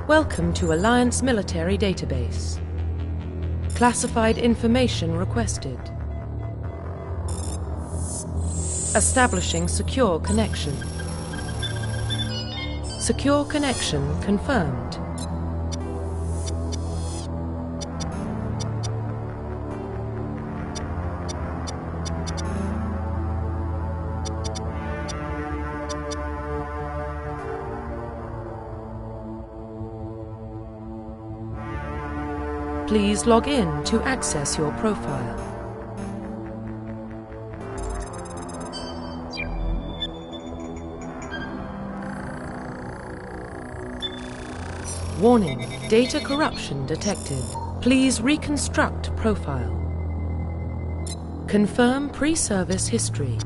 Welcome to Alliance Military Database. Classified information requested. Establishing secure connection. Secure connection confirmed. Please log in to access your profile. Warning, data corruption detected. Please reconstruct profile. Confirm pre-service history.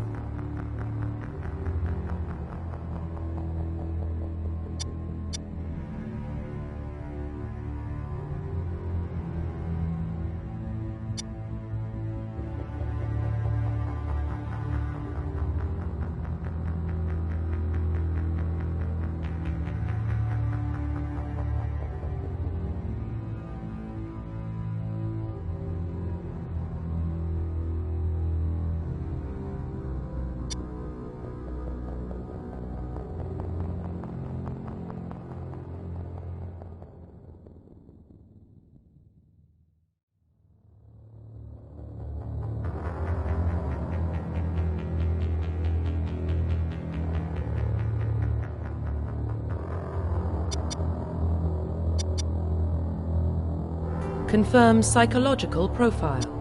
Confirm psychological profile.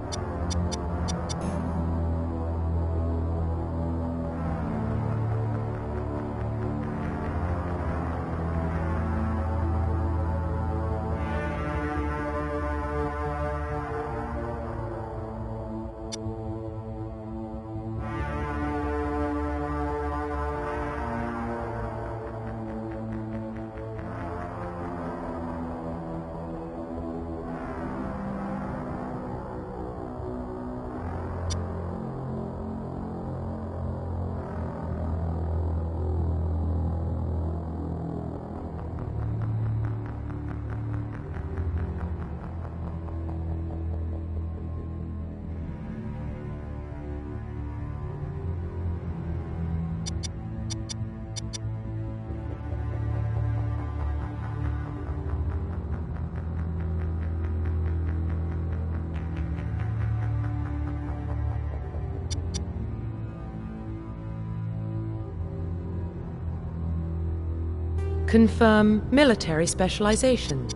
Confirm military specialization.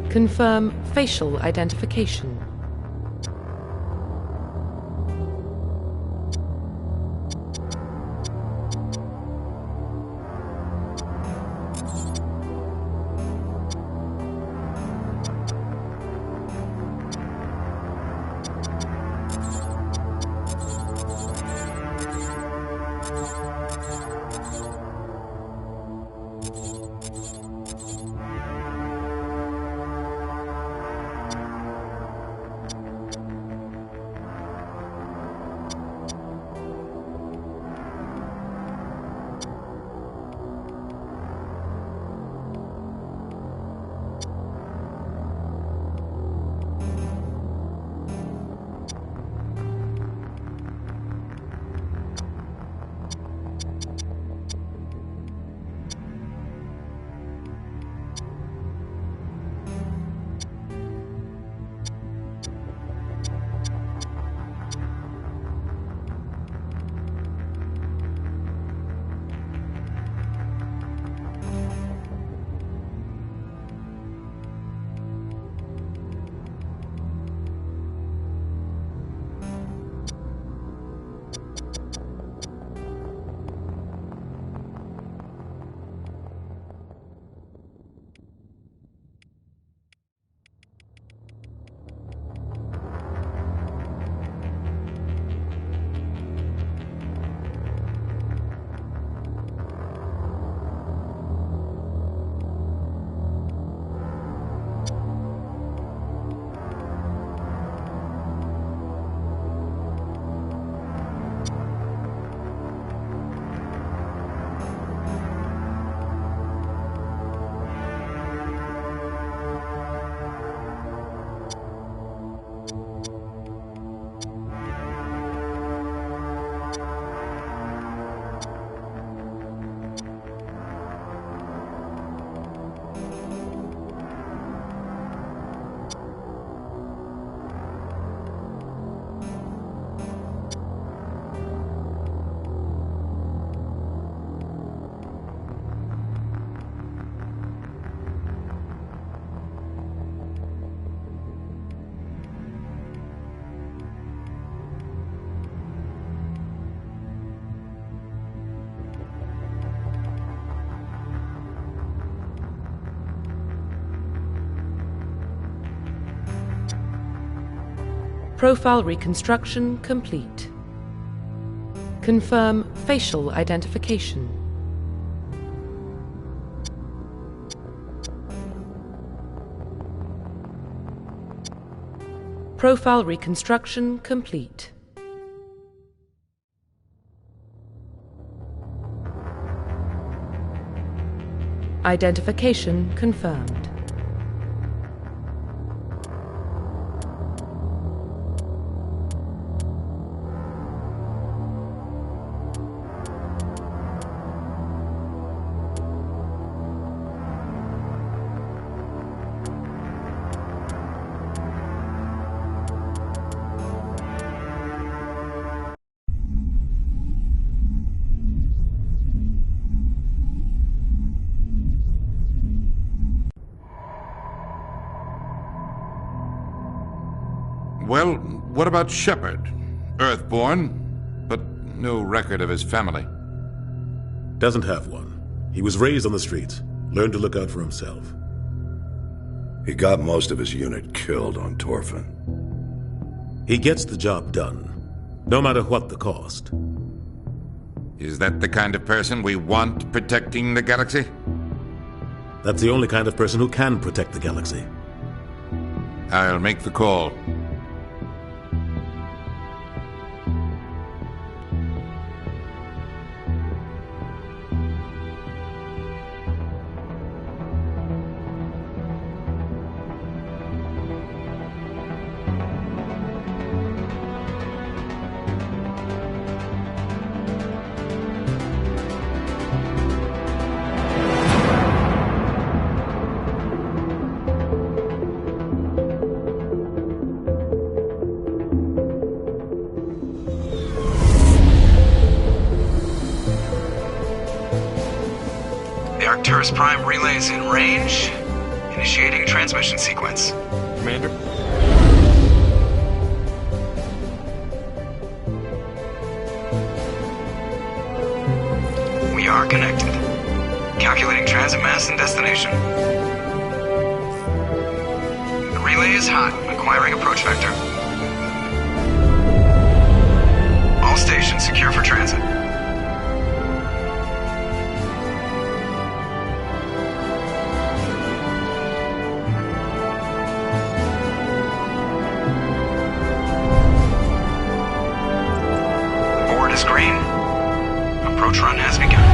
Confirm facial identification. Profile reconstruction complete. Confirm facial identification. Profile reconstruction complete. Identification confirmed. Well, what about Shepard? Earthborn, but no record of his family. Doesn't have one. He was raised on the streets, learned to look out for himself. He got most of his unit killed on Torfin. He gets the job done, no matter what the cost. Is that the kind of person we want protecting the galaxy? That's the only kind of person who can protect the galaxy. I'll make the call. Arcturus Prime relays in range. Initiating transmission sequence. Commander? We are connected. Calculating transit mass and destination. The relay is hot. Acquiring approach vector. All stations secure for transit. Green. Approach run has begun.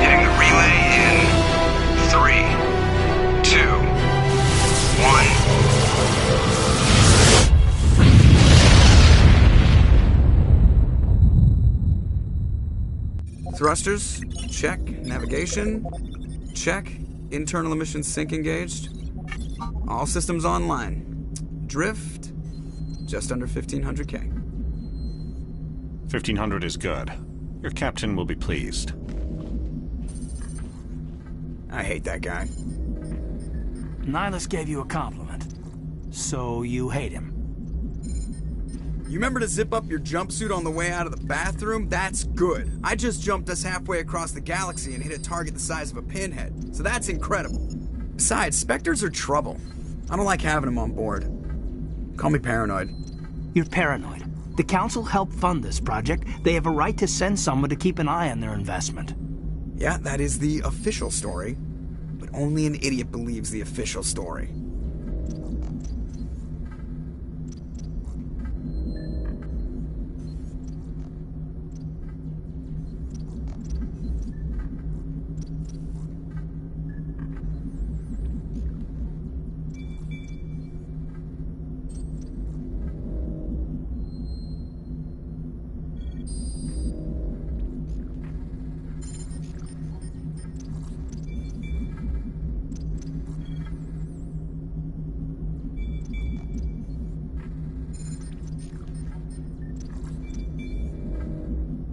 Hitting the relay in 3, 2, 1. Thrusters, check. Navigation, check. Internal emissions sync engaged. All systems online. Drift, just under 1,500K. 1,500 is good. Your captain will be pleased. I hate that guy. Nihilus gave you a compliment. So you hate him. You remember to zip up your jumpsuit on the way out of the bathroom? That's good. I just jumped us halfway across the galaxy and hit a target the size of a pinhead, so that's incredible. Besides, Spectres are trouble. I don't like having them on board. Call me paranoid. You're paranoid. The Council helped fund this project. They have a right to send someone to keep an eye on their investment. Yeah, that is the official story. But only an idiot believes the official story.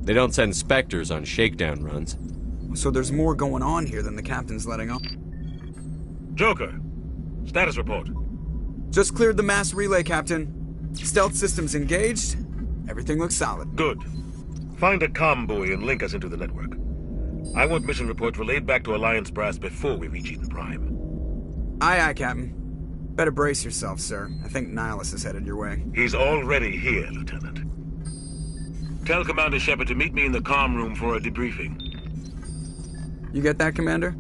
They don't send Spectres on shakedown runs. So there's more going on here than the captain's letting on. Joker, status report. Just cleared the mass relay, Captain. Stealth systems engaged, Everything looks solid. Good. Find a comm buoy and link us into the network. I want mission reports relayed back to Alliance Brass before we reach Eden Prime. Aye, aye, Captain. Better brace yourself, sir. I think Nihilus is headed your way. He's already here, Lieutenant. Tell Commander Shepard to meet me in the comm room for a debriefing. You get that, Commander?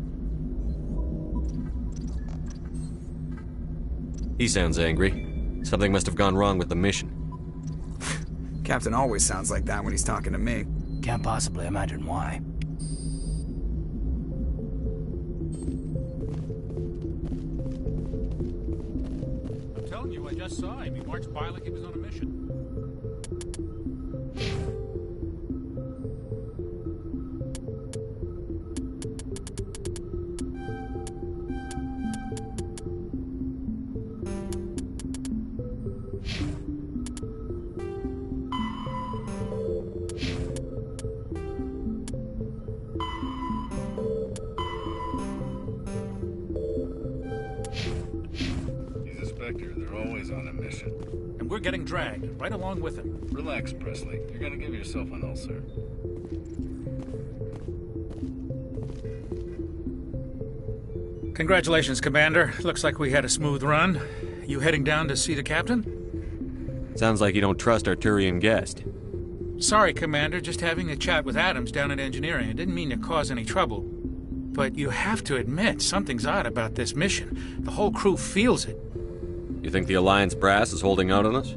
He sounds angry. Something must have gone wrong with the mission. Captain always sounds like that when he's talking to me. Can't possibly imagine why. I'm telling you, I just saw him. He marched by like he was on a mission. They're always on a mission. And we're getting dragged, right along with him. Relax, Presley. You're gonna give yourself an ulcer. Congratulations, Commander. Looks like we had a smooth run. You heading down to see the captain? Sounds like you don't trust our Turian guest. Sorry, Commander. Just having a chat with Adams down at engineering. I didn't mean to cause any trouble. But you have to admit, something's odd about this mission. The whole crew feels it. You think the Alliance Brass is holding out on us?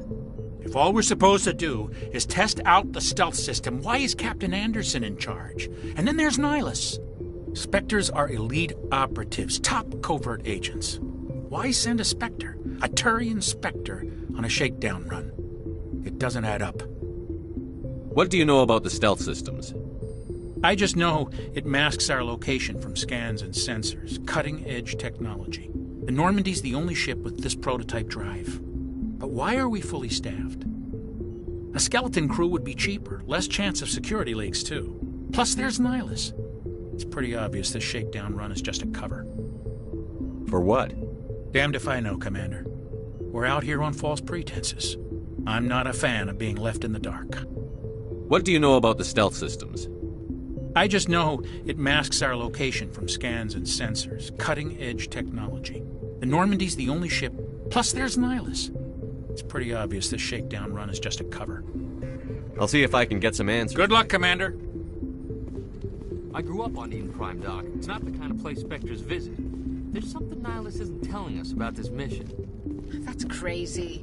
If all we're supposed to do is test out the stealth system, why is Captain Anderson in charge? And then there's Nihilus. Spectres are elite operatives, top covert agents. Why send a Spectre, a Turian Spectre, on a shakedown run? It doesn't add up. What do you know about the stealth systems? I just know it masks our location from scans and sensors. Cutting-edge technology. The Normandy's the only ship with this prototype drive. But why are we fully staffed? A skeleton crew would be cheaper, less chance of security leaks too. Plus there's Nihilus. It's pretty obvious this shakedown run is just a cover. For what? Damned if I know, Commander. We're out here on false pretenses. I'm not a fan of being left in the dark. What do you know about the stealth systems? I just know it masks our location from scans and sensors. Cutting-edge technology. The Normandy's the only ship. Plus there's Nihilus. It's pretty obvious this shakedown run is just a cover. I'll see if I can get some answers. Good luck, Commander. I grew up on Eden Prime, Doc. It's not the kind of place Spectres visit. There's something Nihilus isn't telling us about this mission. That's crazy.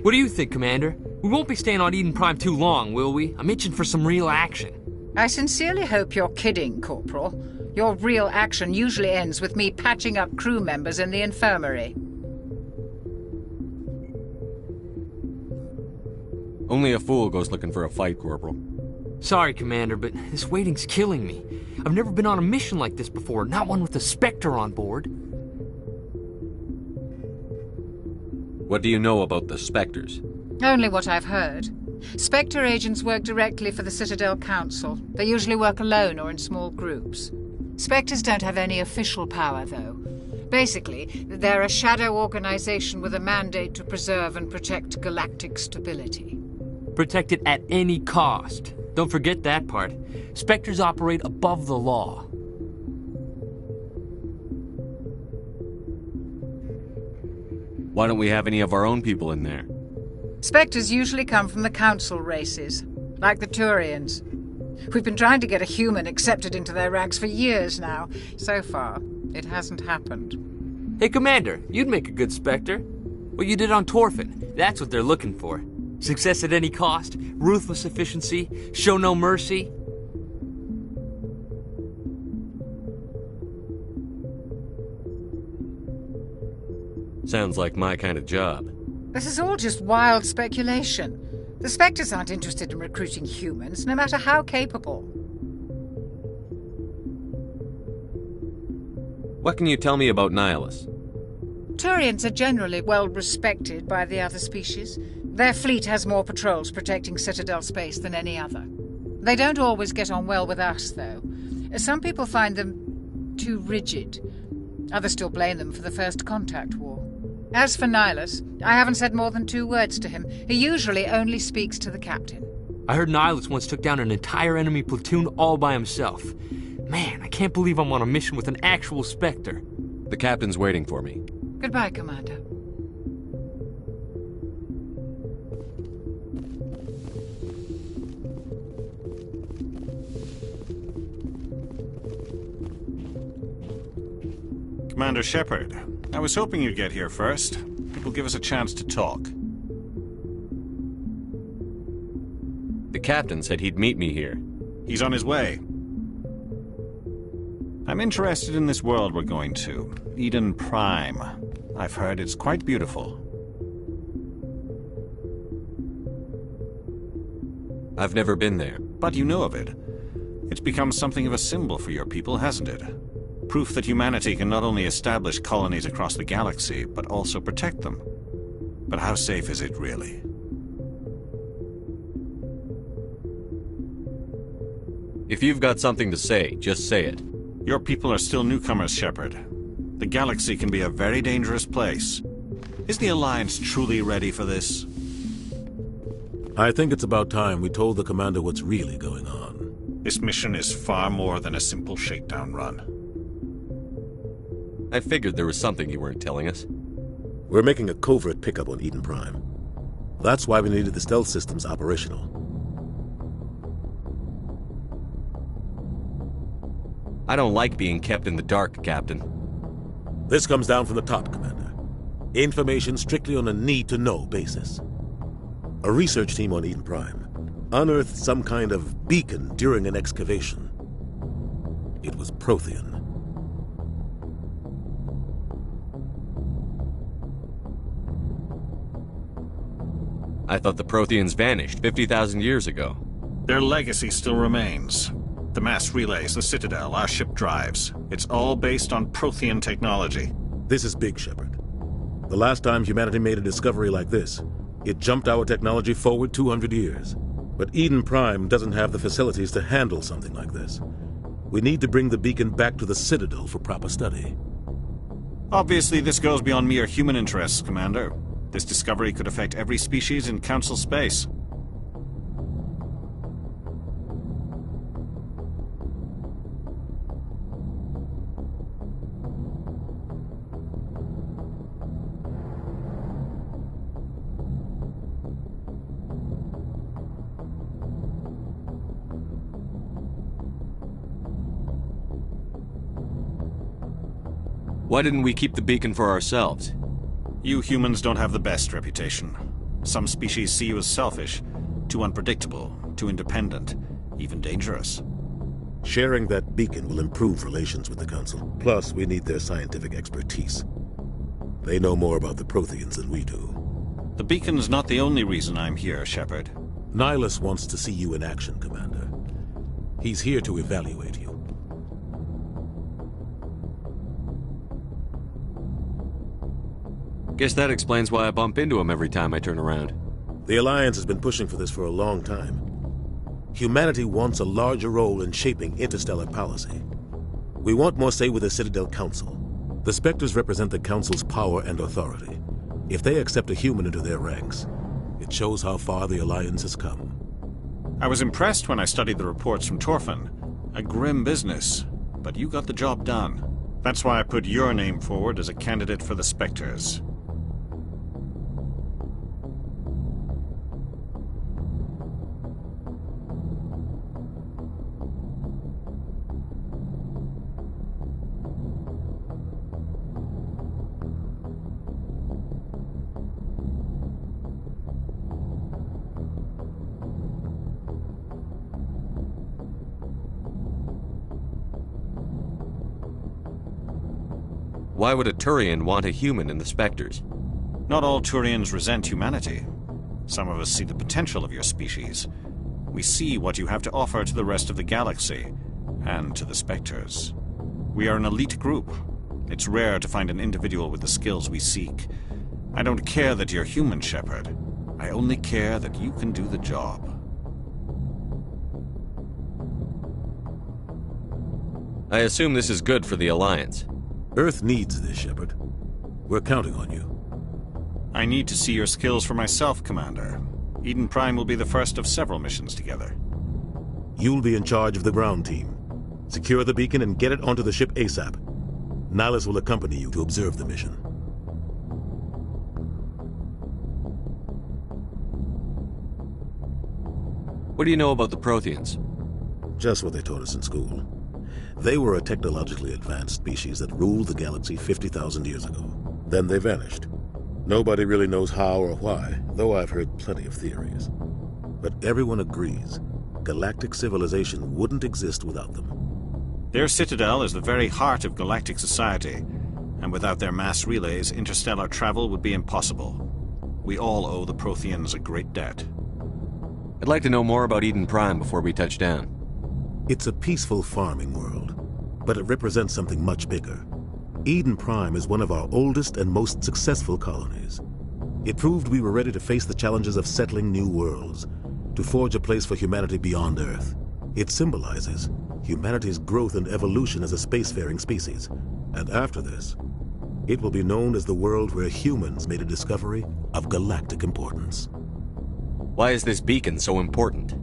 What do you think, Commander? We won't be staying on Eden Prime too long, will we? I'm itching for some real action. I sincerely hope you're kidding, Corporal. Your real action usually ends with me patching up crew members in the infirmary. Only a fool goes looking for a fight, Corporal. Sorry, Commander, but this waiting's killing me. I've never been on a mission like this before, not one with a Spectre on board. What do you know about the Spectres? Only what I've heard. Spectre agents work directly for the Citadel Council. They usually work alone or in small groups. Spectres don't have any official power, though. Basically, they're a shadow organization with a mandate to preserve and protect galactic stability. Protect it at any cost. Don't forget that part. Spectres operate above the law. Why don't we have any of our own people in there? Spectres usually come from the Council races, like the Turians. We've been trying to get a human accepted into their ranks for years now. So far, it hasn't happened. Hey, Commander, you'd make a good Spectre. What you did on Torfin, that's what they're looking for. Success at any cost, ruthless efficiency, show no mercy. Sounds like my kind of job. This is all just wild speculation. The Spectres aren't interested in recruiting humans, no matter how capable. What can you tell me about Nihilus? Turians are generally well respected by the other species. Their fleet has more patrols protecting Citadel space than any other. They don't always get on well with us, though. Some people find them too rigid. Others still blame them for the First Contact War. As for Nihilus, I haven't said more than 2 words to him. He usually only speaks to the captain. I heard Nihilus once took down an entire enemy platoon all by himself. Man, I can't believe I'm on a mission with an actual Spectre. The captain's waiting for me. Goodbye, Commander. Commander Shepard, I was hoping you'd get here first. It will give us a chance to talk. The captain said he'd meet me here. He's on his way. I'm interested in this world we're going to, Eden Prime. I've heard it's quite beautiful. I've never been there. But you know of it. It's become something of a symbol for your people, hasn't it? Proof that humanity can not only establish colonies across the galaxy, but also protect them. But how safe is it, really? If you've got something to say, just say it. Your people are still newcomers, Shepard. The galaxy can be a very dangerous place. Is the Alliance truly ready for this? I think it's about time we told the commander what's really going on. This mission is far more than a simple shakedown run. I figured there was something you weren't telling us. We're making a covert pickup on Eden Prime. That's why we needed the stealth systems operational. I don't like being kept in the dark, Captain. This comes down from the top, Commander. Information strictly on a need-to-know basis. A research team on Eden Prime unearthed some kind of beacon during an excavation. It was Prothean. I thought the Protheans vanished 50,000 years ago. Their legacy still remains. The mass relays, the Citadel, our ship drives. It's all based on Prothean technology. This is big, Shepard. The last time humanity made a discovery like this, it jumped our technology forward 200 years. But Eden Prime doesn't have the facilities to handle something like this. We need to bring the beacon back to the Citadel for proper study. Obviously, this goes beyond mere human interests, Commander. This discovery could affect every species in Council space. Why didn't we keep the beacon for ourselves? You humans don't have the best reputation. Some species see you as selfish, too unpredictable, too independent, even dangerous. Sharing that beacon will improve relations with the Council. Plus, we need their scientific expertise. They know more about the Protheans than we do. The beacon's not the only reason I'm here, Shepard. Nihilus wants to see you in action, Commander. He's here to evaluate you. Guess that explains why I bump into him every time I turn around. The Alliance has been pushing for this for a long time. Humanity wants a larger role in shaping interstellar policy. We want more say with the Citadel Council. The Spectres represent the Council's power and authority. If they accept a human into their ranks, it shows how far the Alliance has come. I was impressed when I studied the reports from Torfin. A grim business, but you got the job done. That's why I put your name forward as a candidate for the Spectres. Why would a Turian want a human in the Spectres? Not all Turians resent humanity. Some of us see the potential of your species. We see what you have to offer to the rest of the galaxy, and to the Spectres. We are an elite group. It's rare to find an individual with the skills we seek. I don't care that you're human, Shepard. I only care that you can do the job. I assume this is good for the Alliance. Earth needs this, Shepard. We're counting on you. I need to see your skills for myself, Commander. Eden Prime will be the first of several missions together. You'll be in charge of the ground team. Secure the beacon and get it onto the ship ASAP. Nihilus will accompany you to observe the mission. What do you know about the Protheans? Just what they taught us in school. They were a technologically advanced species that ruled the galaxy 50,000 years ago. Then they vanished. Nobody really knows how or why, though I've heard plenty of theories. But everyone agrees, galactic civilization wouldn't exist without them. Their citadel is the very heart of galactic society, and without their mass relays, interstellar travel would be impossible. We all owe the Protheans a great debt. I'd like to know more about Eden Prime before we touch down. It's a peaceful farming world, but it represents something much bigger. Eden Prime is one of our oldest and most successful colonies. It proved we were ready to face the challenges of settling new worlds, to forge a place for humanity beyond Earth. It symbolizes humanity's growth and evolution as a spacefaring species. And after this, it will be known as the world where humans made a discovery of galactic importance. Why is this beacon so important?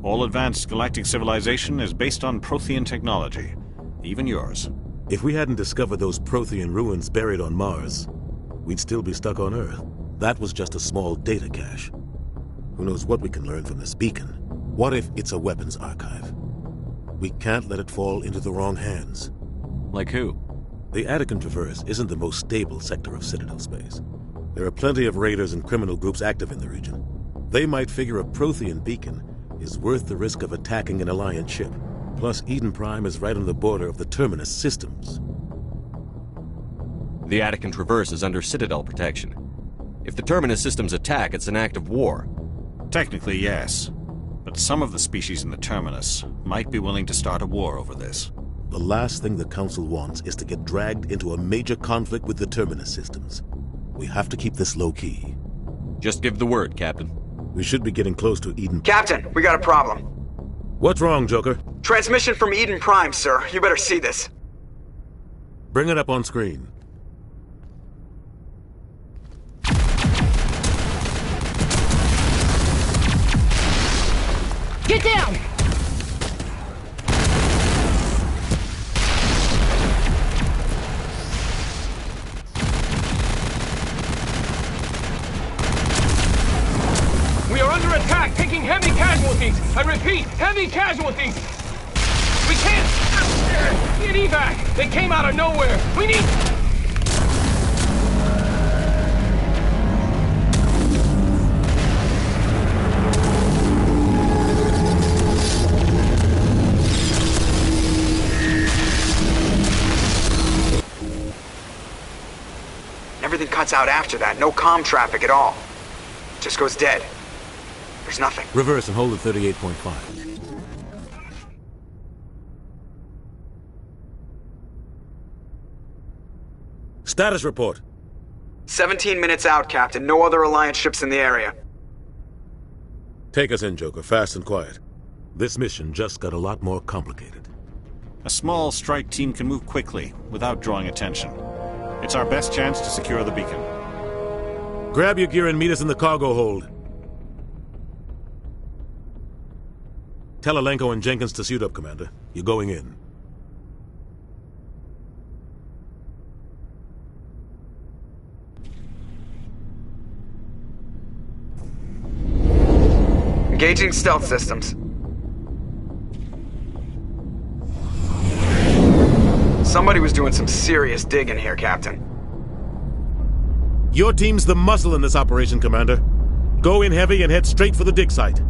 All advanced galactic civilization is based on Prothean technology, even yours. If we hadn't discovered those Prothean ruins buried on Mars, we'd still be stuck on Earth. That was just a small data cache. Who knows what we can learn from this beacon? What if it's a weapons archive? We can't let it fall into the wrong hands. Like who? The Attican Traverse isn't the most stable sector of Citadel space. There are plenty of raiders and criminal groups active in the region. They might figure a Prothean beacon is worth the risk of attacking an Alliance ship. Plus, Eden Prime is right on the border of the Terminus systems. The Attican Traverse is under Citadel protection. If the Terminus systems attack, it's an act of war. Technically, yes. But some of the species in the Terminus might be willing to start a war over this. The last thing the Council wants is to get dragged into a major conflict with the Terminus systems. We have to keep this low-key. Just give the word, Captain. We should be getting close to Eden... Captain, we got a problem. What's wrong, Joker? Transmission from Eden Prime, sir. You better see this. Bring it up on screen. Get down! We are under attack, taking heavy casualties. I repeat, heavy casualties. We can't get evac. They came out of nowhere. We need... Everything cuts out after that. No comm traffic at all. Just goes dead. There's nothing. Reverse and hold at 38.5. Status report. 17 minutes out, Captain. No other Alliance ships in the area. Take us in, Joker, fast and quiet. This mission just got a lot more complicated. A small strike team can move quickly, without drawing attention. It's our best chance to secure the beacon. Grab your gear and meet us in the cargo hold. Tell Alenko and Jenkins to suit up, Commander. You're going in. Engaging stealth systems. Somebody was doing some serious digging here, Captain. Your team's the muscle in this operation, Commander. Go in heavy and head straight for the dig site.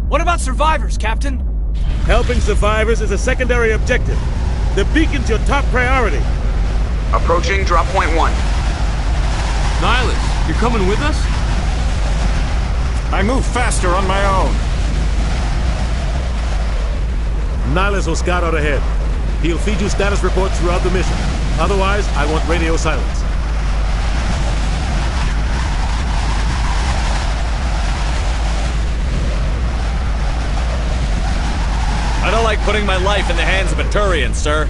What about survivors, Captain? Helping survivors is a secondary objective. The beacon's your top priority. Approaching drop point 1. Nihilus, you're coming with us? I move faster on my own. Nihilus will scout out ahead. He'll feed you status reports throughout the mission. Otherwise, I want radio silence. I don't like putting my life in the hands of a Turian, sir.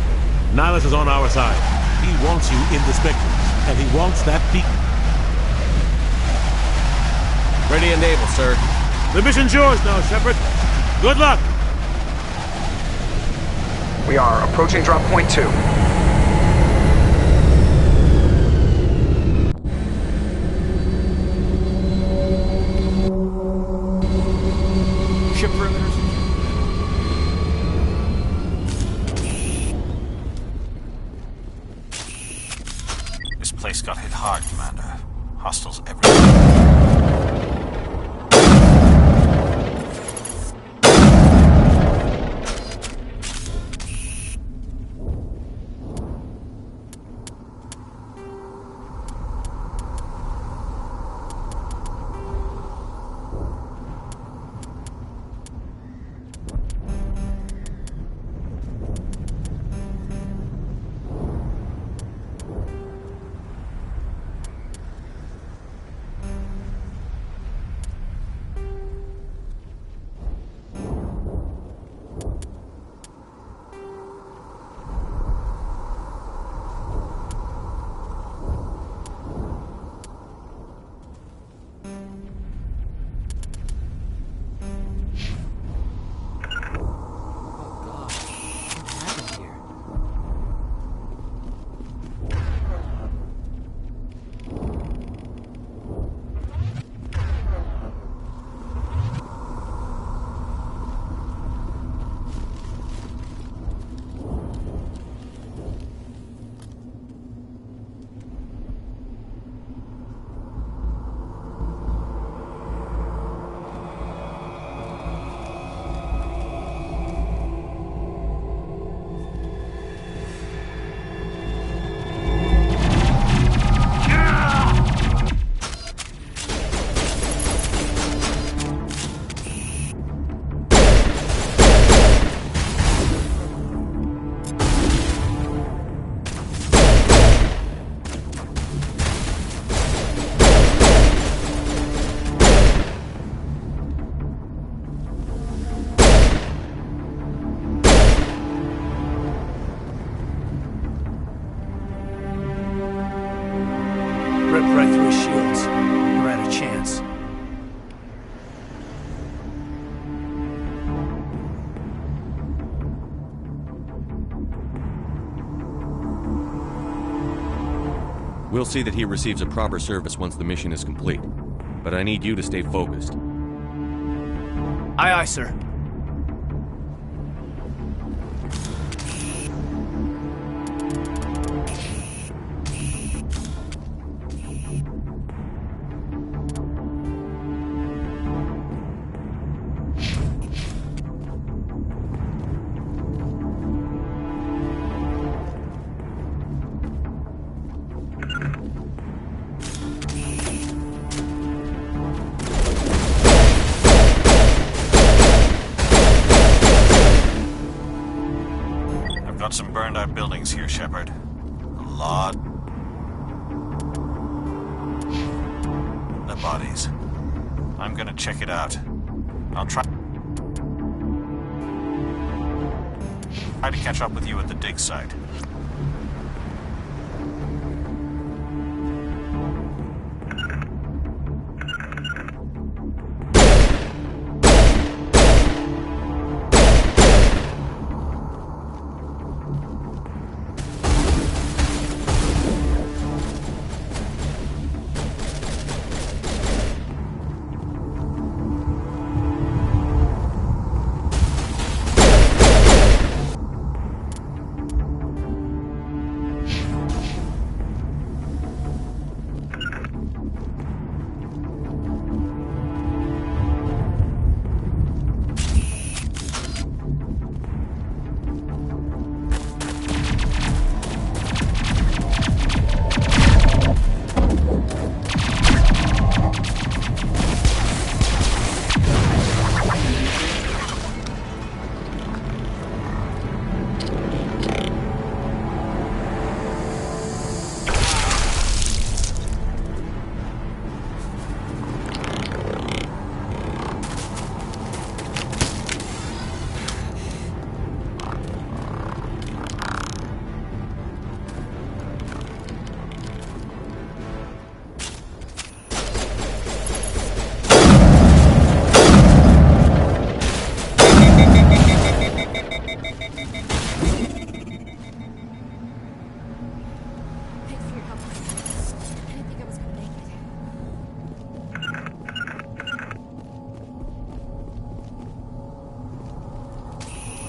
Nihilus is on our side. He wants you in the Spectres, and he wants that beacon. Ready and able, sir. The mission's yours now, Shepard. Good luck! We are approaching drop point 2. Ship perimeters. This place got hit hard, Commander. Hostiles everywhere. Ripped right through his shields. Never had a chance. We'll see that he receives a proper service once the mission is complete. But I need you to stay focused. Aye, aye, sir. Got some burned out buildings here, Shepard. A lot of bodies. I'm gonna check it out. I'll try to catch up with you at the dig site.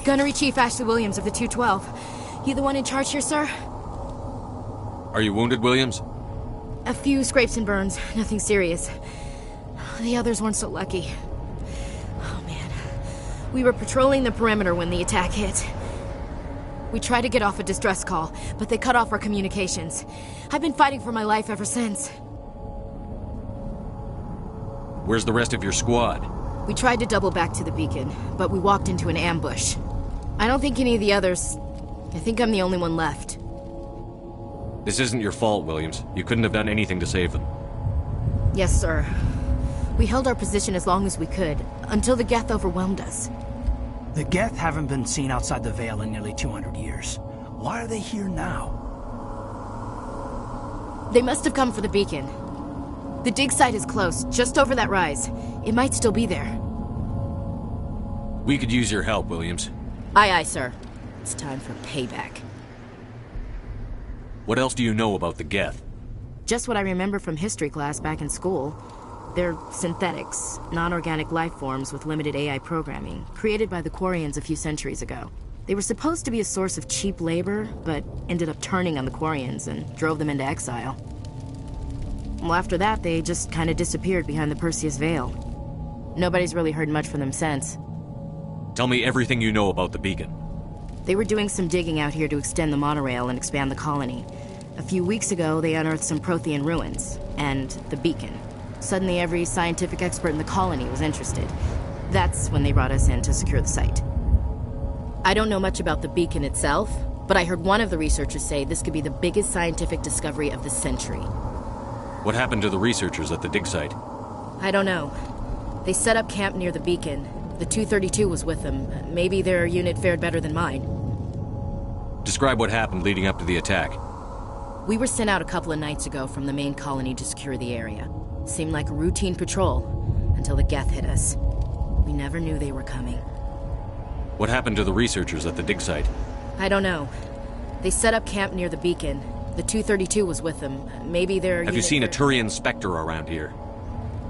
Gunnery Chief Ashley Williams of the 212. You the one in charge here, sir? Are you wounded, Williams? A few scrapes and burns, nothing serious. The others weren't so lucky. Oh man. We were patrolling the perimeter when the attack hit. We tried to get off a distress call, but they cut off our communications. I've been fighting for my life ever since. Where's the rest of your squad? We tried to double back to the beacon, but we walked into an ambush. I don't think any of the others... I think I'm the only one left. This isn't your fault, Williams. You couldn't have done anything to save them. Yes, sir. We held our position as long as we could, until the Geth overwhelmed us. The Geth haven't been seen outside the Veil in nearly 200 years. Why are they here now? They must have come for the beacon. The dig site is close, just over that rise. It might still be there. We could use your help, Williams. Aye, aye, sir. It's time for payback. What else do you know about the Geth? Just what I remember from history class back in school. They're synthetics, non-organic life forms with limited AI programming, created by the Quarians a few centuries ago. They were supposed to be a source of cheap labor, but ended up turning on the Quarians and drove them into exile. Well, after that, they just kind of disappeared behind the Perseus Veil. Nobody's really heard much from them since. Tell me everything you know about the beacon. They were doing some digging out here to extend the monorail and expand the colony. A few weeks ago, they unearthed some Prothean ruins, and the beacon. Suddenly, every scientific expert in the colony was interested. That's when they brought us in to secure the site. I don't know much about the beacon itself, but I heard one of the researchers say this could be the biggest scientific discovery of the century. What happened to the researchers at the dig site? I don't know. They set up camp near the beacon. The 232 was with them. Maybe their unit fared better than mine. Describe what happened leading up to the attack. We were sent out a couple of nights ago from the main colony to secure the area. Seemed like a routine patrol, until the Geth hit us. We never knew they were coming. What happened to the researchers at the dig site? I don't know. They set up camp near the beacon. The 232 was with them. Maybe their Have you seen a Turian Spectre around here?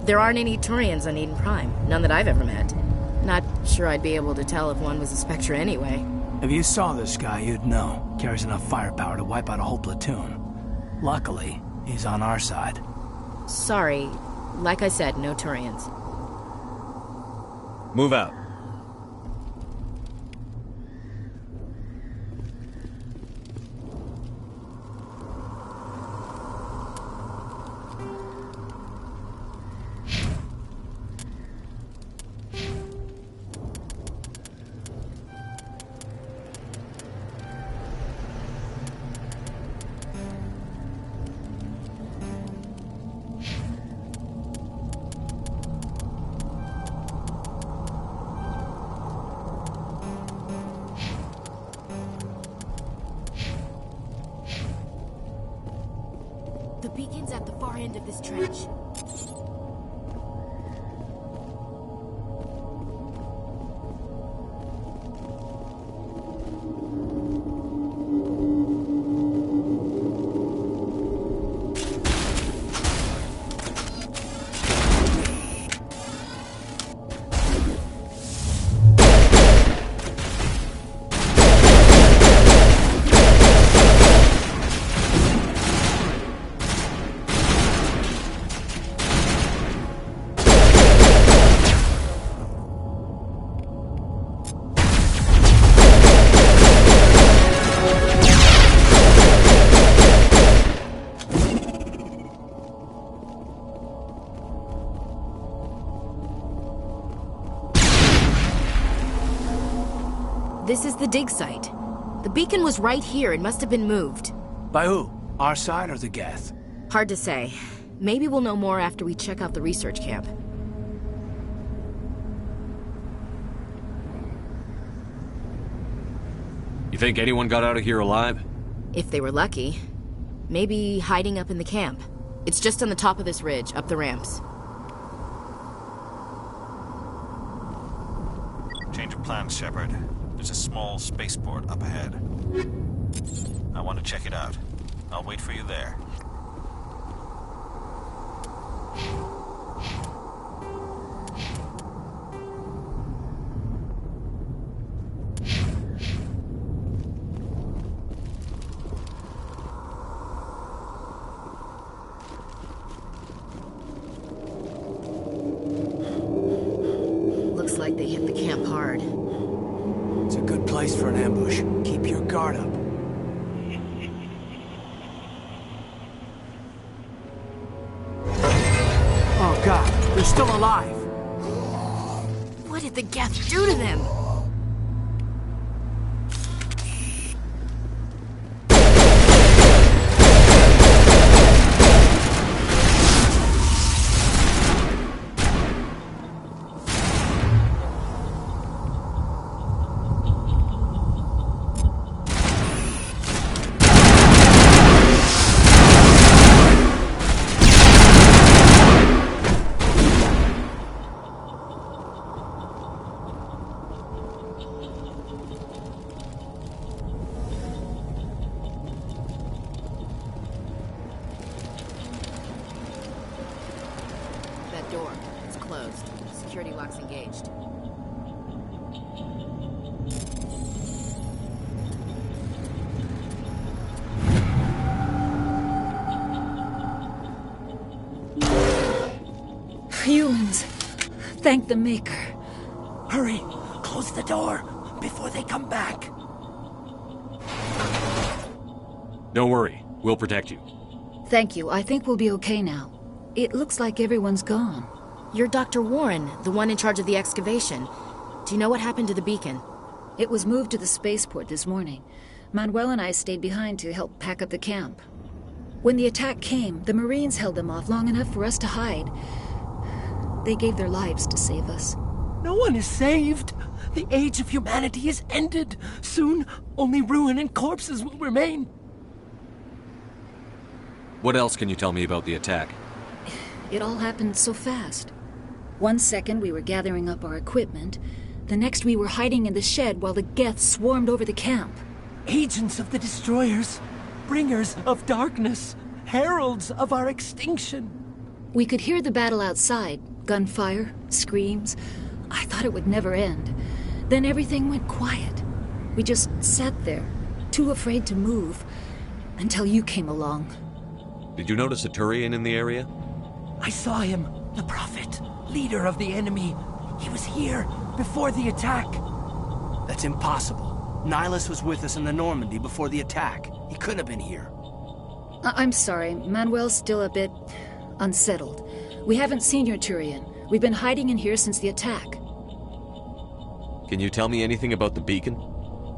There aren't any Turians on Eden Prime. None that I've ever met. Not sure I'd be able to tell if one was a Spectre anyway. If you saw this guy, you'd know. Carries enough firepower to wipe out a whole platoon. Luckily, he's on our side. Sorry. Like I said, no Turians. Move out. The beacon's at the far end of this trench. This is the dig site. The beacon was right here. It must have been moved. By who? Our side or the Geth? Hard to say. Maybe we'll know more after we check out the research camp. You think anyone got out of here alive? If they were lucky. Maybe hiding up in the camp. It's just on the top of this ridge, up the ramps. Change of plans, Shepard. There's a small spaceport up ahead. I want to check it out. I'll wait for you there. like they hit the camp hard. It's a good place for an ambush. Keep your guard up. Oh god, they're still alive! What did the Geth do to them? Humans. Thank the Maker. Hurry! Close the door before they come back. Don't worry. We'll protect you. Thank you. I think we'll be okay now. It looks like everyone's gone. You're Dr. Warren, the one in charge of the excavation. Do you know what happened to the beacon? It was moved to the spaceport this morning. Manuel and I stayed behind to help pack up the camp. When the attack came, the Marines held them off long enough for us to hide. They gave their lives to save us. No one is saved. The age of humanity is ended. Soon, only ruin and corpses will remain. What else can you tell me about the attack? It all happened so fast. 1 second we were gathering up our equipment. The next we were hiding in the shed while the Geth swarmed over the camp. Agents of the Destroyers. Bringers of darkness. Heralds of our extinction. We could hear the battle outside. Gunfire, screams. I thought it would never end. Then everything went quiet. We just sat there, too afraid to move, until you came along. Did you notice a Turian in the area? I saw him, the Prophet, leader of the enemy. He was here before the attack. That's impossible. Nihilus was with us in the Normandy before the attack. He couldn't have been here. I'm sorry. Manuel's still a bit unsettled. We haven't seen your Turian. We've been hiding in here since the attack. Can you tell me anything about the beacon?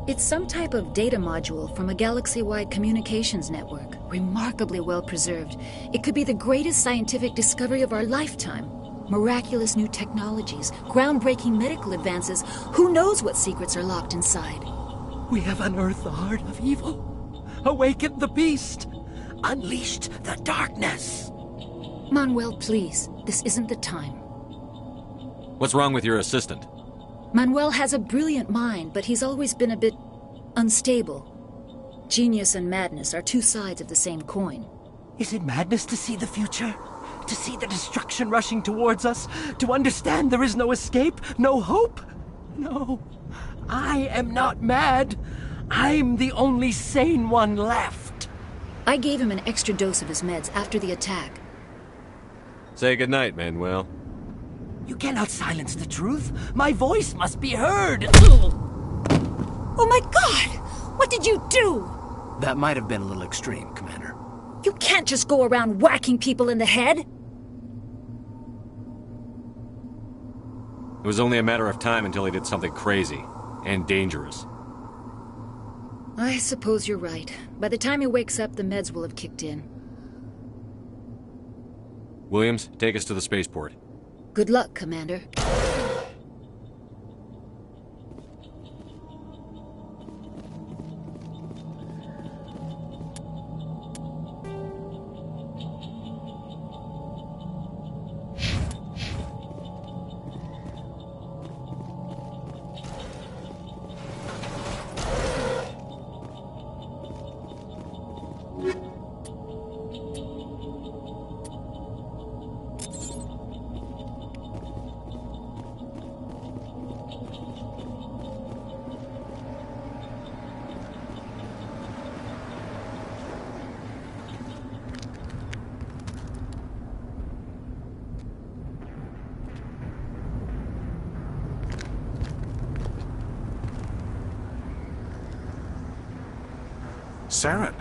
It's some type of data module from a galaxy-wide communications network. Remarkably well preserved. It could be the greatest scientific discovery of our lifetime. Miraculous new technologies, groundbreaking medical advances. Who knows what secrets are locked inside? We have unearthed the heart of evil, awakened the beast, unleashed the darkness. Manuel, please. This isn't the time. What's wrong with your assistant? Manuel has a brilliant mind, but he's always been a bit unstable. Genius and madness are two sides of the same coin. Is it madness to see the future? To see the destruction rushing towards us? To understand there is no escape? No hope? No. I am not mad. I'm the only sane one left. I gave him an extra dose of his meds after the attack. Say goodnight, Manuel. You cannot silence the truth. My voice must be heard. Oh my God! What did you do? That might have been a little extreme, Commander. You can't just go around whacking people in the head. It was only a matter of time until he did something crazy and dangerous. I suppose you're right. By the time he wakes up, the meds will have kicked in. Williams, take us to the spaceport. Good luck, Commander. Saren.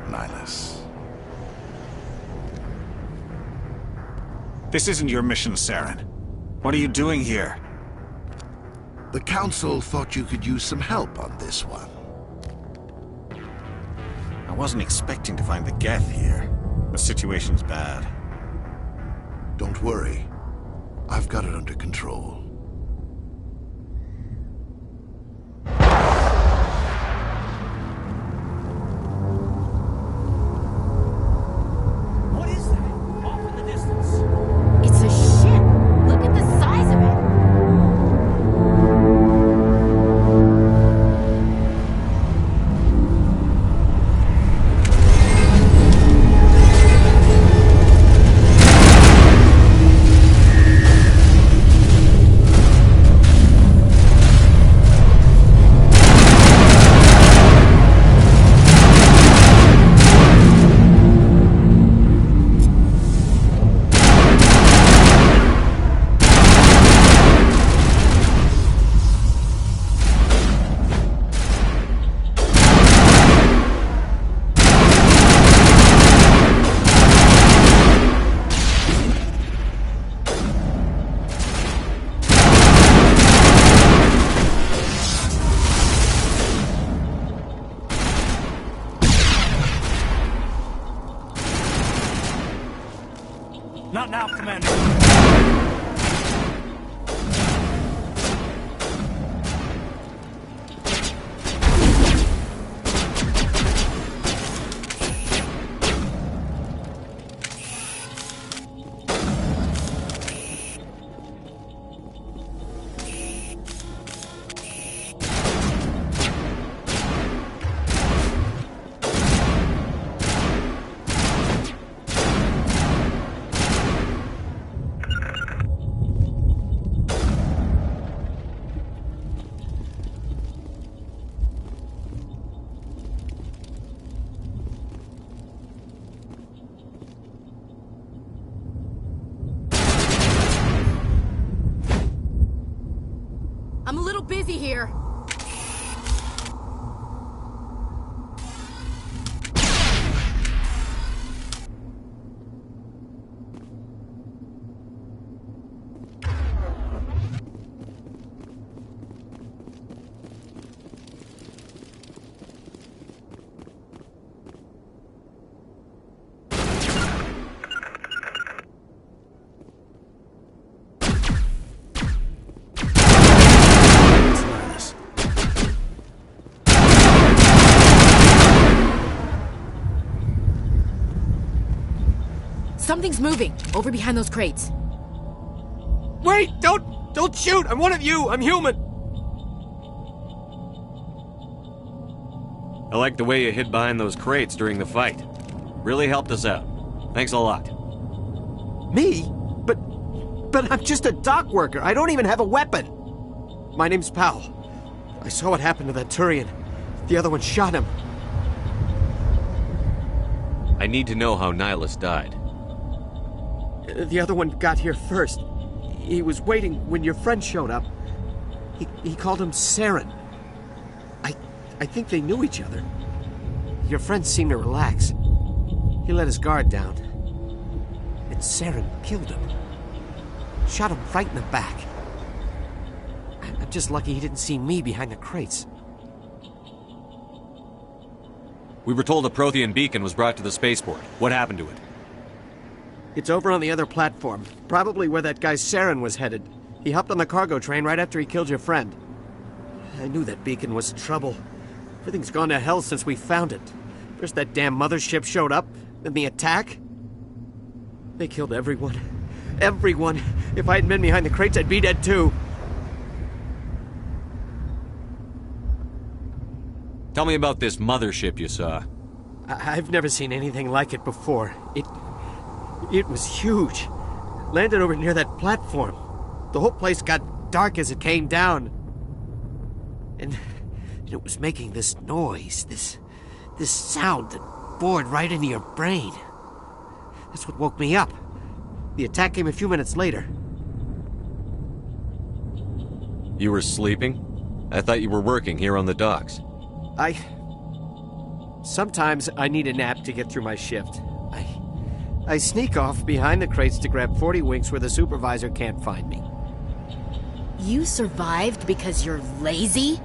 Nihlus. This isn't your mission, Saren. What are you doing here? The Council thought you could use some help on this one. I wasn't expecting to find the Geth here. The situation's bad. Don't worry. I've got it under control. What is that? Off in the distance. It's a ship. Look at the size of it. Not now, Commander. I'm a little busy here. Something's moving, over behind those crates. Wait! Don't shoot! I'm one of you! I'm human! I like the way you hid behind those crates during the fight. Really helped us out. Thanks a lot. Me? But I'm just a dock worker. I don't even have a weapon. My name's Powell. I saw what happened to that Turian. The other one shot him. I need to know how Nihlus died. The other one got here first. He was waiting when your friend showed up. He called him Saren. I think they knew each other. Your friend seemed to relax. He let his guard down. And Saren killed him. Shot him right in the back. I'm just lucky he didn't see me behind the crates. We were told a Prothean beacon was brought to the spaceport. What happened to it? It's over on the other platform. Probably where that guy Saren was headed. He hopped on the cargo train right after he killed your friend. I knew that beacon was trouble. Everything's gone to hell since we found it. First that damn mothership showed up, then the attack. They killed everyone. Everyone. If I hadn't been behind the crates, I'd be dead too. Tell me about this mothership you saw. I've never seen anything like it before. It was huge. Landed over near that platform. The whole place got dark as it came down. And it was making this noise, this sound that bored right into your brain. That's what woke me up. The attack came a few minutes later. You were sleeping? I thought you were working here on the docks. Sometimes I need a nap to get through my shift. I sneak off behind the crates to grab 40 winks where the supervisor can't find me. You survived because you're lazy?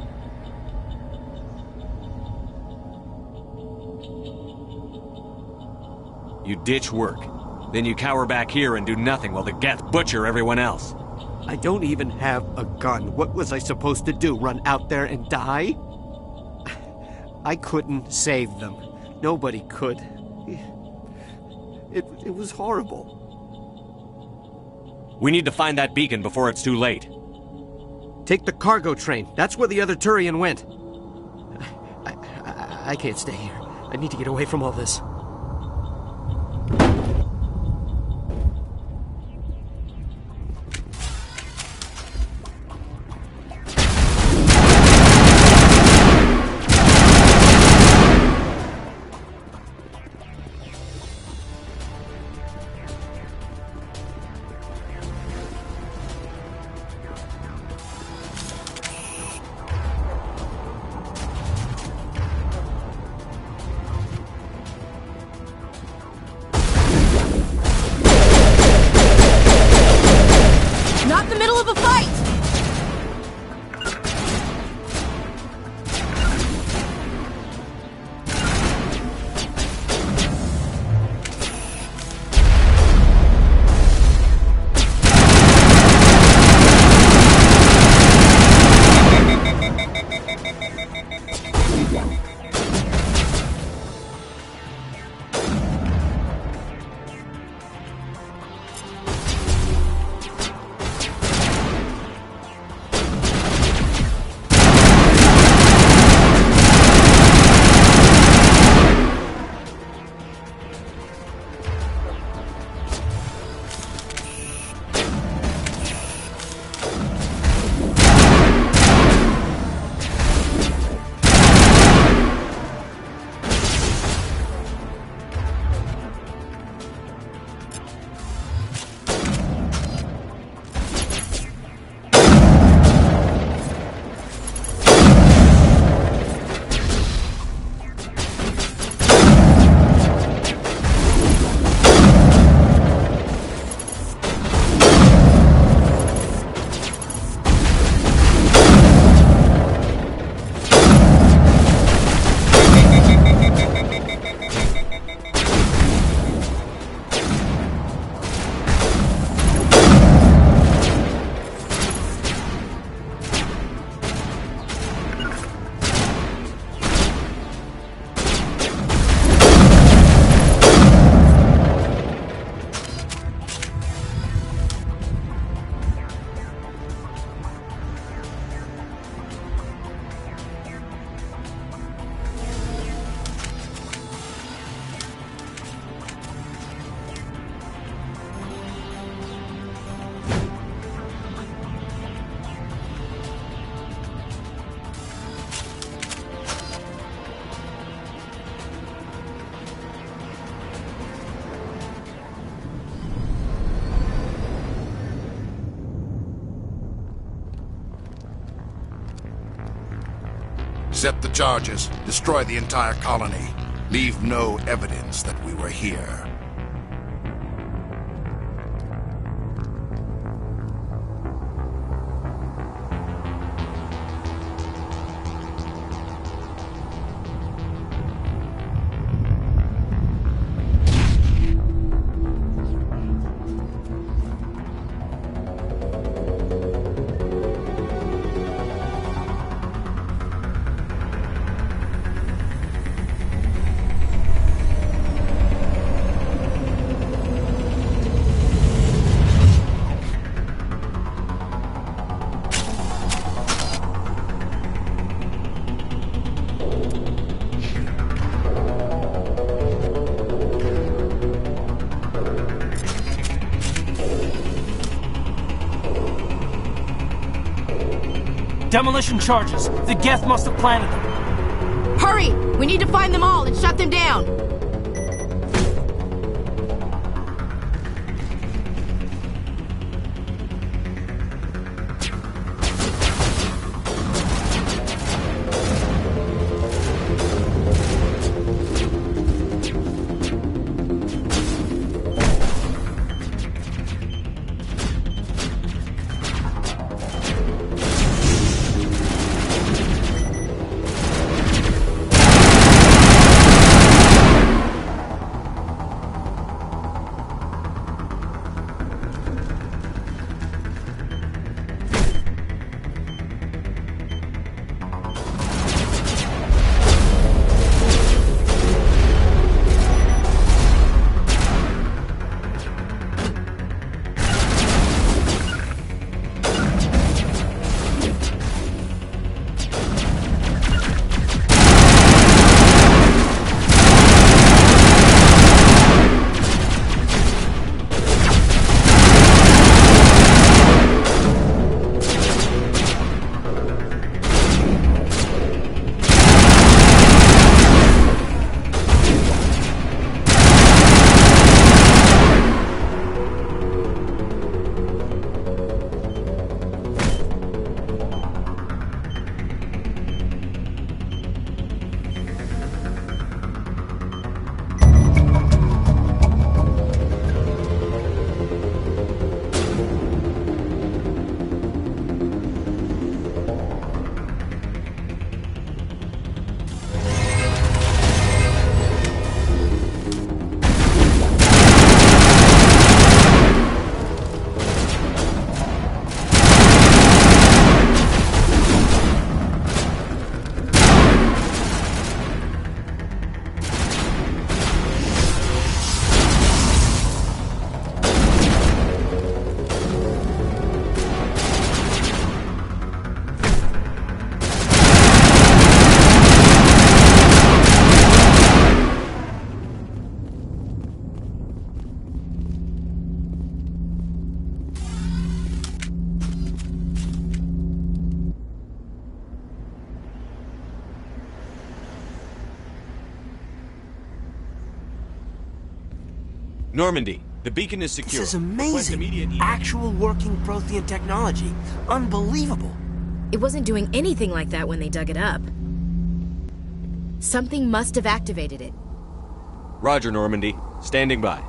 You ditch work. Then you cower back here and do nothing while the Geth butcher everyone else. I don't even have a gun. What was I supposed to do? Run out there and die? I couldn't save them. Nobody could. It was horrible. We need to find that beacon before it's too late. Take the cargo train. That's where the other Turian went. I can't stay here. I need to get away from all this. Set the charges. Destroy the entire colony. Leave no evidence that we were here. Demolition charges. The Geth must have planted them. Hurry! We need to find them all and shut them down! Normandy, the beacon is secure. This is amazing. Actual working Prothean technology. Unbelievable. It wasn't doing anything like that when they dug it up. Something must have activated it. Roger, Normandy. Standing by.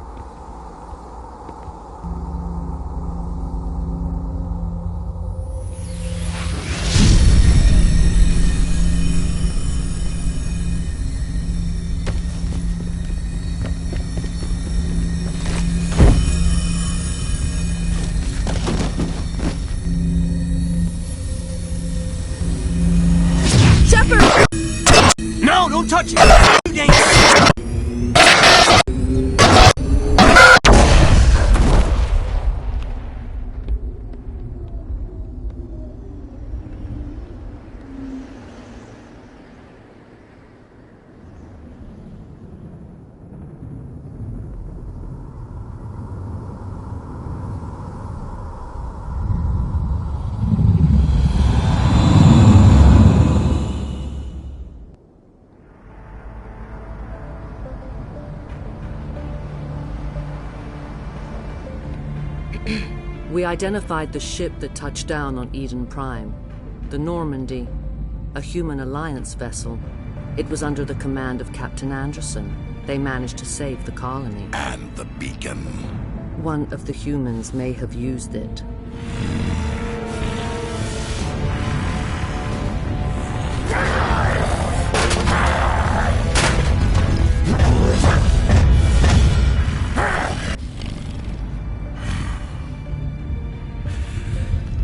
No, don't touch it! Too dangerous! We identified the ship that touched down on Eden Prime. The Normandy, a human alliance vessel. It was under the command of Captain Anderson. They managed to save the colony. And the beacon. One of the humans may have used it.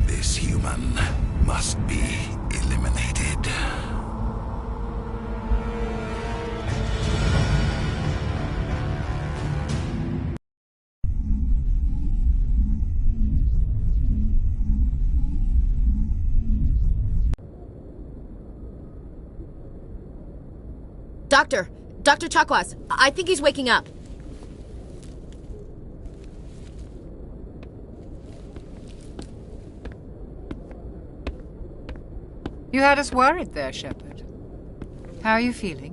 This human must be eliminated. Dr. Chakwas, I think he's waking up. You had us worried there, Shepard. How are you feeling?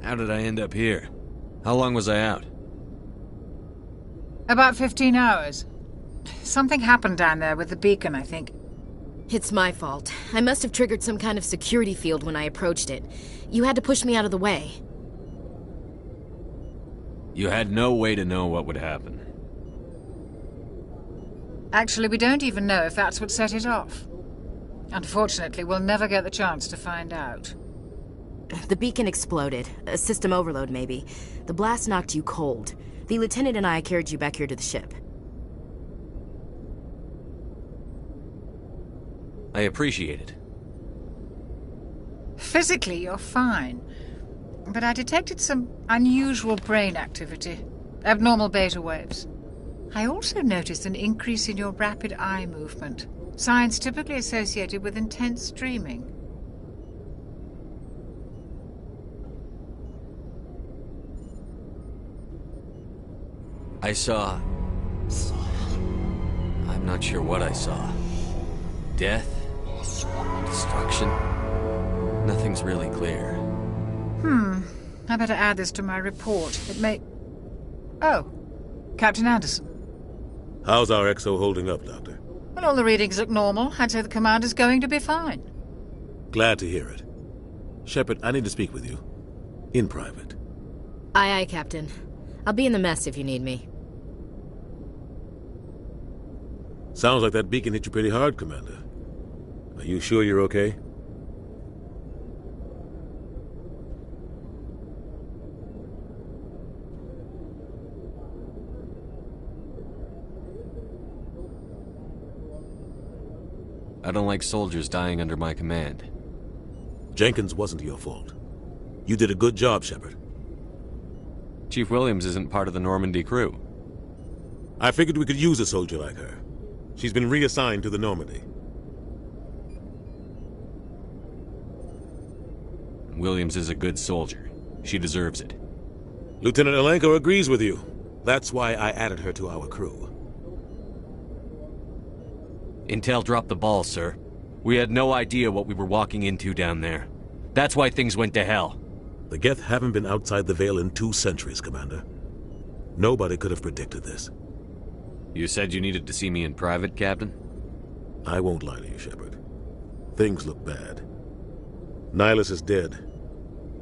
How did I end up here? How long was I out? About 15 hours. Something happened down there with the beacon, I think. It's my fault. I must have triggered some kind of security field when I approached it. You had to push me out of the way. You had no way to know what would happen. Actually, we don't even know if that's what set it off. Unfortunately, we'll never get the chance to find out. The beacon exploded. A system overload, maybe. The blast knocked you cold. The lieutenant and I carried you back here to the ship. I appreciate it. Physically, you're fine. But I detected some unusual brain activity. Abnormal beta waves. I also noticed an increase in your rapid eye movement. Signs typically associated with intense dreaming. I saw... I'm not sure what I saw. Death? Destruction? Nothing's really clear. I better add this to my report. It may... Oh, Captain Anderson. How's our XO holding up, Doctor? Well, all the readings look normal. I'd say the commander's going to be fine. Glad to hear it. Shepard, I need to speak with you. In private. Aye, Captain. I'll be in the mess if you need me. Sounds like that beacon hit you pretty hard, Commander. Are you sure you're okay? I don't like soldiers dying under my command. Jenkins wasn't your fault. You did a good job, Shepard. Chief Williams isn't part of the Normandy crew. I figured we could use a soldier like her. She's been reassigned to the Normandy. Williams is a good soldier. She deserves it. Lieutenant Alenko agrees with you. That's why I added her to our crew. Intel dropped the ball, sir. We had no idea what we were walking into down there. That's why things went to hell. The Geth haven't been outside the Veil in 2 centuries, Commander. Nobody could have predicted this. You said you needed to see me in private, Captain? I won't lie to you, Shepard. Things look bad. Nihilus is dead.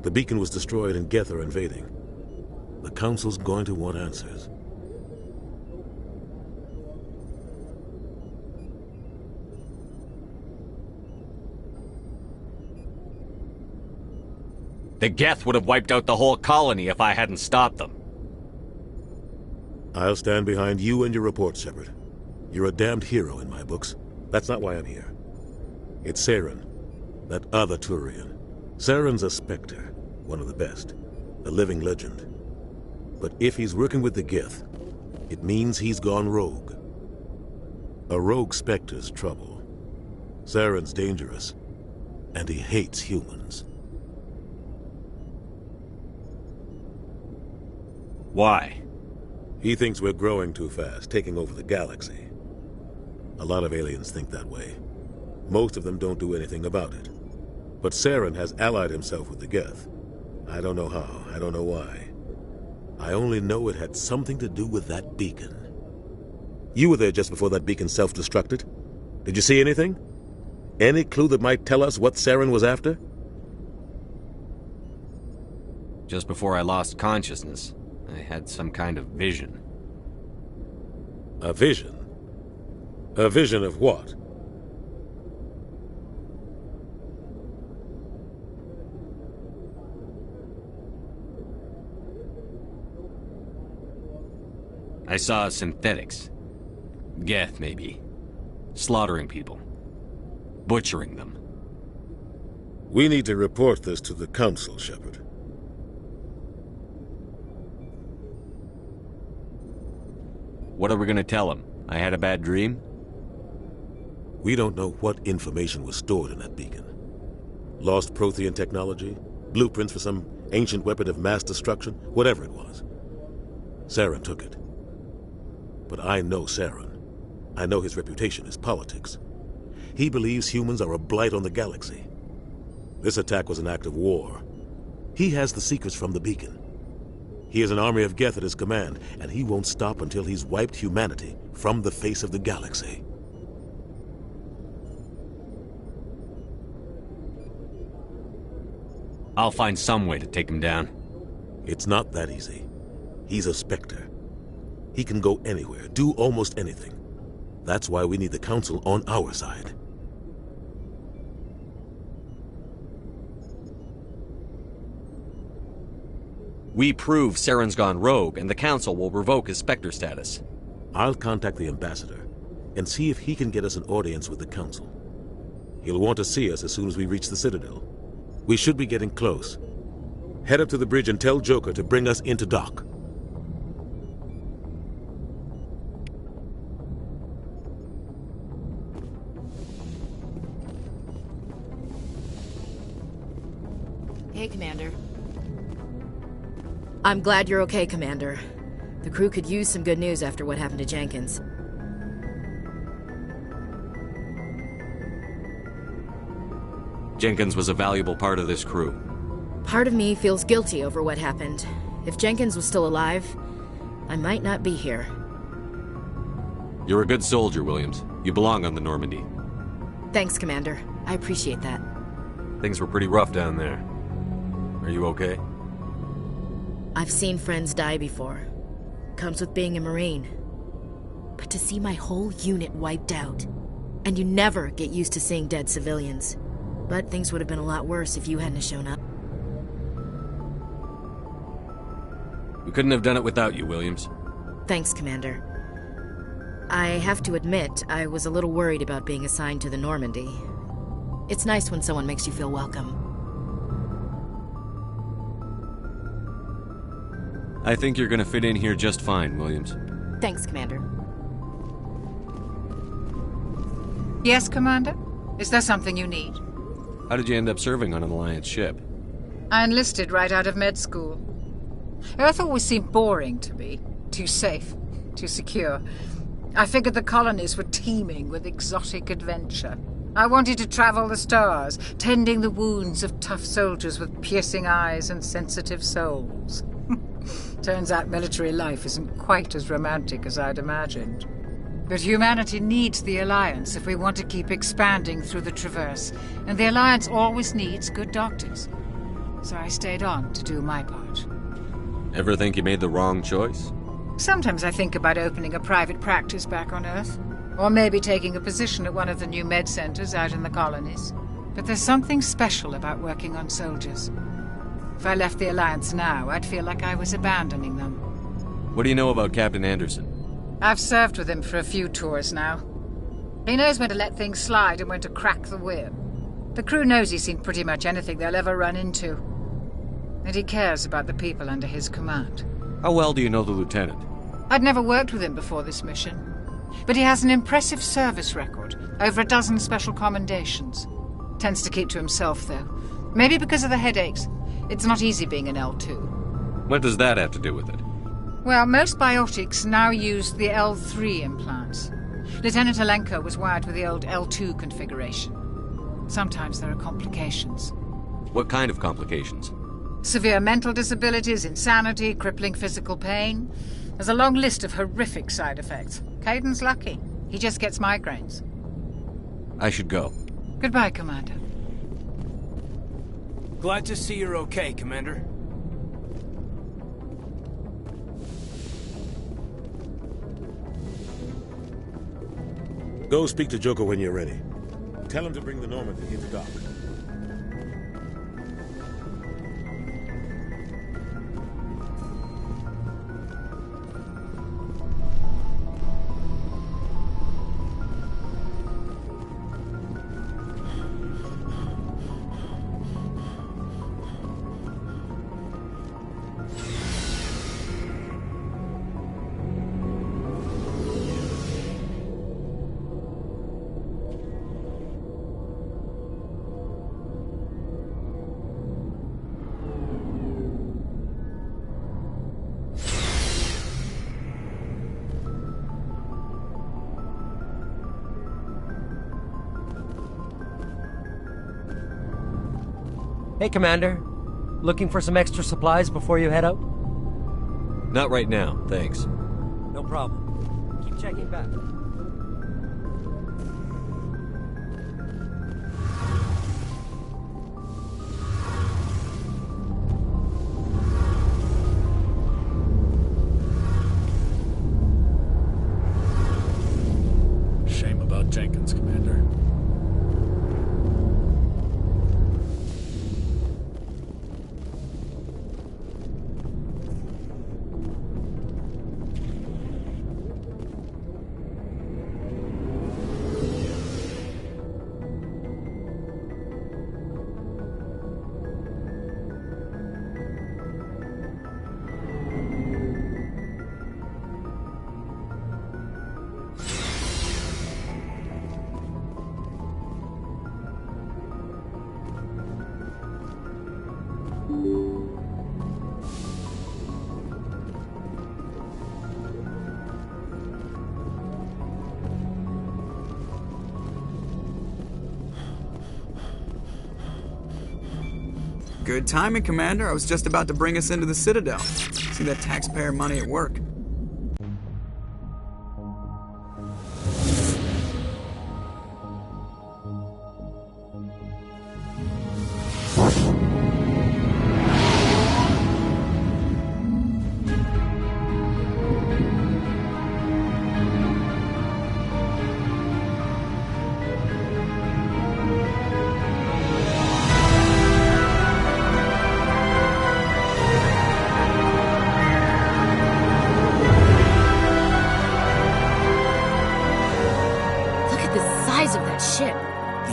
The beacon was destroyed and Geth are invading. The Council's going to want answers. The Geth would have wiped out the whole colony if I hadn't stopped them. I'll stand behind you and your report, Shepard. You're a damned hero in my books. That's not why I'm here. It's Saren, that other Turian. Saren's a Spectre, one of the best, a living legend. But if he's working with the Geth, it means he's gone rogue. A rogue Spectre's trouble. Saren's dangerous, and he hates humans. Why? He thinks we're growing too fast, taking over the galaxy. A lot of aliens think that way. Most of them don't do anything about it. But Saren has allied himself with the Geth. I don't know how, I don't know why. I only know it had something to do with that beacon. You were there just before that beacon self-destructed. Did you see anything? Any clue that might tell us what Saren was after? Just before I lost consciousness, I had some kind of vision. A vision? A vision of what? I saw synthetics. Geth, maybe. Slaughtering people. Butchering them. We need to report this to the Council, Shepard. What are we gonna tell him? I had a bad dream? We don't know what information was stored in that beacon. Lost Prothean technology? Blueprints for some ancient weapon of mass destruction? Whatever it was. Saren took it. But I know Saren. I know his reputation is politics. He believes humans are a blight on the galaxy. This attack was an act of war. He has the secrets from the beacon. He has an army of Geth at his command, and he won't stop until he's wiped humanity from the face of the galaxy. I'll find some way to take him down. It's not that easy. He's a Spectre. He can go anywhere, do almost anything. That's why we need the Council on our side. We prove Saren's gone rogue, and the Council will revoke his Spectre status. I'll contact the Ambassador and see if he can get us an audience with the Council. He'll want to see us as soon as we reach the Citadel. We should be getting close. Head up to the bridge and tell Joker to bring us into dock. Hey, Commander. I'm glad you're okay, Commander. The crew could use some good news after what happened to Jenkins. Jenkins was a valuable part of this crew. Part of me feels guilty over what happened. If Jenkins was still alive, I might not be here. You're a good soldier, Williams. You belong on the Normandy. Thanks, Commander. I appreciate that. Things were pretty rough down there. Are you okay? I've seen friends die before. Comes with being a Marine. But to see my whole unit wiped out, and you never get used to seeing dead civilians. But things would have been a lot worse if you hadn't shown up. We couldn't have done it without you, Williams. Thanks, Commander. I have to admit, I was a little worried about being assigned to the Normandy. It's nice when someone makes you feel welcome. I think you're gonna fit in here just fine, Williams. Thanks, Commander. Yes, Commander? Is there something you need? How did you end up serving on an Alliance ship? I enlisted right out of med school. Earth always seemed boring to me. Too safe, too secure. I figured the colonies were teeming with exotic adventure. I wanted to travel the stars, tending the wounds of tough soldiers with piercing eyes and sensitive souls. Turns out military life isn't quite as romantic as I'd imagined. But humanity needs the Alliance if we want to keep expanding through the Traverse, and the Alliance always needs good doctors. So I stayed on to do my part. Ever think you made the wrong choice? Sometimes I think about opening a private practice back on Earth, or maybe taking a position at one of the new med centers out in the colonies. But there's something special about working on soldiers. If I left the Alliance now, I'd feel like I was abandoning them. What do you know about Captain Anderson? I've served with him for a few tours now. He knows when to let things slide and when to crack the whip. The crew knows he's seen pretty much anything they'll ever run into. And he cares about the people under his command. How well do you know the lieutenant? I'd never worked with him before this mission. But he has an impressive service record, over a dozen special commendations. Tends to keep to himself, though. Maybe because of the headaches. It's not easy being an L2. What does that have to do with it? Well, most biotics now use the L3 implants. Lieutenant Alenko was wired with the old L2 configuration. Sometimes there are complications. What kind of complications? Severe mental disabilities, insanity, crippling physical pain. There's a long list of horrific side effects. Caden's lucky. He just gets migraines. I should go. Goodbye, Commander. Glad to see you're okay, Commander. Go speak to Joker when you're ready. Tell him to bring the Normandy into dock. Hey, Commander. Looking for some extra supplies before you head out? Not right now, thanks. No problem. Keep checking back. Shame about Jenkins, Commander. Good timing, Commander. I was just about to bring us into the Citadel. See that taxpayer money at work.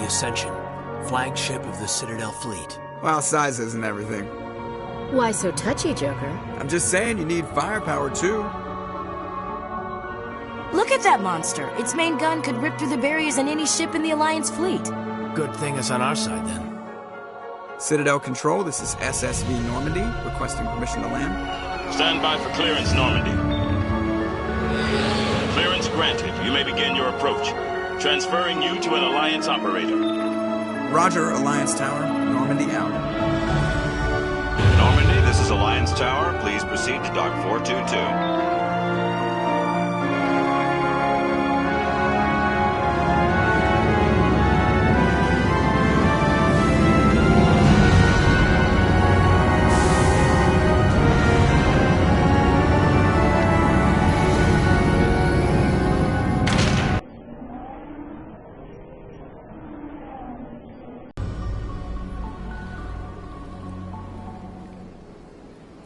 Ascension, flagship of the Citadel fleet. Well, size isn't everything. Why so touchy, Joker? I'm just saying you need firepower, too. Look at that monster. Its main gun could rip through the barriers in any ship in the Alliance fleet. Good thing it's on our side, then. Citadel Control, this is SSV Normandy, requesting permission to land. Stand by for clearance, Normandy. Clearance granted. You may begin your approach. Transferring you to an Alliance operator. Roger, Alliance Tower. Normandy out. Normandy, this is Alliance Tower. Please proceed to Dock 422.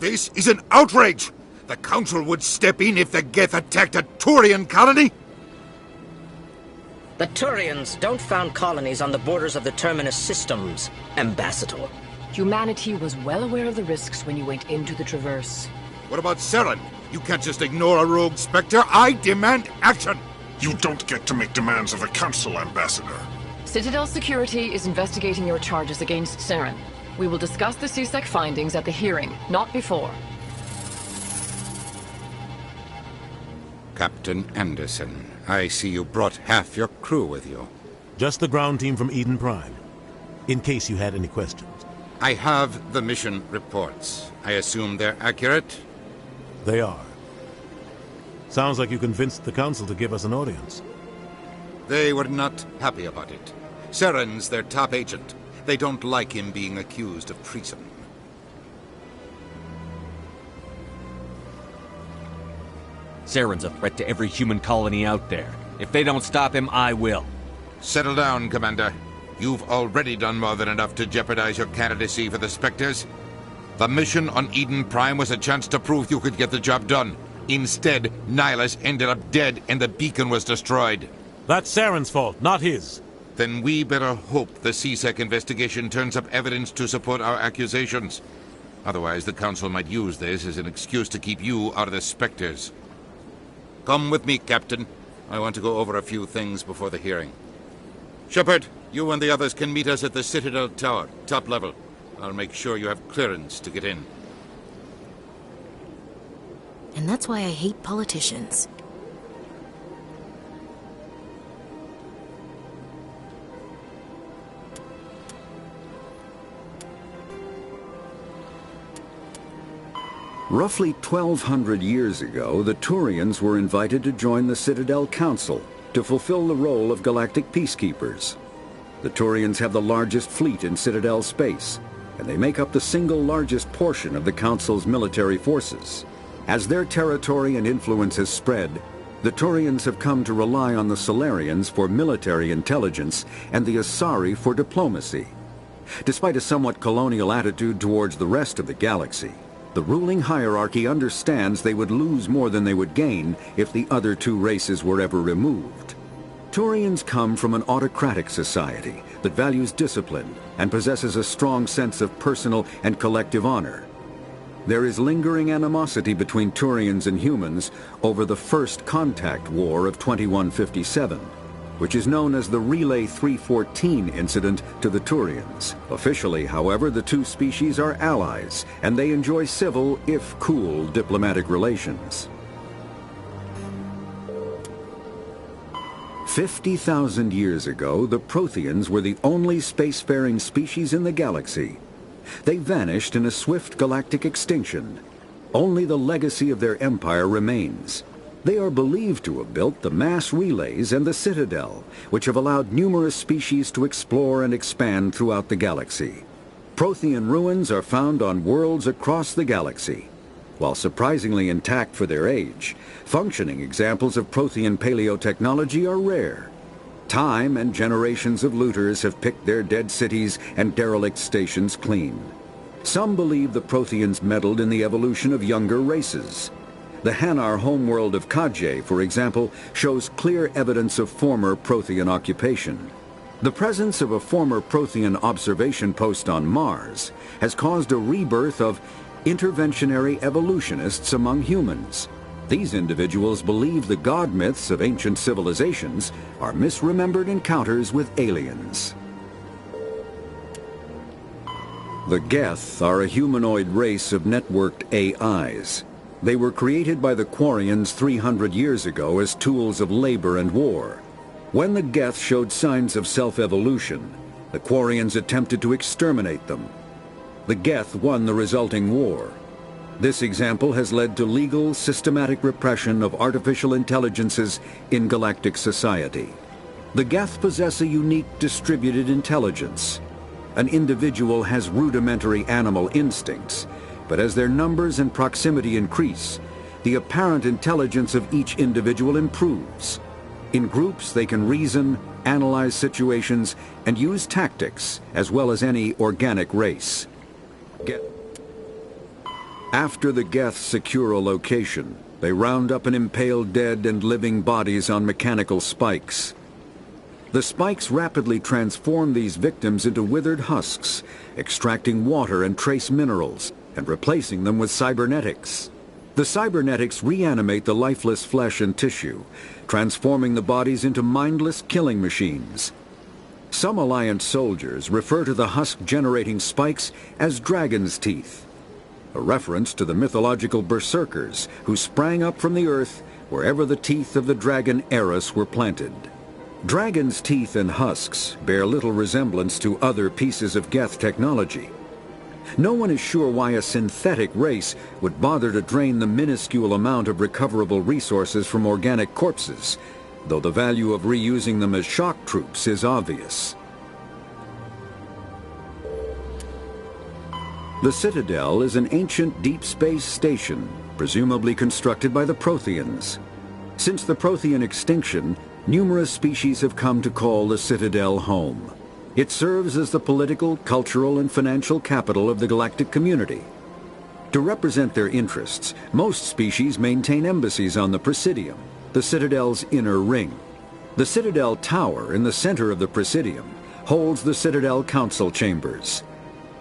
This is an outrage! The Council would step in if the Geth attacked a Turian colony? The Turians don't found colonies on the borders of the Terminus systems, Ambassador. Humanity was well aware of the risks when you went into the Traverse. What about Saren? You can't just ignore a rogue Spectre. I demand action! You don't get to make demands of the Council, Ambassador. Citadel Security is investigating your charges against Saren. We will discuss the CSEC findings at the hearing, not before. Captain Anderson, I see you brought half your crew with you. Just the ground team from Eden Prime, in case you had any questions. I have the mission reports. I assume they're accurate? They are. Sounds like you convinced the Council to give us an audience. They were not happy about it. Saren's their top agent. They don't like him being accused of treason. Saren's a threat to every human colony out there. If they don't stop him, I will. Settle down, Commander. You've already done more than enough to jeopardize your candidacy for the Spectres. The mission on Eden Prime was a chance to prove you could get the job done. Instead, Nihilus ended up dead and the beacon was destroyed. That's Saren's fault, not his. Then we better hope the CSEC investigation turns up evidence to support our accusations. Otherwise, the Council might use this as an excuse to keep you out of the Spectres. Come with me, Captain. I want to go over a few things before the hearing. Shepard, you and the others can meet us at the Citadel Tower, top level. I'll make sure you have clearance to get in. And that's why I hate politicians. Roughly 1,200 years ago, the Turians were invited to join the Citadel Council to fulfill the role of galactic peacekeepers. The Turians have the largest fleet in Citadel space, and they make up the single largest portion of the Council's military forces. As their territory and influence has spread, the Turians have come to rely on the Solarians for military intelligence and the Asari for diplomacy. Despite a somewhat colonial attitude towards the rest of the galaxy, the ruling hierarchy understands they would lose more than they would gain if the other two races were ever removed. Turians come from an autocratic society that values discipline and possesses a strong sense of personal and collective honor. There is lingering animosity between Turians and humans over the First Contact War of 2157, which is known as the Relay 314 incident to the Turians. Officially, however, the two species are allies, and they enjoy civil, if cool, diplomatic relations. 50,000 years ago, the Protheans were the only spacefaring species in the galaxy. They vanished in a swift galactic extinction. Only the legacy of their empire remains. They are believed to have built the mass relays and the Citadel, which have allowed numerous species to explore and expand throughout the galaxy. Prothean ruins are found on worlds across the galaxy. While surprisingly intact for their age, functioning examples of Prothean paleotechnology are rare. Time and generations of looters have picked their dead cities and derelict stations clean. Some believe the Protheans meddled in the evolution of younger races. The Hanar homeworld of Kaje, for example, shows clear evidence of former Prothean occupation. The presence of a former Prothean observation post on Mars has caused a rebirth of interventionary evolutionists among humans. These individuals believe the god myths of ancient civilizations are misremembered encounters with aliens. The Geth are a humanoid race of networked AIs. They were created by the Quarians 300 years ago as tools of labor and war. When the Geth showed signs of self-evolution, the Quarians attempted to exterminate them. The Geth won the resulting war. This example has led to legal, systematic repression of artificial intelligences in galactic society. The Geth possess a unique distributed intelligence. An individual has rudimentary animal instincts, but as their numbers and proximity increase, the apparent intelligence of each individual improves. In groups, they can reason, analyze situations, and use tactics, as well as any organic race. After the Geth secure a location, they round up and impale dead and living bodies on mechanical spikes. The spikes rapidly transform these victims into withered husks, extracting water and trace minerals, and replacing them with cybernetics. The cybernetics reanimate the lifeless flesh and tissue, transforming the bodies into mindless killing machines. Some Alliance soldiers refer to the husk-generating spikes as dragon's teeth, a reference to the mythological berserkers who sprang up from the earth wherever the teeth of the dragon Eris were planted. Dragon's teeth and husks bear little resemblance to other pieces of Geth technology. No one is sure why a synthetic race would bother to drain the minuscule amount of recoverable resources from organic corpses, though the value of reusing them as shock troops is obvious. The Citadel is an ancient deep space station, presumably constructed by the Protheans. Since the Prothean extinction, numerous species have come to call the Citadel home. It serves as the political, cultural, and financial capital of the galactic community. To represent their interests, most species maintain embassies on the Presidium, the Citadel's inner ring. The Citadel Tower in the center of the Presidium holds the Citadel Council chambers.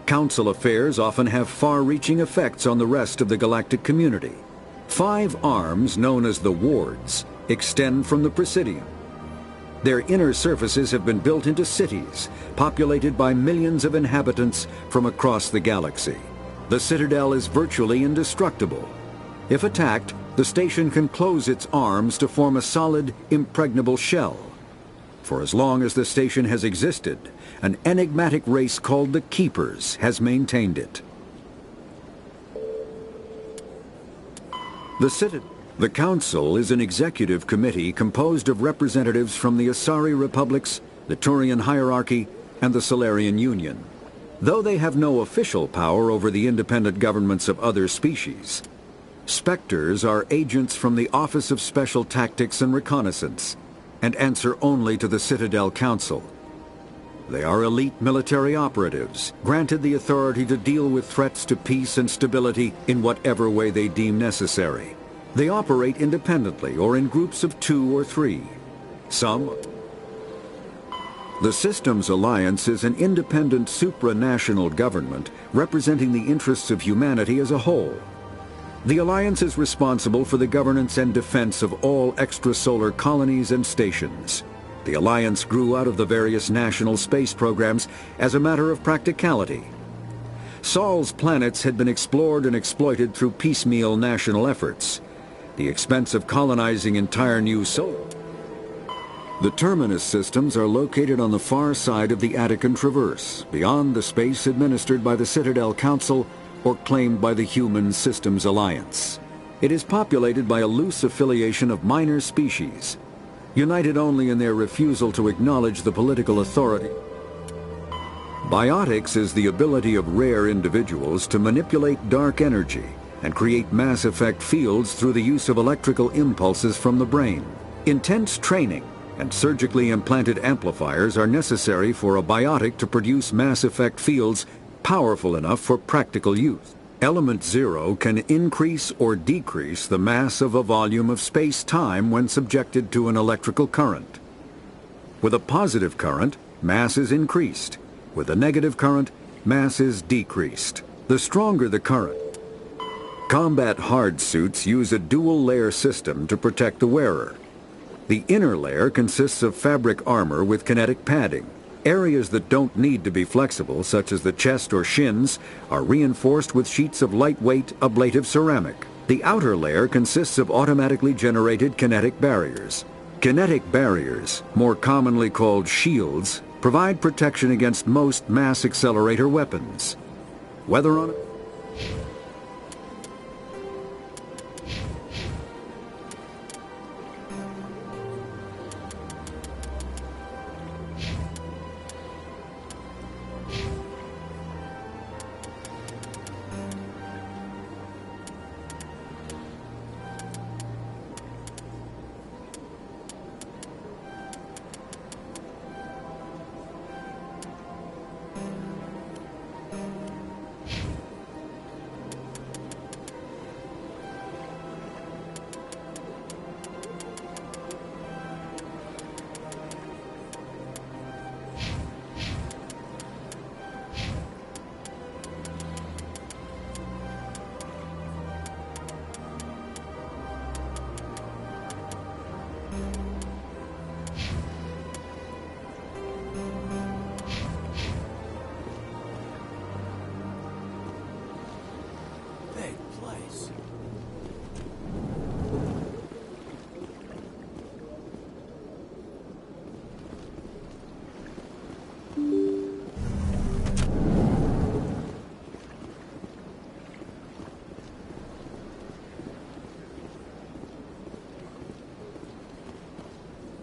Council affairs often have far-reaching effects on the rest of the galactic community. 5 arms, known as the Wards, extend from the Presidium. Their inner surfaces have been built into cities, populated by millions of inhabitants from across the galaxy. The Citadel is virtually indestructible. If attacked, the station can close its arms to form a solid, impregnable shell. For as long as the station has existed, an enigmatic race called the Keepers has maintained it. The Council is an executive committee composed of representatives from the Asari Republics, the Turian Hierarchy, and the Solarian Union. Though they have no official power over the independent governments of other species, Spectres are agents from the Office of Special Tactics and Reconnaissance, and answer only to the Citadel Council. They are elite military operatives, granted the authority to deal with threats to peace and stability in whatever way they deem necessary. They operate independently or in groups of 2 or 3. The Systems Alliance is an independent supranational government representing the interests of humanity as a whole. The Alliance is responsible for the governance and defense of all extrasolar colonies and stations. The Alliance grew out of the various national space programs as a matter of practicality. Sol's planets had been explored and exploited through piecemeal national efforts. The expense of colonizing entire new solar. The Terminus systems are located on the far side of the Attican Traverse, beyond the space administered by the Citadel Council or claimed by the Human Systems Alliance. It is populated by a loose affiliation of minor species, united only in their refusal to acknowledge the political authority. Biotics is the ability of rare individuals to manipulate dark energy and create mass effect fields through the use of electrical impulses from the brain. Intense training and surgically implanted amplifiers are necessary for a biotic to produce mass effect fields powerful enough for practical use. Element Zero can increase or decrease the mass of a volume of space-time when subjected to an electrical current. With a positive current, mass is increased. With a negative current, mass is decreased. The stronger the current. Combat hard suits use a dual-layer system to protect the wearer. The inner layer consists of fabric armor with kinetic padding. Areas that don't need to be flexible, such as the chest or shins, are reinforced with sheets of lightweight, ablative ceramic. The outer layer consists of automatically generated kinetic barriers. Kinetic barriers, more commonly called shields, provide protection against most mass accelerator weapons. Whether on...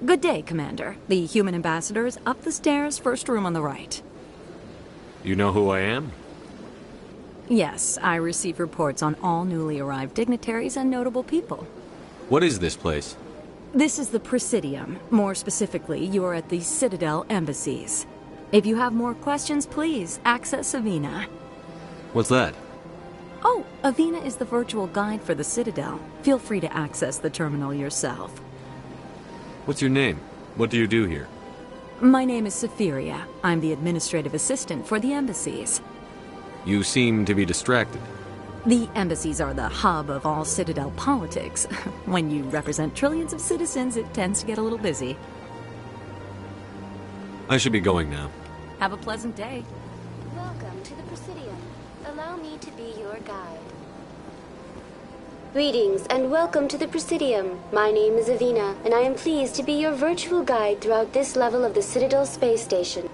Good day, Commander. The human ambassador is up the stairs, first room on the right. You know who I am? Yes, I receive reports on all newly arrived dignitaries and notable people. What is this place? This is the Presidium. More specifically, you are at the Citadel embassies. If you have more questions, please access Avina. What's that? Oh, Avina is the virtual guide for the Citadel. Feel free to access the terminal yourself. What's your name? What do you do here? My name is Safiria. I'm the administrative assistant for the embassies. You seem to be distracted. The embassies are the hub of all Citadel politics. When you represent trillions of citizens, it tends to get a little busy. I should be going now. Have a pleasant day. Welcome to the Presidium. Allow me to be your guide. Greetings and welcome to the Presidium. My name is Avina, and I am pleased to be your virtual guide throughout this level of the Citadel space station.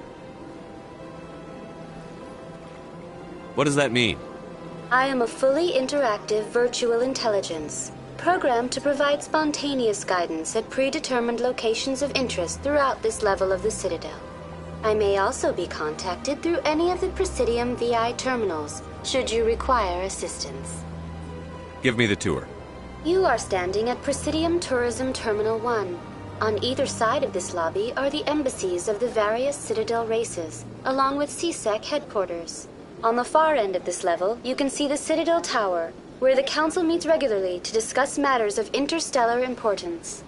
What does that mean? I am a fully interactive virtual intelligence, programmed to provide spontaneous guidance at predetermined locations of interest throughout this level of the Citadel. I may also be contacted through any of the Presidium VI terminals, should you require assistance. Give me the tour. You are standing at Presidium Tourism Terminal 1. On either side of this lobby are the embassies of the various Citadel races, along with CSEC headquarters. On the far end of this level, you can see the Citadel Tower, where the Council meets regularly to discuss matters of interstellar importance.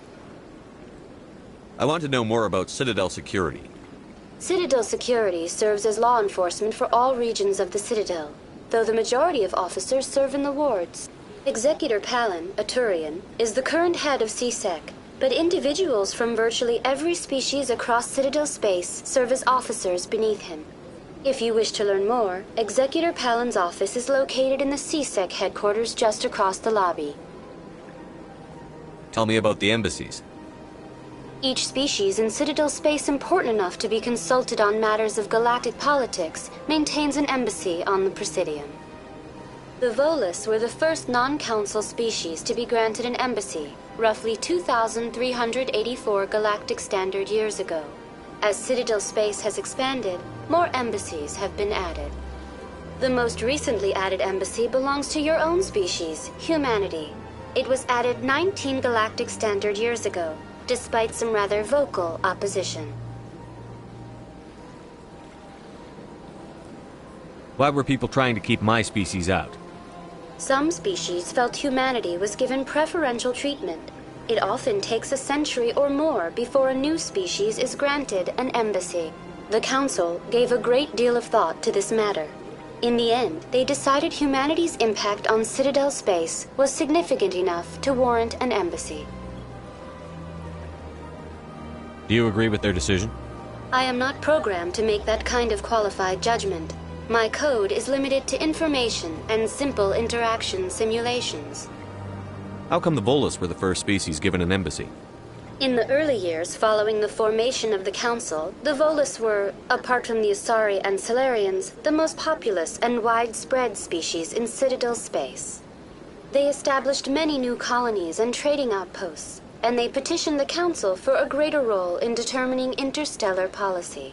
I want to know more about Citadel security. Citadel security serves as law enforcement for all regions of the Citadel, though the majority of officers serve in the wards. Executor Palin, a Turian, is the current head of CSEC, but individuals from virtually every species across Citadel space serve as officers beneath him. If you wish to learn more, Executor Palin's office is located in the CSEC headquarters just across the lobby. Tell me about the embassies. Each species in Citadel space important enough to be consulted on matters of galactic politics maintains an embassy on the Presidium. The Volus were the first non-council species to be granted an embassy, roughly 2,384 galactic standard years ago. As Citadel space has expanded, more embassies have been added. The most recently added embassy belongs to your own species, humanity. It was added 19 galactic standard years ago, despite some rather vocal opposition. Why were people trying to keep my species out? Some species felt humanity was given preferential treatment. It often takes a century or more before a new species is granted an embassy. The Council gave a great deal of thought to this matter. In the end, they decided humanity's impact on Citadel space was significant enough to warrant an embassy. Do you agree with their decision? I am not programmed to make that kind of qualified judgment. My code is limited to information and simple interaction simulations. How come the Volus were the first species given an embassy? In the early years following the formation of the Council, the Volus were, apart from the Asari and Salarians, the most populous and widespread species in Citadel space. They established many new colonies and trading outposts, and they petitioned the Council for a greater role in determining interstellar policy.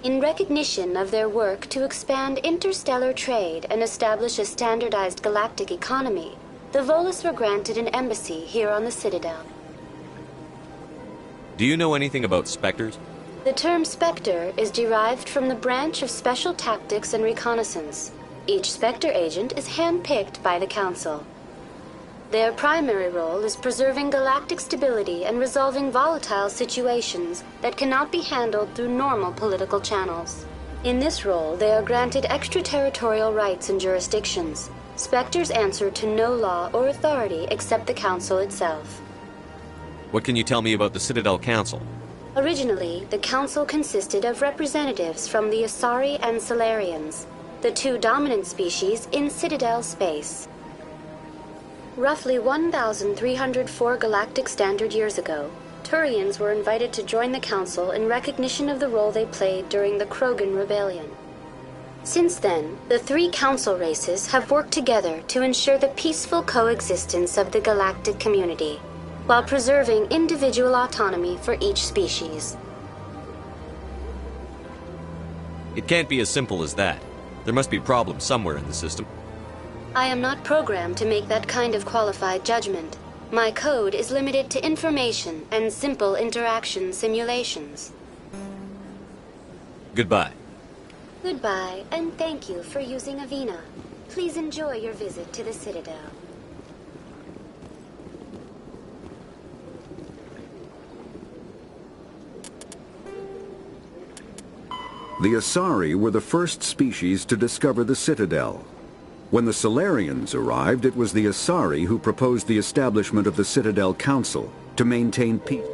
In recognition of their work to expand interstellar trade and establish a standardized galactic economy, the Volus were granted an embassy here on the Citadel. Do you know anything about Spectres? The term Spectre is derived from the branch of Special Tactics and Reconnaissance. Each Spectre agent is handpicked by the Council. Their primary role is preserving galactic stability and resolving volatile situations that cannot be handled through normal political channels. In this role, they are granted extraterritorial rights and jurisdictions. Spectres answer to no law or authority except the Council itself. What can you tell me about the Citadel Council? Originally, the Council consisted of representatives from the Asari and Salarians, the two dominant species in Citadel space. Roughly 1,304 galactic standard years ago, Turians were invited to join the Council in recognition of the role they played during the Krogan Rebellion. Since then, the three Council races have worked together to ensure the peaceful coexistence of the galactic community, while preserving individual autonomy for each species. It can't be as simple as that. There must be problems somewhere in the system. I am not programmed to make that kind of qualified judgment. My code is limited to information and simple interaction simulations. Goodbye. Goodbye, and thank you for using Avina. Please enjoy your visit to the Citadel. The Asari were the first species to discover the Citadel. When the Salarians arrived, it was the Asari who proposed the establishment of the Citadel Council to maintain peace.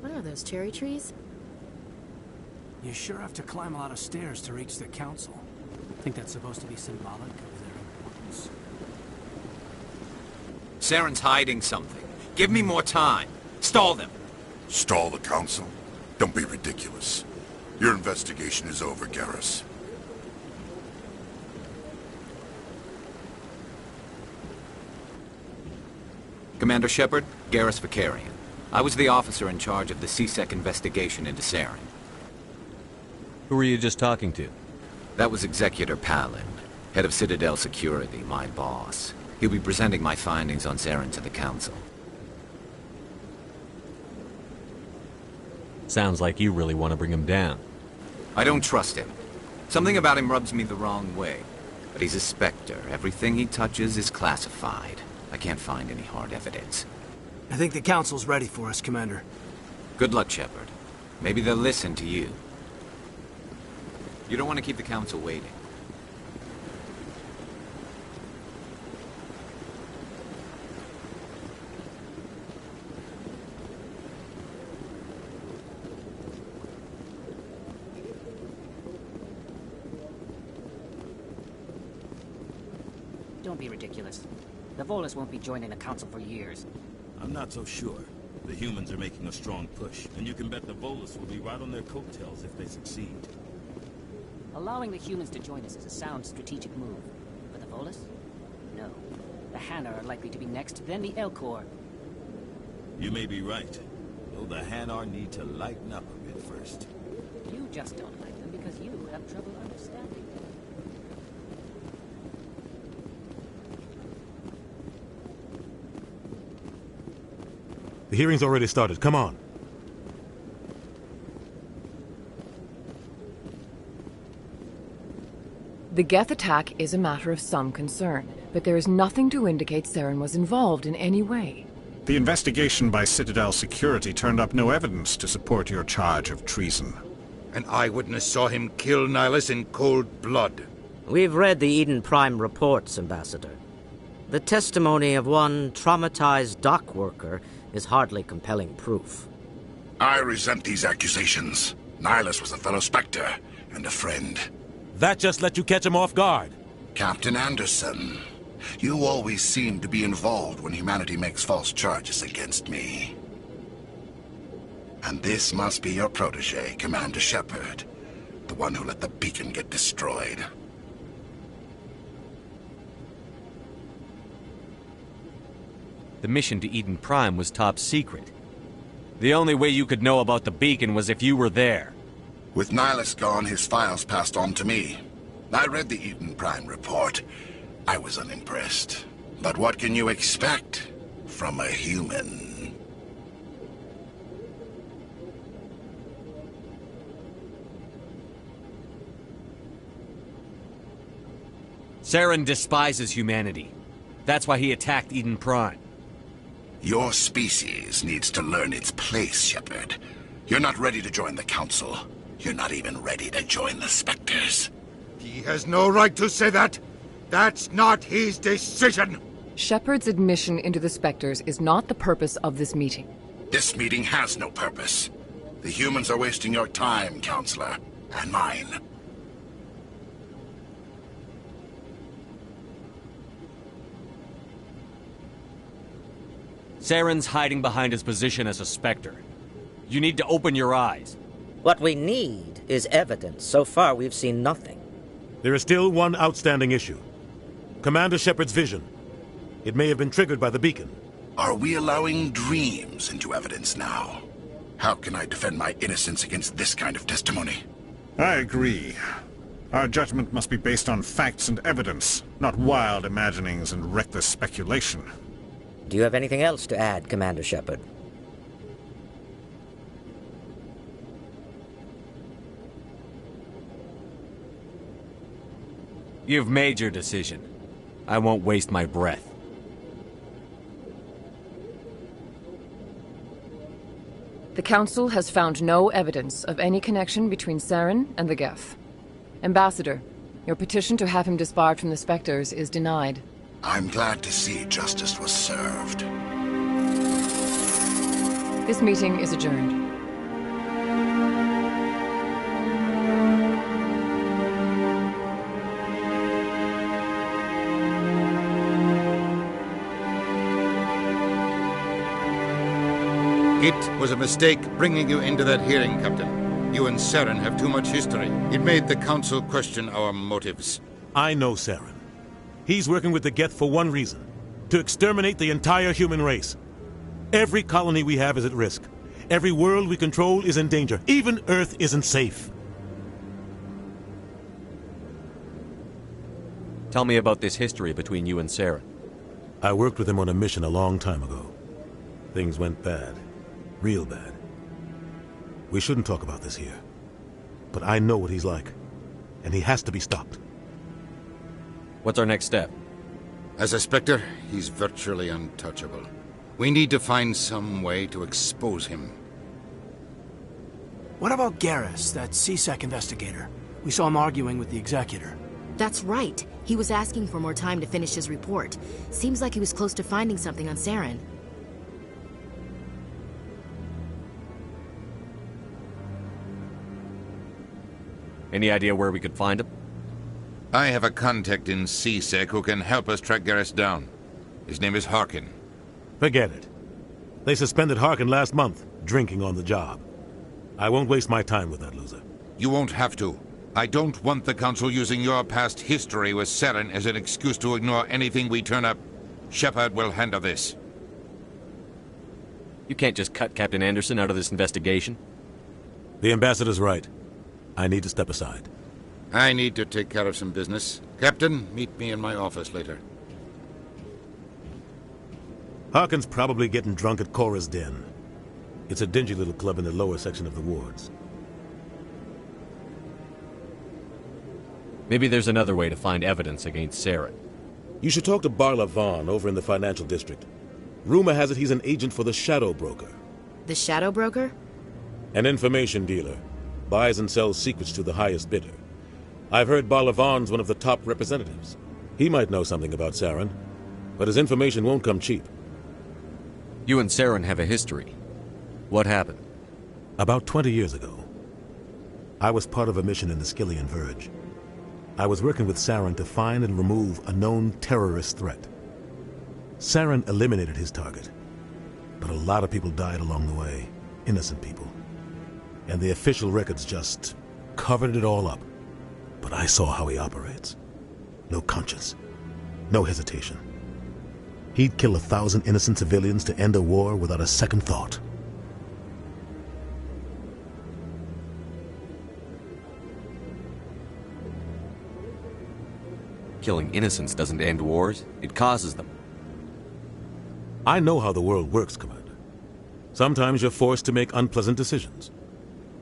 What are those, cherry trees? You sure have to climb a lot of stairs to reach the Council. Think that's supposed to be symbolic of their importance? Saren's hiding something. Give me more time. Stall them. Stall the Council? Don't be ridiculous. Your investigation is over, Garrus. Commander Shepard, Garrus Vakarian. I was the officer in charge of the C-Sec investigation into Saren. Who were you just talking to? That was Executor Palin, head of Citadel Security, my boss. He'll be presenting my findings on Saren to the Council. Sounds like you really want to bring him down. I don't trust him. Something about him rubs me the wrong way. But he's a Spectre. Everything he touches is classified. I can't find any hard evidence. I think the Council's ready for us, Commander. Good luck, Shepard. Maybe they'll listen to you. You don't want to keep the Council waiting. Don't be ridiculous. The Volus won't be joining the Council for years. I'm not so sure. The humans are making a strong push, and you can bet the Volus will be right on their coattails if they succeed. Allowing the humans to join us is a sound strategic move. But the Volus? No. The Hanar are likely to be next, then the Elcor. You may be right. Though the Hanar need to lighten up a bit first. You just don't like them because because you have trouble understanding. The hearing's already started. Come on. The Geth attack is a matter of some concern, but there is nothing to indicate Saren was involved in any way. The investigation by Citadel Security turned up no evidence to support your charge of treason. An eyewitness saw him kill Nihilus in cold blood. We've read the Eden Prime reports, Ambassador. The testimony of one traumatized dock worker is hardly compelling proof. I resent these accusations. Nihilus was a fellow Spectre and a friend. That just let you catch him off guard. Captain Anderson, you always seem to be involved when humanity makes false charges against me. And this must be your protege, Commander Shepard, the one who let the beacon get destroyed. The mission to Eden Prime was top secret. The only way you could know about the beacon was if you were there. With Nihilus gone, his files passed on to me. I read the Eden Prime report. I was unimpressed. But what can you expect from a human? Saren despises humanity. That's why he attacked Eden Prime. Your species needs to learn its place, Shepard. You're not ready to join the Council. You're not even ready to join the Spectres. He has no right to say that. That's not his decision. Shepard's admission into the Spectres is not the purpose of this meeting. This meeting has no purpose. The humans are wasting your time, Counselor, and mine. Saren's hiding behind his position as a Spectre. You need to open your eyes. What we need is evidence. So far, we've seen nothing. There is still one outstanding issue. Commander Shepard's vision. It may have been triggered by the beacon. Are we allowing dreams into evidence now? How can I defend my innocence against this kind of testimony? I agree. Our judgment must be based on facts and evidence, not wild imaginings and reckless speculation. Do you have anything else to add, Commander Shepard? You've made your decision. I won't waste my breath. The Council has found no evidence of any connection between Saren and the Geth. Ambassador, your petition to have him disbarred from the Spectres is denied. I'm glad to see justice was served. This meeting is adjourned. It was a mistake bringing you into that hearing, Captain. You and Saren have too much history. It made the Council question our motives. I know Saren. He's working with the Geth for one reason. To exterminate the entire human race. Every colony we have is at risk. Every world we control is in danger. Even Earth isn't safe. Tell me about this history between you and Saren. I worked with him on a mission a long time ago. Things went bad. Real bad. We shouldn't talk about this here. But I know what he's like. And he has to be stopped. What's our next step? As a Spectre, he's virtually untouchable. We need to find some way to expose him. What about Garrus, that C-Sec investigator? We saw him arguing with the Executor. That's right. He was asking for more time to finish his report. Seems like he was close to finding something on Saren. Any idea where we could find him? I have a contact in C-Sec who can help us track Garrus down. His name is Harkin. Forget it. They suspended Harkin last month, drinking on the job. I won't waste my time with that loser. You won't have to. I don't want the Council using your past history with Saren as an excuse to ignore anything we turn up. Shepard will handle this. You can't just cut Captain Anderson out of this investigation. The Ambassador's right. I need to step aside. I need to take care of some business. Captain, meet me in my office later. Harkin's probably getting drunk at Cora's Den. It's a dingy little club in the lower section of the wards. Maybe there's another way to find evidence against Saren. You should talk to Barla Vaughn over in the financial district. Rumor has it he's an agent for the Shadow Broker. The Shadow Broker? An information dealer. Buys and sells secrets to the highest bidder. I've heard Barla Vaughn's one of the top representatives. He might know something about Saren, but his information won't come cheap. You and Saren have a history. What happened? About 20 years ago, I was part of a mission in the Skillian Verge. I was working with Saren to find and remove a known terrorist threat. Saren eliminated his target, but a lot of people died along the way, innocent people. And the official records just covered it all up. But I saw how he operates. No conscience, no hesitation. He'd kill 1,000 innocent civilians to end a war without a second thought. Killing innocents doesn't end wars, it causes them. I know how the world works, Commander. Sometimes you're forced to make unpleasant decisions.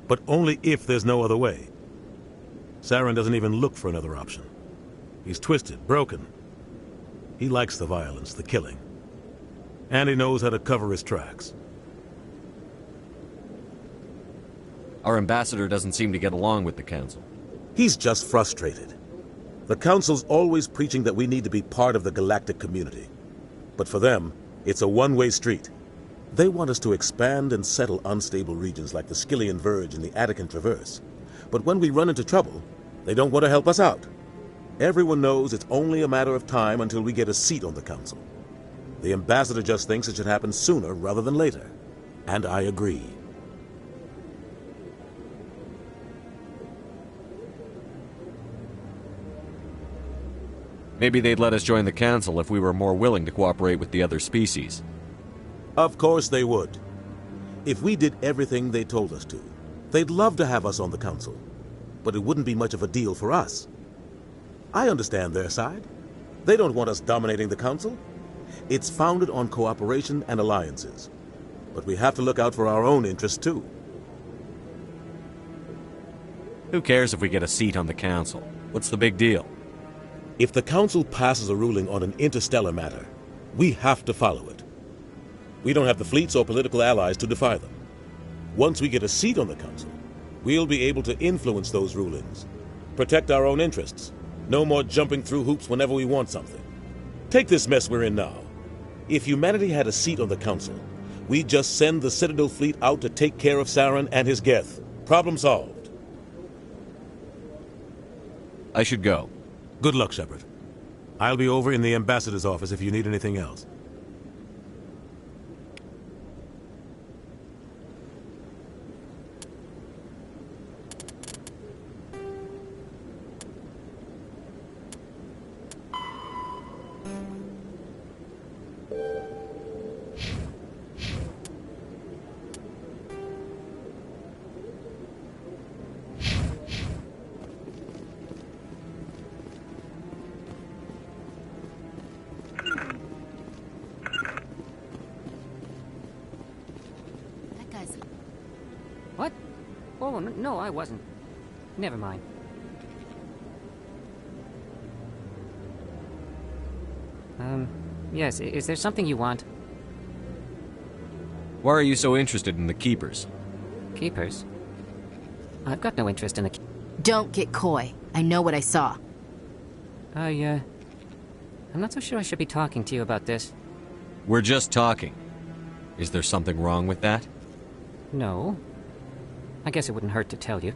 But only if there's no other way. Saren doesn't even look for another option. He's twisted, broken. He likes the violence, the killing. And he knows how to cover his tracks. Our ambassador doesn't seem to get along with the Council. He's just frustrated. The Council's always preaching that we need to be part of the galactic community. But for them, it's a one-way street. They want us to expand and settle unstable regions like the Skillian Verge and the Attican Traverse. But when we run into trouble, they don't want to help us out. Everyone knows it's only a matter of time until we get a seat on the Council. The ambassador just thinks it should happen sooner rather than later. And I agree. Maybe they'd let us join the Council if we were more willing to cooperate with the other species. Of course they would. If we did everything they told us to, they'd love to have us on the Council. But it wouldn't be much of a deal for us. I understand their side. They don't want us dominating the Council. It's founded on cooperation and alliances. But we have to look out for our own interests, too. Who cares if we get a seat on the Council? What's the big deal? If the Council passes a ruling on an interstellar matter, we have to follow it. We don't have the fleets or political allies to defy them. Once we get a seat on the Council, we'll be able to influence those rulings, protect our own interests. No more jumping through hoops whenever we want something. Take this mess we're in now. If humanity had a seat on the Council, we'd just send the Citadel fleet out to take care of Saren and his Geth. Problem solved. I should go. Good luck, Shepard. I'll be over in the ambassador's office if you need anything else. What? Oh, no, I wasn't. Never mind. Yes, is there something you want? Why are you so interested in the Keepers? Keepers? I've got no interest in the... Don't get coy. I know what I saw. I'm not so sure I should be talking to you about this. We're just talking. Is there something wrong with that? No. I guess it wouldn't hurt to tell you.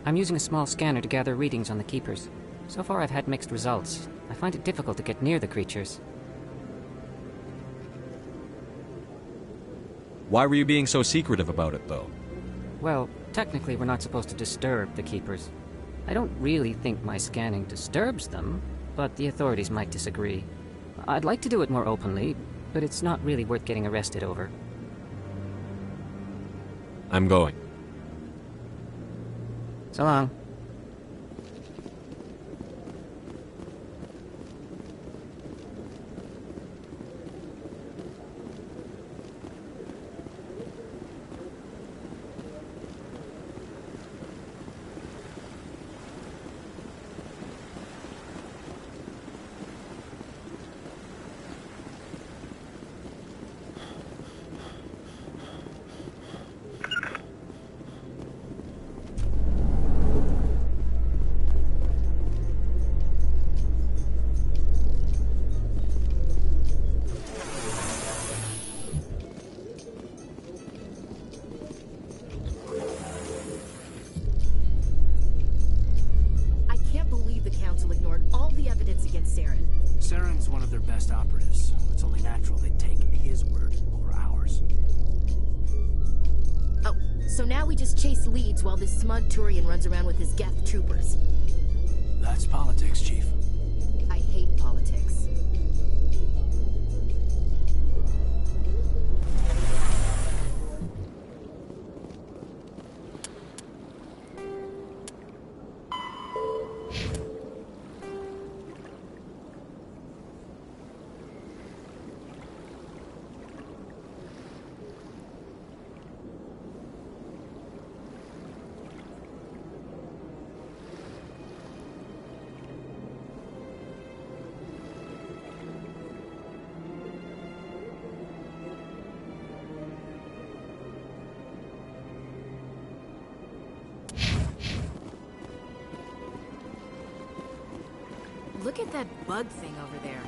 I'm using a small scanner to gather readings on the Keepers. So far I've had mixed results. I find it difficult to get near the creatures. Why were you being so secretive about it, though? Well, technically we're not supposed to disturb the Keepers. I don't really think my scanning disturbs them, but the authorities might disagree. I'd like to do it more openly, but it's not really worth getting arrested over. I'm going. So long. Saren's one of their best operatives. It's only natural they'd take his word over ours. Oh, so now we just chase leads while this smug Turian runs around with his Geth troopers. That's politics, Chief. I hate politics. Look at that bug thing over there.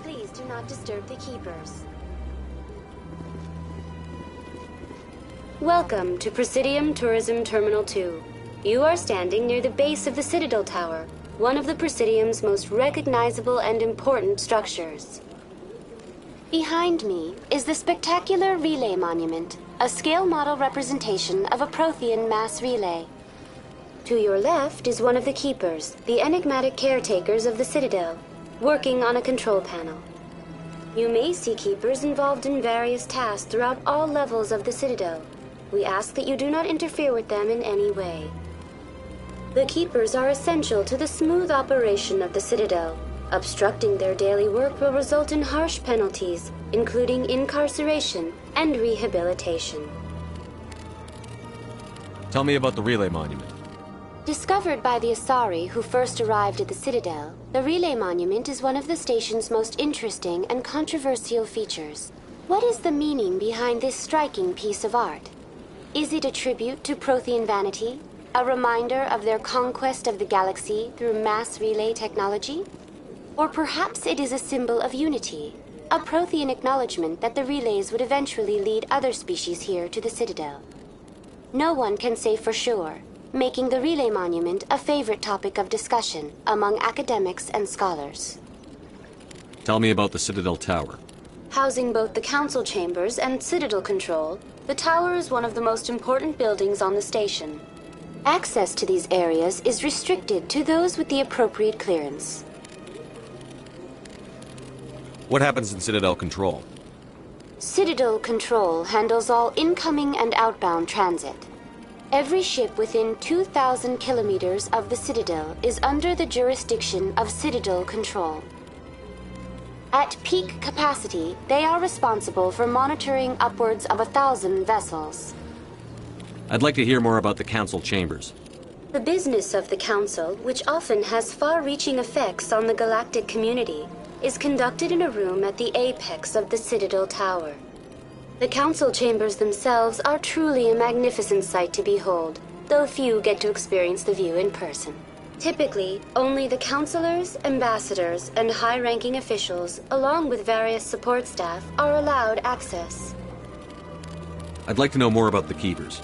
Please do not disturb the Keepers. Welcome to Presidium Tourism Terminal 2. You are standing near the base of the Citadel Tower, one of the Presidium's most recognizable and important structures. Behind me is the spectacular Relay Monument, a scale model representation of a Prothean mass relay. To your left is one of the Keepers, the enigmatic caretakers of the Citadel, working on a control panel. You may see Keepers involved in various tasks throughout all levels of the Citadel. We ask that you do not interfere with them in any way. The Keepers are essential to the smooth operation of the Citadel. Obstructing their daily work will result in harsh penalties, including incarceration and rehabilitation. Tell me about the Relay Monument. Discovered by the Asari who first arrived at the Citadel, the Relay Monument is one of the station's most interesting and controversial features. What is the meaning behind this striking piece of art? Is it a tribute to Prothean vanity? A reminder of their conquest of the galaxy through mass relay technology? Or perhaps it is a symbol of unity, a Prothean acknowledgement that the relays would eventually lead other species here to the Citadel. No one can say for sure, making the Relay Monument a favorite topic of discussion among academics and scholars. Tell me about the Citadel Tower. Housing both the Council Chambers and Citadel Control, the tower is one of the most important buildings on the station. Access to these areas is restricted to those with the appropriate clearance. What happens in Citadel Control? Citadel Control handles all incoming and outbound transit. Every ship within 2,000 kilometers of the Citadel is under the jurisdiction of Citadel Control. At peak capacity, they are responsible for monitoring upwards of 1,000 vessels. I'd like to hear more about the Council Chambers. The business of the Council, which often has far-reaching effects on the galactic community, is conducted in a room at the apex of the Citadel Tower. The Council Chambers themselves are truly a magnificent sight to behold, though few get to experience the view in person. Typically, only the councilors, ambassadors, and high-ranking officials, along with various support staff, are allowed access. I'd like to know more about the Keepers.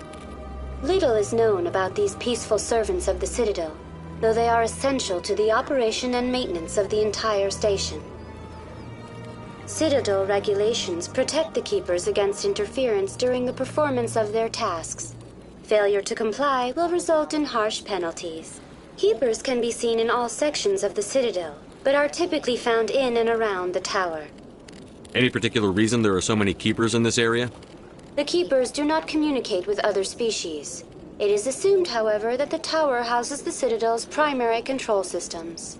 Little is known about these peaceful servants of the Citadel, though they are essential to the operation and maintenance of the entire station. Citadel regulations protect the Keepers against interference during the performance of their tasks. Failure to comply will result in harsh penalties. Keepers can be seen in all sections of the Citadel, but are typically found in and around the tower. Any particular reason there are so many Keepers in this area? The Keepers do not communicate with other species. It is assumed, however, that the tower houses the Citadel's primary control systems.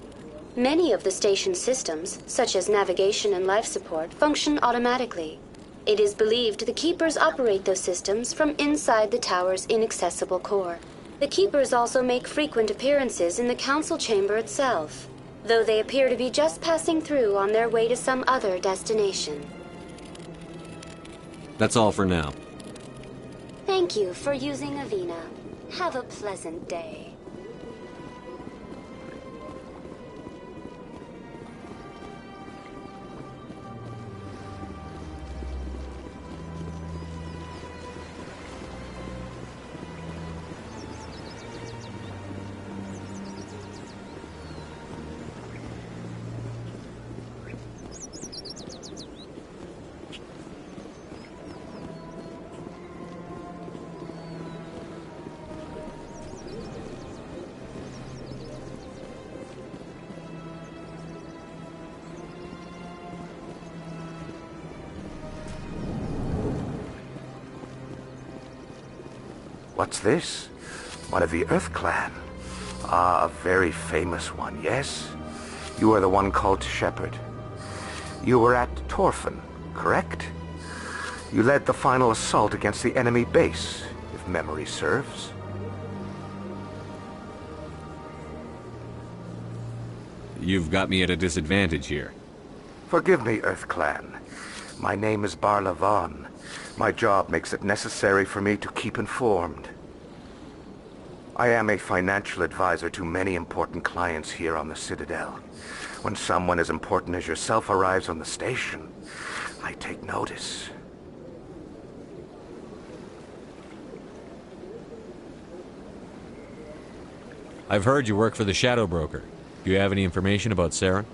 Many of the station's systems, such as navigation and life support, function automatically. It is believed the Keepers operate those systems from inside the tower's inaccessible core. The Keepers also make frequent appearances in the Council chamber itself, though they appear to be just passing through on their way to some other destination. That's all for now. Thank you for using Avina. Have a pleasant day. What's this? One of the Earth Clan. Ah, a very famous one, yes? You are the one called Shepard. You were at Torfin, correct? You led the final assault against the enemy base, if memory serves. You've got me at a disadvantage here. Forgive me, Earth Clan. My name is Barla Vaughn. My job makes it necessary for me to keep informed. I am a financial advisor to many important clients here on the Citadel. When someone as important as yourself arrives on the station, I take notice. I've heard you work for the Shadow Broker. Do you have any information about Saren?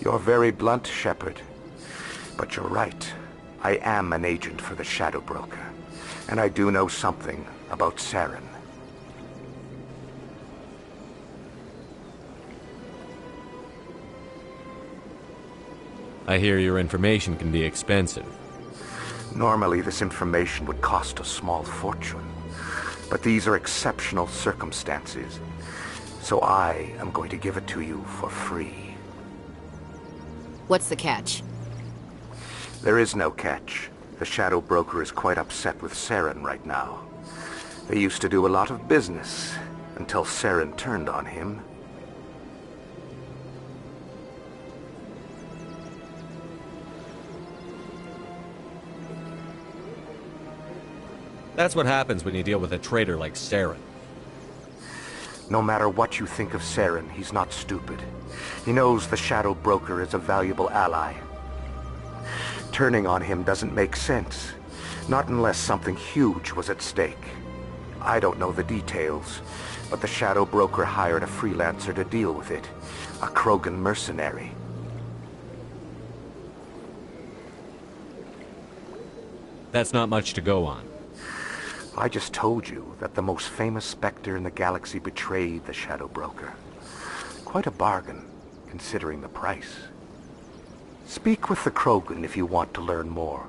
You're very blunt, Shepard. But you're right. I am an agent for the Shadow Broker, and I do know something about Saren. I hear your information can be expensive. Normally, this information would cost a small fortune, but these are exceptional circumstances, so I am going to give it to you for free. What's the catch? There is no catch. The Shadow Broker is quite upset with Saren right now. They used to do a lot of business, until Saren turned on him. That's what happens when you deal with a traitor like Saren. No matter what you think of Saren, he's not stupid. He knows the Shadow Broker is a valuable ally. Turning on him doesn't make sense. Not unless something huge was at stake. I don't know the details, but the Shadow Broker hired a freelancer to deal with it. A Krogan mercenary. That's not much to go on. I just told you that the most famous Spectre in the galaxy betrayed the Shadow Broker. Quite a bargain, considering the price. Speak with the Krogan if you want to learn more.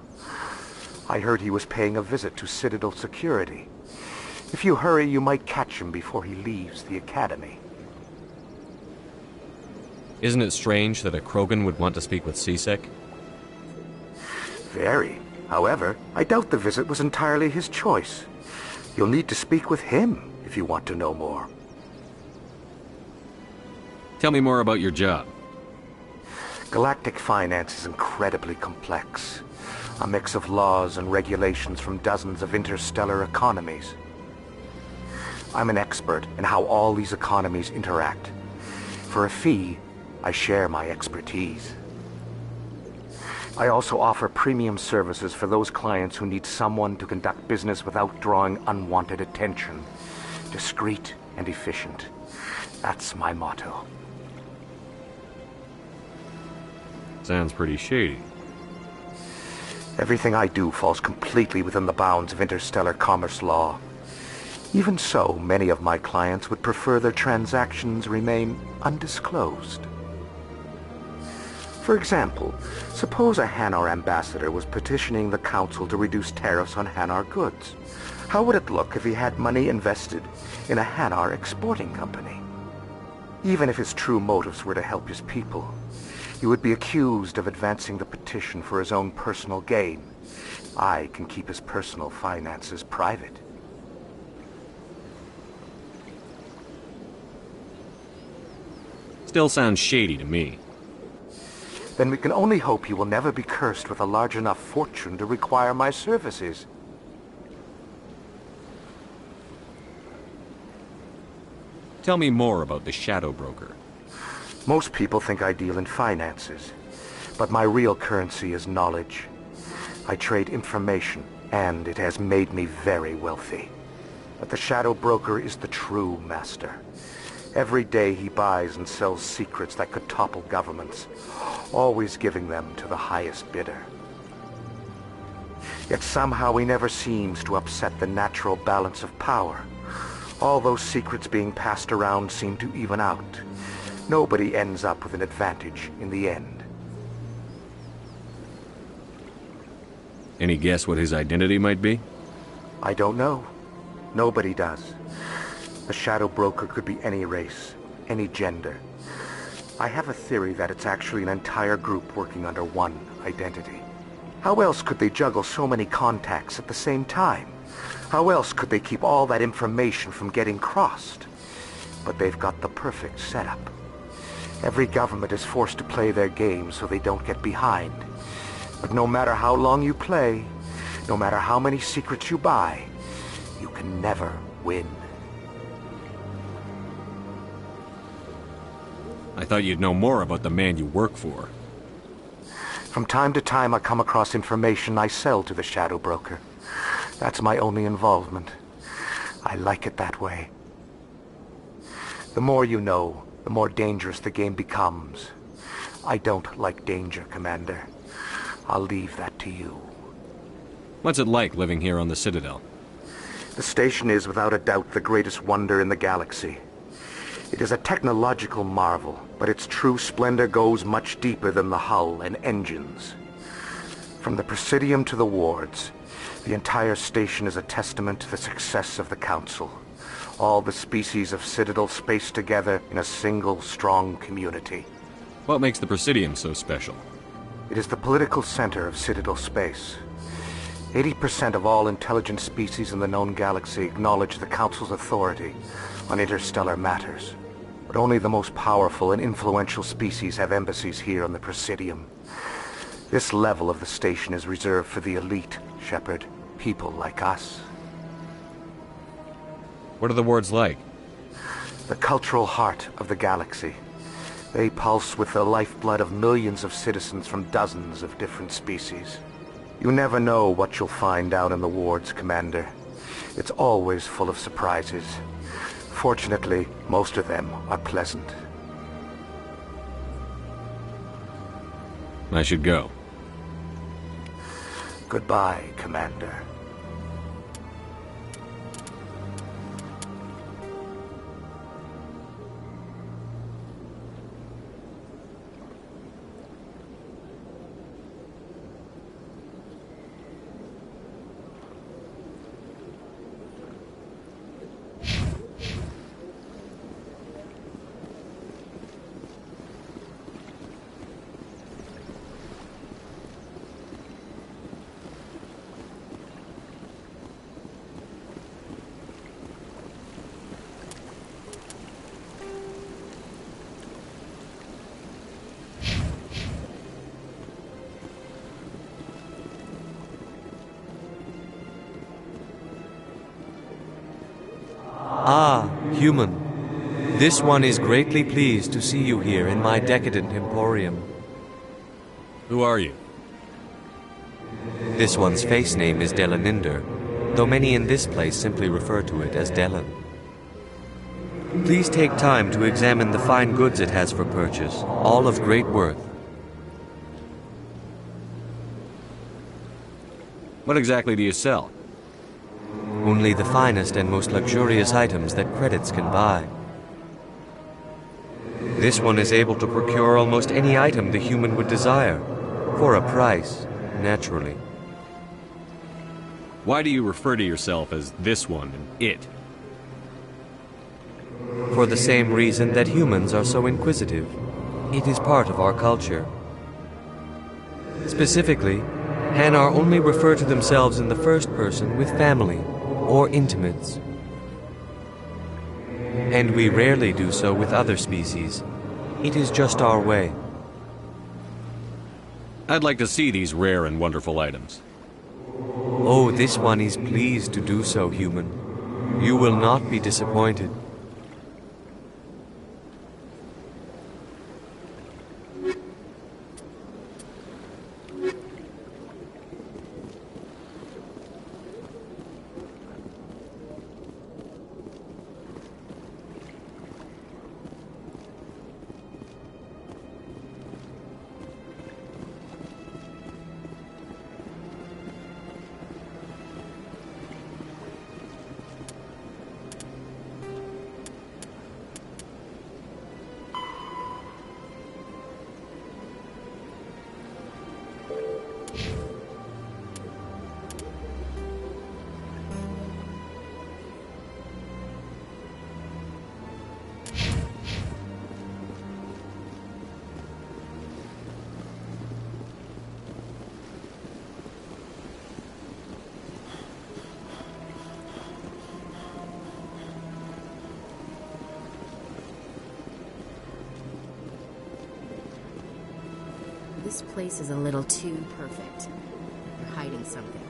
I heard he was paying a visit to Citadel security. If you hurry, you might catch him before he leaves the Academy. Isn't it strange that a Krogan would want to speak with C-Sec? Very. However, I doubt the visit was entirely his choice. You'll need to speak with him if you want to know more. Tell me more about your job. Galactic finance is incredibly complex. A mix of laws and regulations from dozens of interstellar economies. I'm an expert in how all these economies interact. For a fee, I share my expertise. I also offer premium services for those clients who need someone to conduct business without drawing unwanted attention. Discreet and efficient. That's my motto. Sounds pretty shady. Everything I do falls completely within the bounds of interstellar commerce law. Even so, many of my clients would prefer their transactions remain undisclosed. For example, suppose a Hanar ambassador was petitioning the Council to reduce tariffs on Hanar goods. How would it look if he had money invested in a Hanar exporting company? Even if his true motives were to help his people, he would be accused of advancing the petition for his own personal gain. I can keep his personal finances private. Still sounds shady to me. Then we can only hope he will never be cursed with a large enough fortune to require my services. Tell me more about the Shadow Broker. Most people think I deal in finances, but my real currency is knowledge. I trade information, and it has made me very wealthy. But the Shadow Broker is the true master. Every day he buys and sells secrets that could topple governments, always giving them to the highest bidder. Yet somehow he never seems to upset the natural balance of power. All those secrets being passed around seem to even out. Nobody ends up with an advantage in the end. Any guess what his identity might be? I don't know. Nobody does. The Shadow Broker could be any race, any gender. I have a theory that it's actually an entire group working under one identity. How else could they juggle so many contacts at the same time? How else could they keep all that information from getting crossed? But they've got the perfect setup. Every government is forced to play their game so they don't get behind. But no matter how long you play, no matter how many secrets you buy, you can never win. I thought you'd know more about the man you work for. From time to time I come across information I sell to the Shadow Broker. That's my only involvement. I like it that way. The more you know, the more dangerous the game becomes. I don't like danger, Commander. I'll leave that to you. What's it like living here on the Citadel? The station is without a doubt the greatest wonder in the galaxy. It is a technological marvel, but its true splendor goes much deeper than the hull and engines. From the Presidium to the wards, the entire station is a testament to the success of the Council. All the species of Citadel spaced together in a single, strong community. What makes the Presidium so special? It is the political center of Citadel space. 80% of all intelligent species in the known galaxy acknowledge the Council's authority on interstellar matters. But only the most powerful and influential species have embassies here on the Presidium. This level of the station is reserved for the elite, Shepard. People like us. What are the wards like? The cultural heart of the galaxy. They pulse with the lifeblood of millions of citizens from dozens of different species. You never know what you'll find out in the wards, Commander. It's always full of surprises. Fortunately, most of them are pleasant. I should go. Goodbye, Commander. Ah, human. This one is greatly pleased to see you here in my decadent emporium. Who are you? This one's face name is Delaninder, though many in this place simply refer to it as Delan. Please take time to examine the fine goods it has for purchase, all of great worth. What exactly do you sell? Only the finest and most luxurious items that credits can buy. This one is able to procure almost any item the human would desire, for a price, naturally. Why do you refer to yourself as this one and it? For the same reason that humans are so inquisitive. It is part of our culture. Specifically, Hanar only refer to themselves in the first person with family or intimates. And we rarely do so with other species. It is just our way. I'd like to see these rare and wonderful items. Oh, this one is pleased to do so, human. You will not be disappointed. This place is a little too perfect. You're hiding something.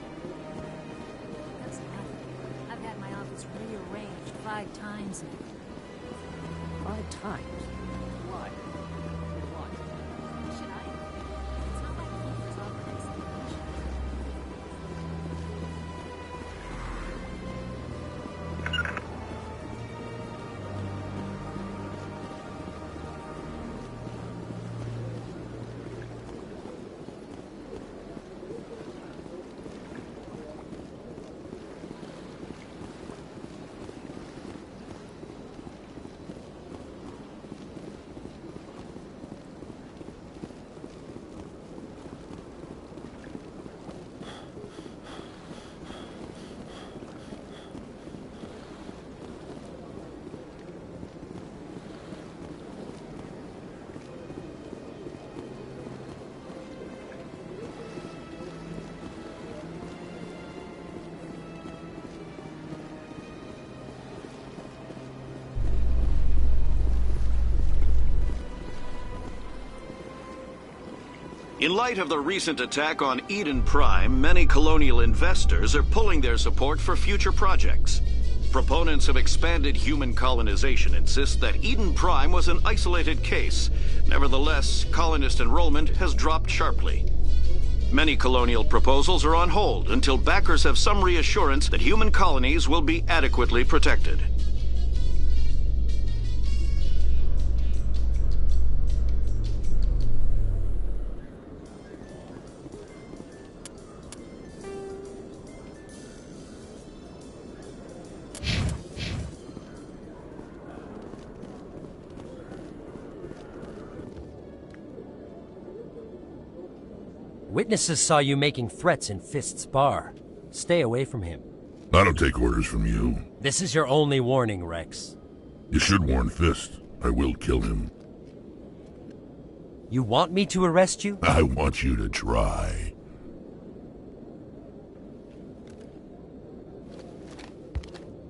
Doesn't matter. I've had my office rearranged 5 times now. 5 times? Why? What? Should I? It's not like Keith is offering explanation. In light of the recent attack on Eden Prime, many colonial investors are pulling their support for future projects. Proponents of expanded human colonization insist that Eden Prime was an isolated case. Nevertheless, colonist enrollment has dropped sharply. Many colonial proposals are on hold until backers have some reassurance that human colonies will be adequately protected. Witnesses saw you making threats in Fist's bar. Stay away from him. I don't take orders from you. This is your only warning, Rex. You should warn Fist. I will kill him. You want me to arrest you? I want you to try.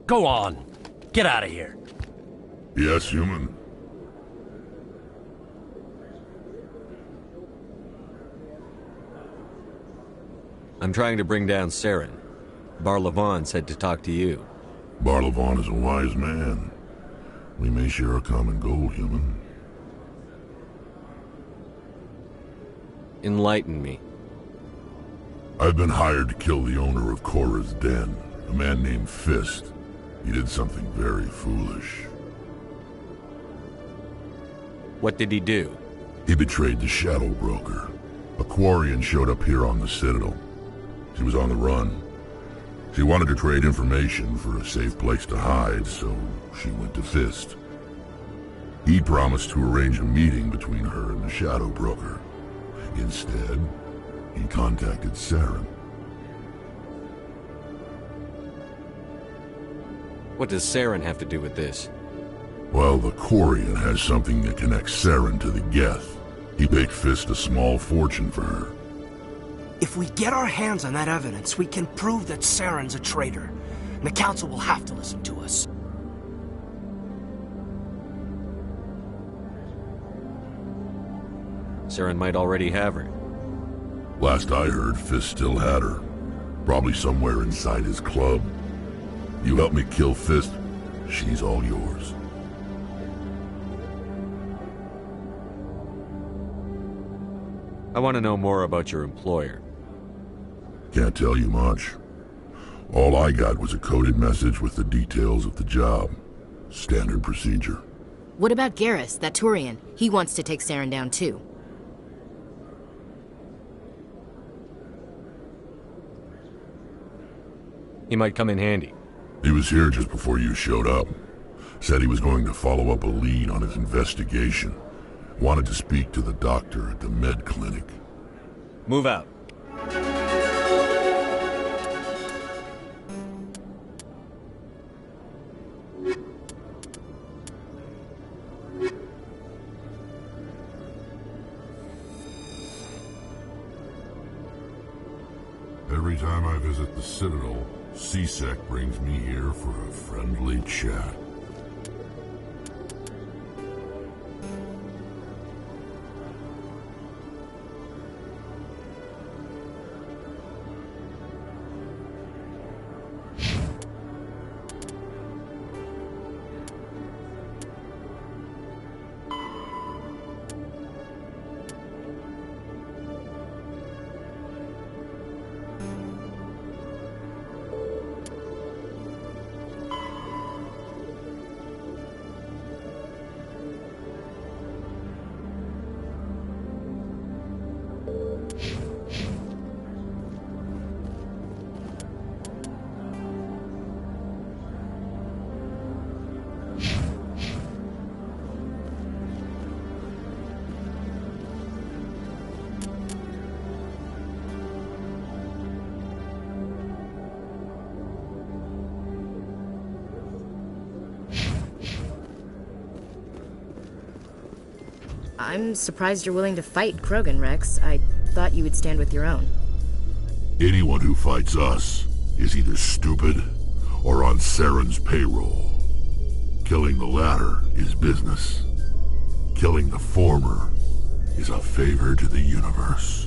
Go on. Get out of here. Yes, human. I'm trying to bring down Saren. Bar-Levon said to talk to you. Bar-Levon is a wise man. We may share a common goal, human. Enlighten me. I've been hired to kill the owner of Korra's Den, a man named Fist. He did something very foolish. What did he do? He betrayed the Shadow Broker. A Quarian showed up here on the Citadel. She was on the run. She wanted to trade information for a safe place to hide, so she went to Fist. He promised to arrange a meeting between her and the Shadow Broker. Instead, he contacted Saren. What does Saren have to do with this? Well, the Quarian has something that connects Saren to the Geth. He paid Fist a small fortune for her. If we get our hands on that evidence, we can prove that Saren's a traitor. And the Council will have to listen to us. Saren might already have her. Last I heard, Fist still had her. Probably somewhere inside his club. You help me kill Fist, she's all yours. I want to know more about your employer. Can't tell you much. All I got was a coded message with the details of the job. Standard procedure. What about Garrus, that Turian? He wants to take Saren down too. He might come in handy. He was here just before you showed up. Said he was going to follow up a lead on his investigation. Wanted to speak to the doctor at the med clinic. Move out. Every time I visit the Citadel, C-Sec brings me here for a friendly chat. I'm surprised you're willing to fight Krogan, Rex. I thought you would stand with your own. Anyone who fights us is either stupid or on Saren's payroll. Killing the latter is business. Killing the former is a favor to the universe.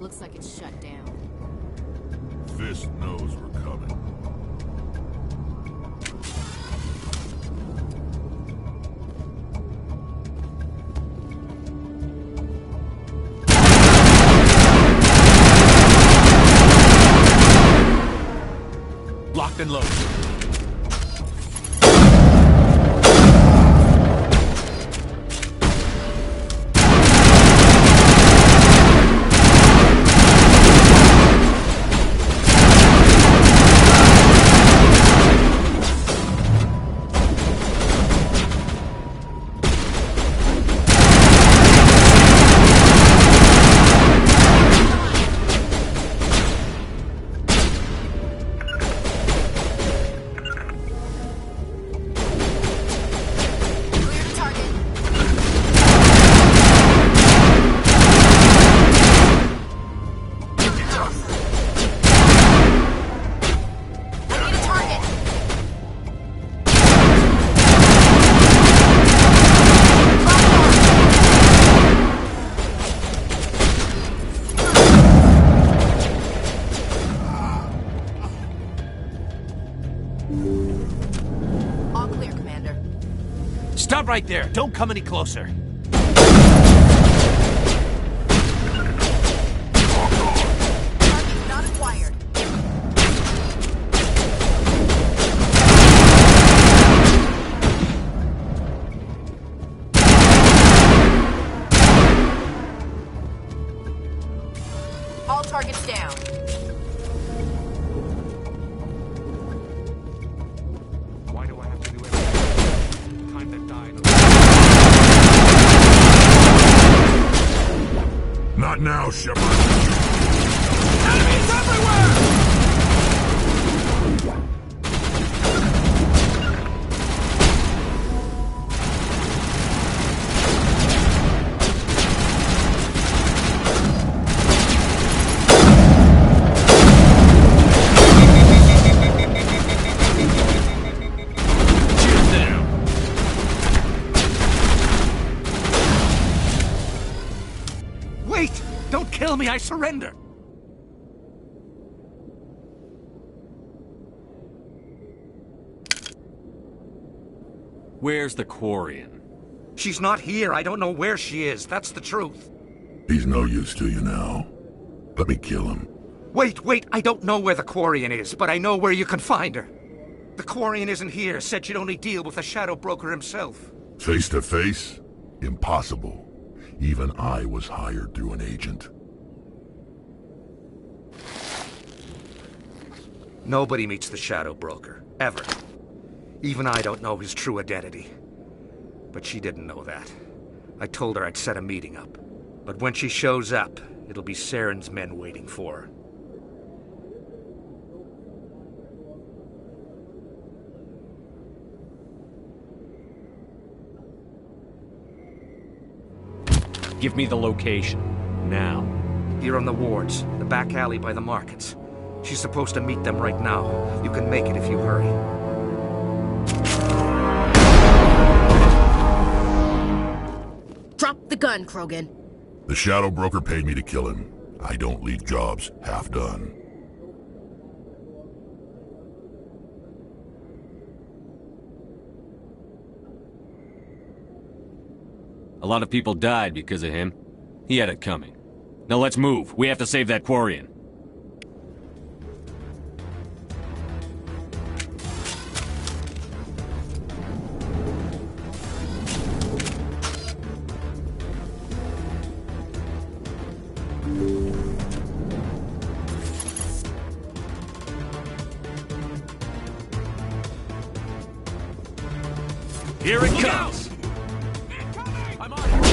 Looks like it's shut down. Fist knows we're coming. Locked and loaded. Stop right there. Don't come any closer. Not acquired. All targets down. Why do I have to do everything? Time that died. Not now, Shepard. Enemies everywhere! Wait! Don't kill me, I surrender! Where's the Quarian? She's not here. I don't know where she is. That's the truth. He's no use to you now. Let me kill him. Wait. I don't know where the Quarian is, but I know where you can find her. The Quarian isn't here. Said she'd only deal with the Shadow Broker himself. Face to face? Impossible. Even I was hired through an agent. Nobody meets the Shadow Broker. Ever. Even I don't know his true identity. But she didn't know that. I told her I'd set a meeting up. But when she shows up, it'll be Saren's men waiting for her. Give me the location. Now. Here on the wards, the back alley by the markets. She's supposed to meet them right now. You can make it if you hurry. Drop the gun, Krogan. The Shadow Broker paid me to kill him. I don't leave jobs half done. A lot of people died because of him. He had it coming. Now let's move. We have to save that Quarian. Here it comes! I'm on it!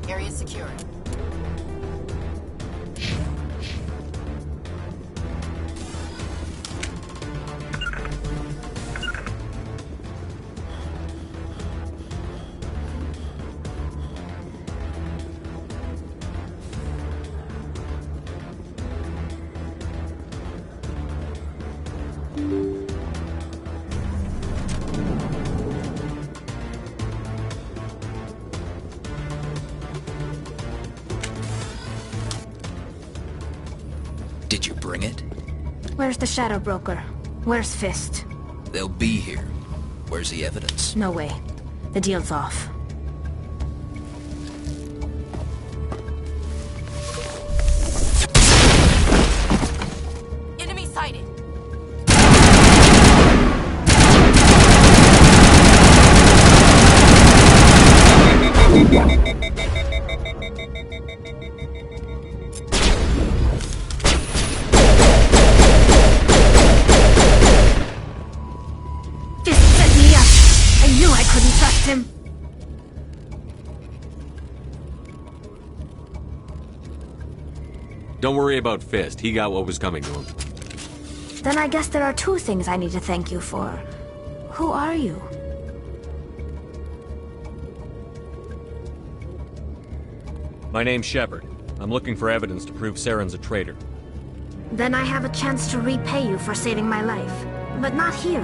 Area secured. Did you bring it? Where's the Shadow Broker? Where's Fist? They'll be here. Where's the evidence? No way. The deal's off. Enemy sighted. Fist set me up. I knew I couldn't trust him. Don't worry about Fist. He got what was coming to him. Then I guess there are two things I need to thank you for. Who are you? My name's Shepard. I'm looking for evidence to prove Saren's a traitor. Then I have a chance to repay you for saving my life. But not here.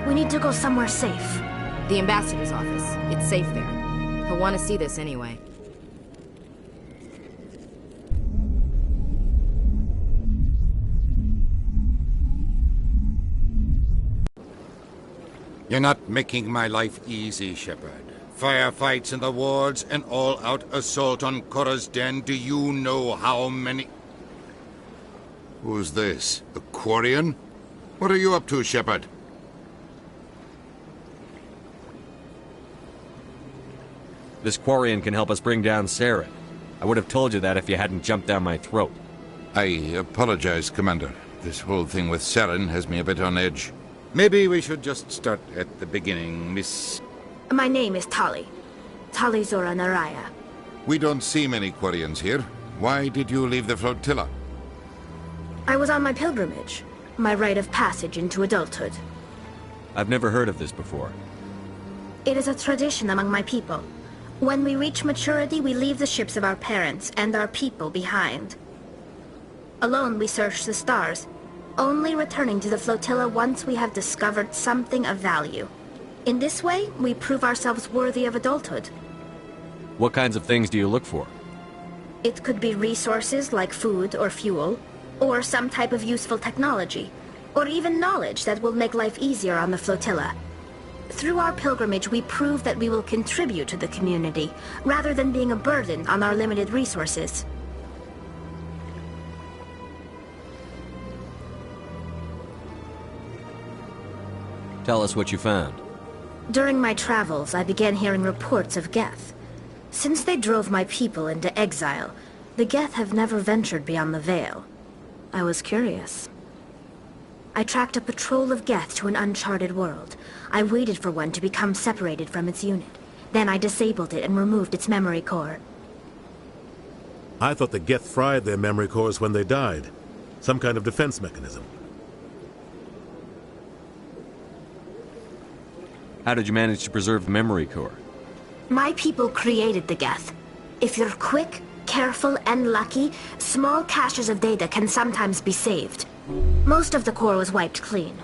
We need to go somewhere safe. The ambassador's office. It's safe there. He'll want to see this anyway. You're not making my life easy, Shepard. Firefights in the wards, an all-out assault on Korra's den. Do you know how many... Who's this? The Quarian? What are you up to, Shepard? This Quarian can help us bring down Saren. I would have told you that if you hadn't jumped down my throat. I apologize, Commander. This whole thing with Saren has me a bit on edge. Maybe we should just start at the beginning, Miss... My name is Tali. Tali Zora Naraya. We don't see many Quarians here. Why did you leave the flotilla? I was on my pilgrimage. My rite of passage into adulthood. I've never heard of this before. It is a tradition among my people. When we reach maturity, we leave the ships of our parents and our people behind. Alone, we search the stars, only returning to the flotilla once we have discovered something of value. In this way, we prove ourselves worthy of adulthood. What kinds of things do you look for? It could be resources like food or fuel, or some type of useful technology, or even knowledge that will make life easier on the flotilla. Through our pilgrimage, we prove that we will contribute to the community, rather than being a burden on our limited resources. Tell us what you found. During my travels, I began hearing reports of Geth. Since they drove my people into exile, the Geth have never ventured beyond the Veil. I was curious. I tracked a patrol of Geth to an uncharted world. I waited for one to become separated from its unit. Then I disabled it and removed its memory core. I thought the Geth fried their memory cores when they died. Some kind of defense mechanism. How did you manage to preserve the memory core? My people created the Geth. If you're quick, careful, and lucky, small caches of data can sometimes be saved. Most of the core was wiped clean,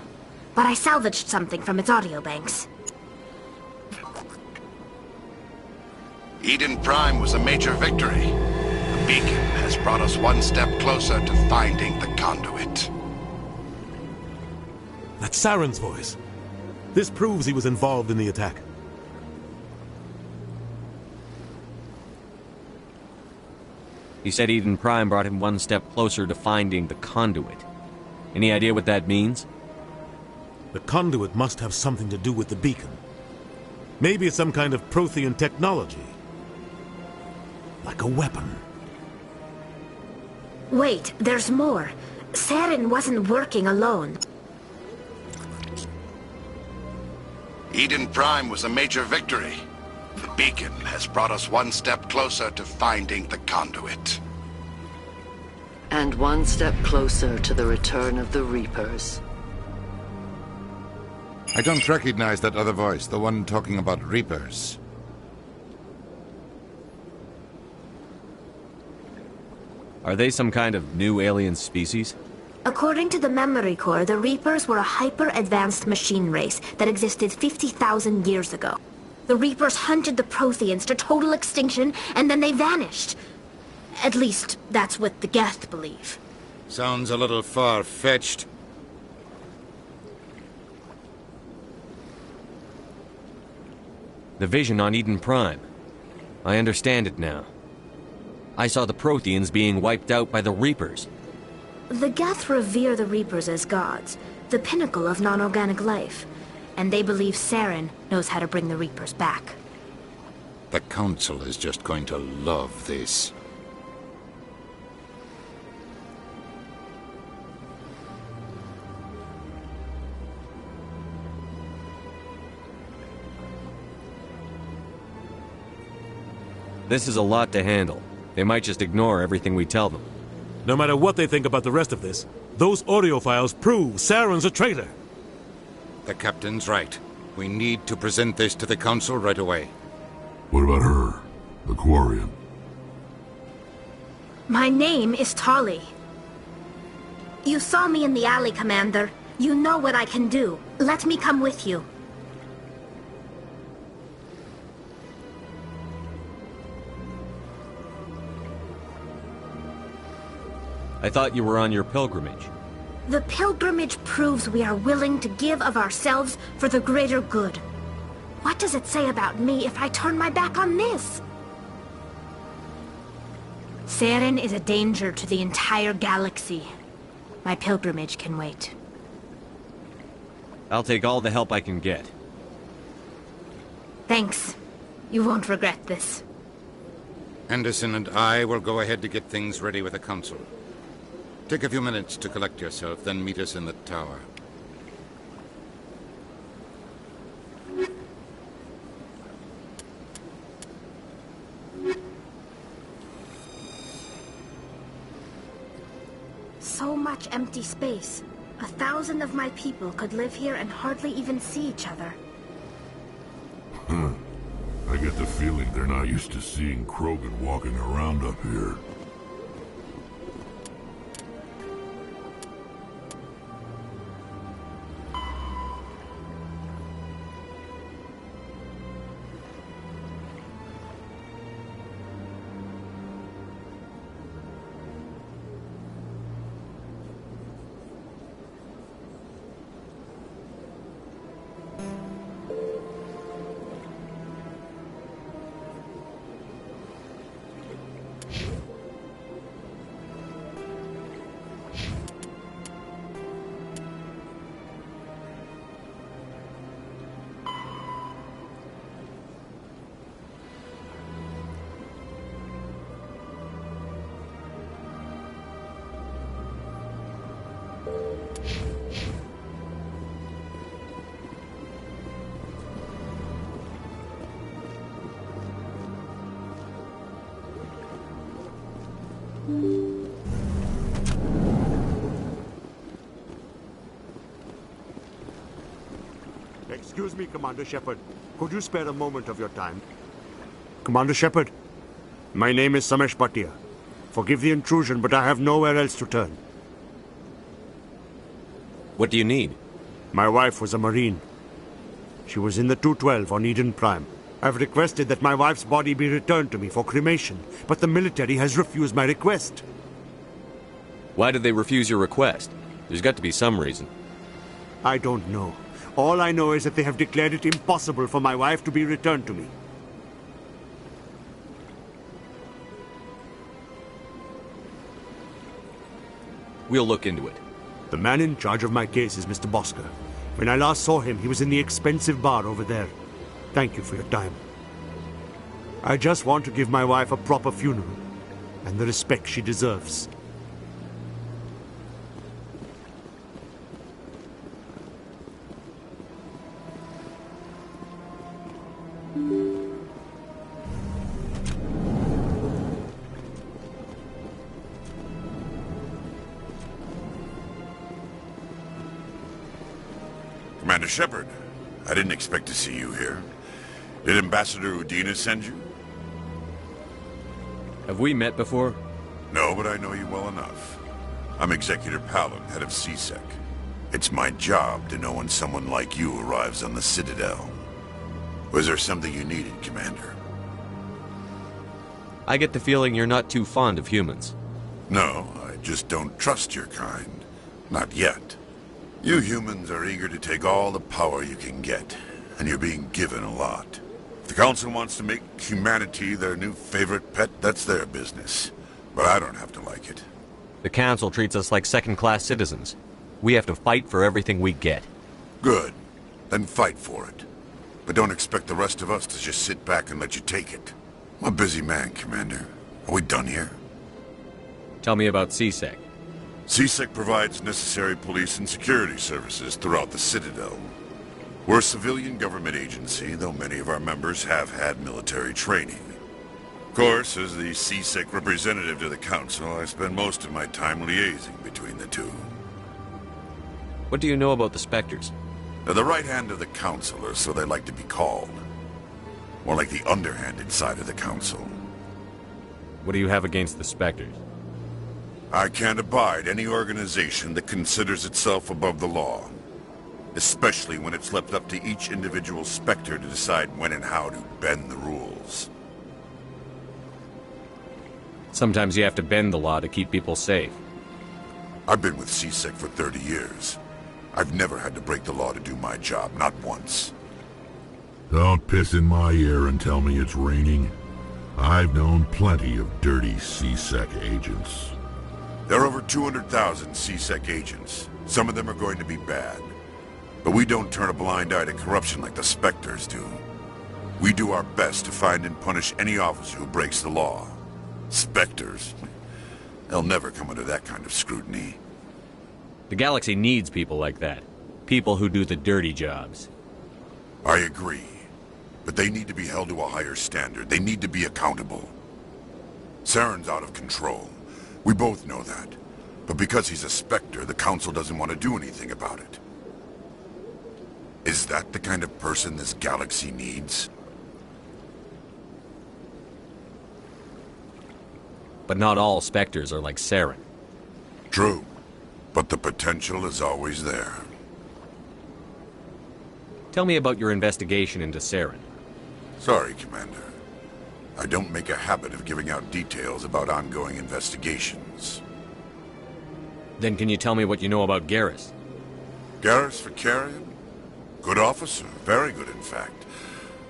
but I salvaged something from its audio banks. Eden Prime was a major victory. The beacon has brought us one step closer to finding the conduit. That's Saren's voice. This proves he was involved in the attack. He said Eden Prime brought him one step closer to finding the conduit. Any idea what that means? The conduit must have something to do with the beacon. Maybe it's some kind of Prothean technology. Like a weapon. Wait, there's more. Saren wasn't working alone. Eden Prime was a major victory. The beacon has brought us one step closer to finding the conduit. And one step closer to the return of the Reapers. I don't recognize that other voice, the one talking about Reapers. Are they some kind of new alien species? According to the memory core, the Reapers were a hyper-advanced machine race that existed 50,000 years ago. The Reapers hunted the Protheans to total extinction, and then they vanished. At least, that's what the Geth believe. Sounds a little far-fetched. The vision on Eden Prime. I understand it now. I saw the Protheans being wiped out by the Reapers. The Geth revere the Reapers as gods, the pinnacle of non-organic life. And they believe Saren knows how to bring the Reapers back. The Council is just going to love this. This is a lot to handle. They might just ignore everything we tell them. No matter what they think about the rest of this, those audio files prove Saren's a traitor. The captain's right. We need to present this to the Council right away. What about her? The Quarian? My name is Tali. You saw me in the alley, Commander. You know what I can do. Let me come with you. I thought you were on your pilgrimage. The pilgrimage proves we are willing to give of ourselves for the greater good. What does it say about me if I turn my back on this? Saren is a danger to the entire galaxy. My pilgrimage can wait. I'll take all the help I can get. Thanks. You won't regret this. Anderson and I will go ahead to get things ready with the Council. Take a few minutes to collect yourself, then meet us in the tower. So much empty space. 1,000 of my people could live here and hardly even see each other. I get the feeling they're not used to seeing Krogan walking around up here. Excuse me, Commander Shepard. Could you spare a moment of your time? Commander Shepard, my name is Samesh Bhatia. Forgive the intrusion, but I have nowhere else to turn. What do you need? My wife was a Marine. She was in the 212 on Eden Prime. I've requested that my wife's body be returned to me for cremation, but the military has refused my request. Why did they refuse your request? There's got to be some reason. I don't know. All I know is that they have declared it impossible for my wife to be returned to me. We'll look into it. The man in charge of my case is Mr. Bosker. When I last saw him, he was in the expensive bar over there. Thank you for your time. I just want to give my wife a proper funeral, and the respect she deserves. Commander Shepard, I didn't expect to see you here. Did Ambassador Udina send you? Have we met before? No, but I know you well enough. I'm Executor Palin, head of CSEC. It's my job to know when someone like you arrives on the Citadel. Was there something you needed, Commander? I get the feeling you're not too fond of humans. No, I just don't trust your kind. Not yet. You humans are eager to take all the power you can get, and you're being given a lot. If the Council wants to make humanity their new favorite pet, that's their business. But I don't have to like it. The Council treats us like second-class citizens. We have to fight for everything we get. Good. Then fight for it. But don't expect the rest of us to just sit back and let you take it. I'm a busy man, Commander. Are we done here? Tell me about CSEC. CSEC provides necessary police and security services throughout the Citadel. We're a civilian government agency, though many of our members have had military training. Of course, as the CSEC representative to the Council, I spend most of my time liaising between the two. What do you know about the Spectres? They're the right hand of the Council, or so they like to be called. More like the underhanded side of the Council. What do you have against the Spectres? I can't abide any organization that considers itself above the law. Especially when it's left up to each individual Spectre to decide when and how to bend the rules. Sometimes you have to bend the law to keep people safe. I've been with CSEC for 30 years. I've never had to break the law to do my job, not once. Don't piss in my ear and tell me it's raining. I've known plenty of dirty CSEC agents. There are over 200,000 CSEC agents. Some of them are going to be bad. But we don't turn a blind eye to corruption like the Spectres do. We do our best to find and punish any officer who breaks the law. Spectres. They'll never come under that kind of scrutiny. The galaxy needs people like that. People who do the dirty jobs. I agree. But they need to be held to a higher standard. They need to be accountable. Saren's out of control. We both know that. But because he's a Spectre, the Council doesn't want to do anything about it. Is that the kind of person this galaxy needs? But not all Spectres are like Saren. True. But the potential is always there. Tell me about your investigation into Saren. Sorry, Commander. I don't make a habit of giving out details about ongoing investigations. Then can you tell me what you know about Garrus? Garrus Vakarian? Good officer. Very good, in fact.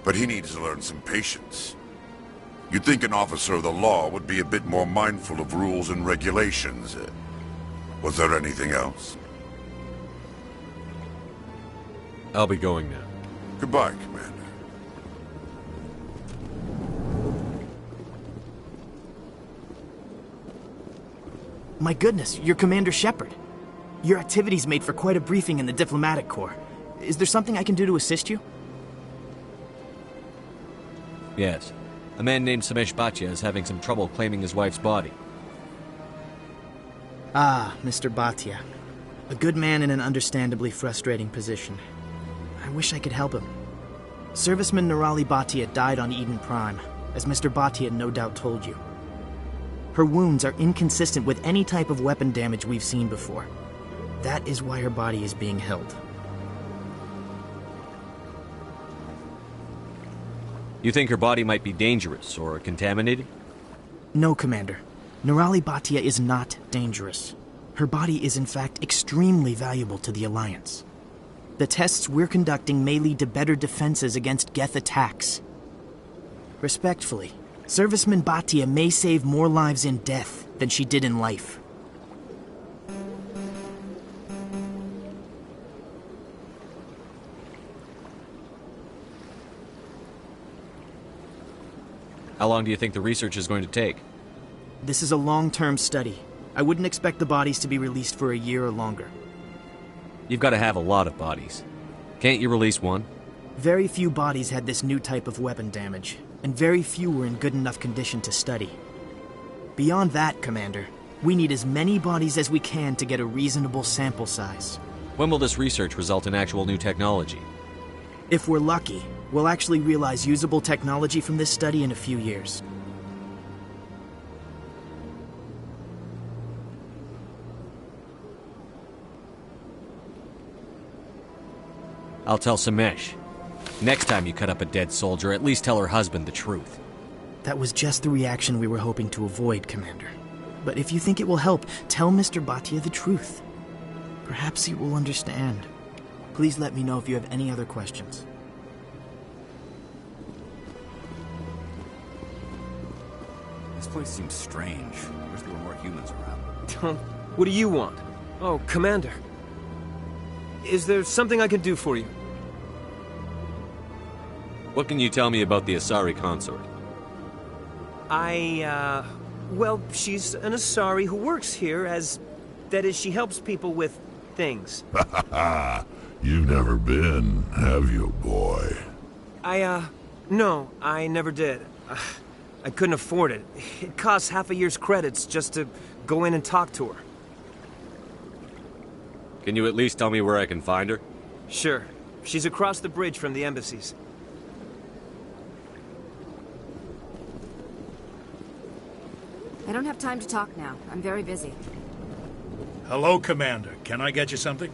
But he needs to learn some patience. You'd think an officer of the law would be a bit more mindful of rules and regulations. Was there anything else? I'll be going now. Goodbye, Commander. My goodness, you're Commander Shepard. Your activities made for quite a briefing in the Diplomatic Corps. Is there something I can do to assist you? Yes. A man named Samesh Bhatia is having some trouble claiming his wife's body. Ah, Mr. Bhatia. A good man in an understandably frustrating position. I wish I could help him. Serviceman Nirali Bhatia died on Eden Prime, as Mr. Bhatia no doubt told you. Her wounds are inconsistent with any type of weapon damage we've seen before. That is why her body is being held. You think her body might be dangerous or contaminated? No, Commander. Nirali Bhatia is not dangerous. Her body is in fact extremely valuable to the Alliance. The tests we're conducting may lead to better defenses against Geth attacks. Respectfully, Serviceman Bhatia may save more lives in death than she did in life. How long do you think the research is going to take? This is a long-term study. I wouldn't expect the bodies to be released for a year or longer. You've got to have a lot of bodies. Can't you release one? Very few bodies had this new type of weapon damage, and very few were in good enough condition to study. Beyond that, Commander, we need as many bodies as we can to get a reasonable sample size. When will this research result in actual new technology? If we're lucky, we'll actually realize usable technology from this study in a few years. I'll tell Samesh. Next time you cut up a dead soldier, at least tell her husband the truth. That was just the reaction we were hoping to avoid, Commander. But if you think it will help, tell Mr. Bhatia the truth. Perhaps he will understand. Please let me know if you have any other questions. This place seems strange. I wish there were more humans around. What do you want? Oh, Commander. Is there something I can do for you? What can you tell me about the Asari consort? Well, she's an Asari who works here as... That is, she helps people with things. You've never been, have you, boy? No, I never did. I couldn't afford it. It costs half a year's credits just to go in and talk to her. Can you at least tell me where I can find her? Sure. She's across the bridge from the embassies. I don't have time to talk now. I'm very busy. Hello, Commander. Can I get you something?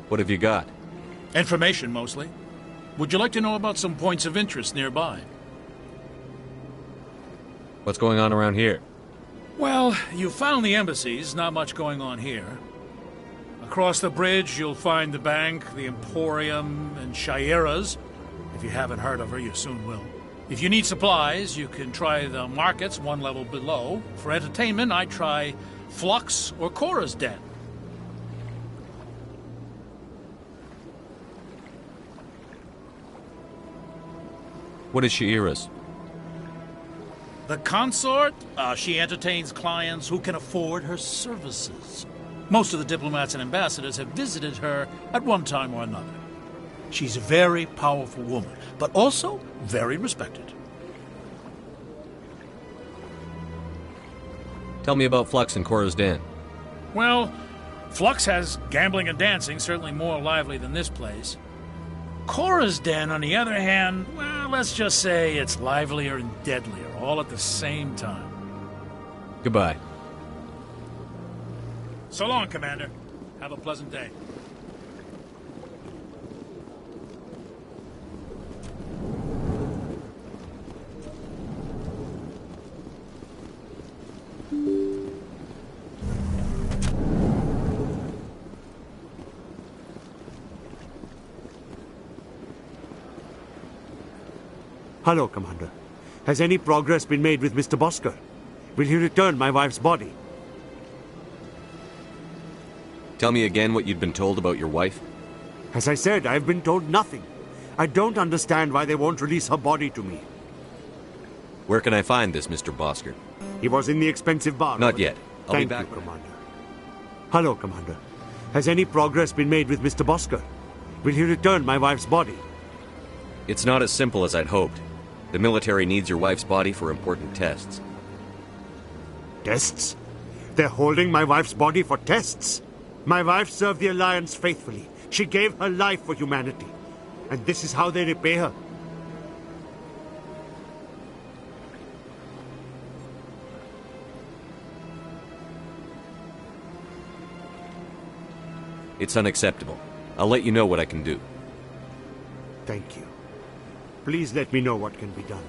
What have you got? Information, mostly. Would you like to know about some points of interest nearby? What's going on around here? Well, you found the embassies. Not much going on here. Across the bridge, you'll find the bank, the Emporium, and Shaira's. If you haven't heard of her, you soon will. If you need supplies, you can try the markets one level below. For entertainment, I try Flux or Cora's Den. What is Shaira's? The consort, she entertains clients who can afford her services. Most of the diplomats and ambassadors have visited her at one time or another. She's a very powerful woman, but also very respected. Tell me about Flux and Cora's Den. Well, Flux has gambling and dancing, certainly more lively than this place. Cora's Den, on the other hand, well, let's just say it's livelier and deadlier, all at the same time. Goodbye. So long, Commander. Have a pleasant day. Hello, Commander. Has any progress been made with Mr. Bosker? Will he return my wife's body? Tell me again what you'd been told about your wife. As I said, I've been told nothing. I don't understand why they won't release her body to me. Where can I find this Mr. Bosker? He was in the expensive bar. Not yet. I'll Thank be back. you, Commander. Hello, Commander. Has any progress been made with Mr. Bosker? Will he return my wife's body? It's not as simple as I'd hoped. The military needs your wife's body for important tests. Tests? They're holding my wife's body for tests? My wife served the Alliance faithfully. She gave her life for humanity. And this is how they repay her. It's unacceptable. I'll let you know what I can do. Thank you. Please let me know what can be done.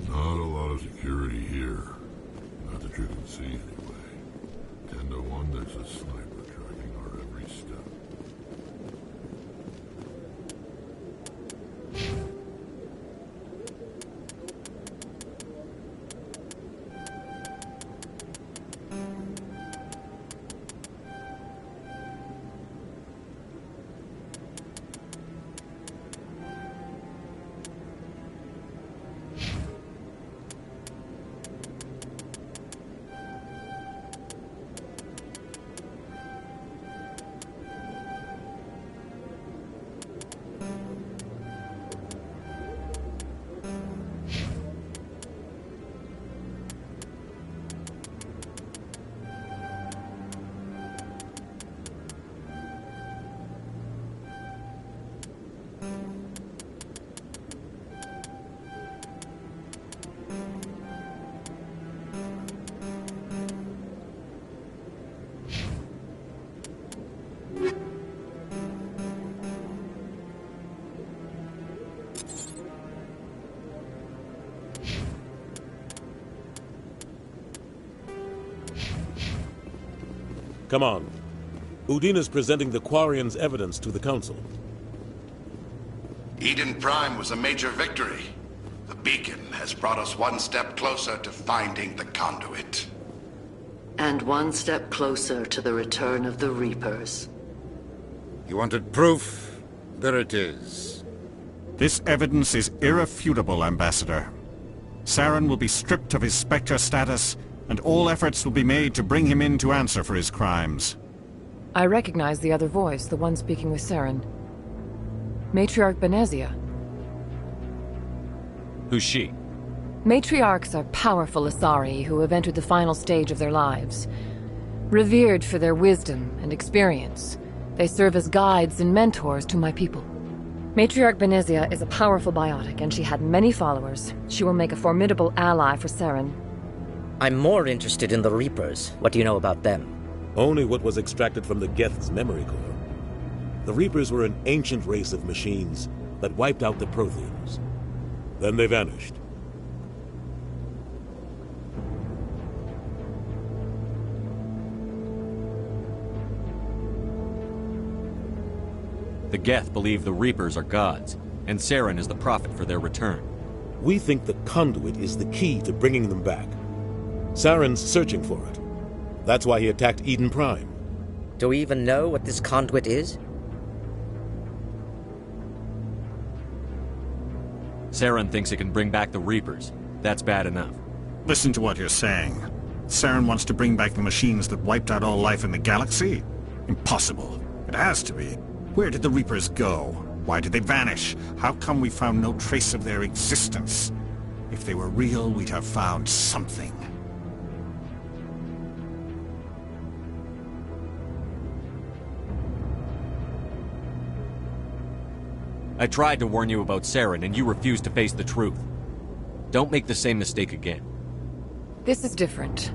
Not a lot of security here. Not that you can see anyway. 10 to 1, there's a sniper tracking our every step. Come on. Udina's presenting the Quarians' evidence to the Council. Eden Prime was a major victory. The beacon has brought us one step closer to finding the conduit. And one step closer to the return of the Reapers. You wanted proof? There it is. This evidence is irrefutable, Ambassador. Saren will be stripped of his Spectre status, and all efforts will be made to bring him in to answer for his crimes. I recognize the other voice, the one speaking with Saren. Matriarch Benezia. Who's she? Matriarchs are powerful Asari who have entered the final stage of their lives. Revered for their wisdom and experience, they serve as guides and mentors to my people. Matriarch Benezia is a powerful biotic, and she had many followers. She will make a formidable ally for Saren. I'm more interested in the Reapers. What do you know about them? Only what was extracted from the Geth's memory core. The Reapers were an ancient race of machines that wiped out the Protheans. Then they vanished. The Geth believe the Reapers are gods, and Saren is the prophet for their return. We think the conduit is the key to bringing them back. Saren's searching for it. That's why he attacked Eden Prime. Do we even know what this conduit is? Saren thinks it can bring back the Reapers. That's bad enough. Listen to what you're saying. Saren wants to bring back the machines that wiped out all life in the galaxy? Impossible. It has to be. Where did the Reapers go? Why did they vanish? How come we found no trace of their existence? If they were real, we'd have found something. I tried to warn you about Saren, and you refused to face the truth. Don't make the same mistake again. This is different.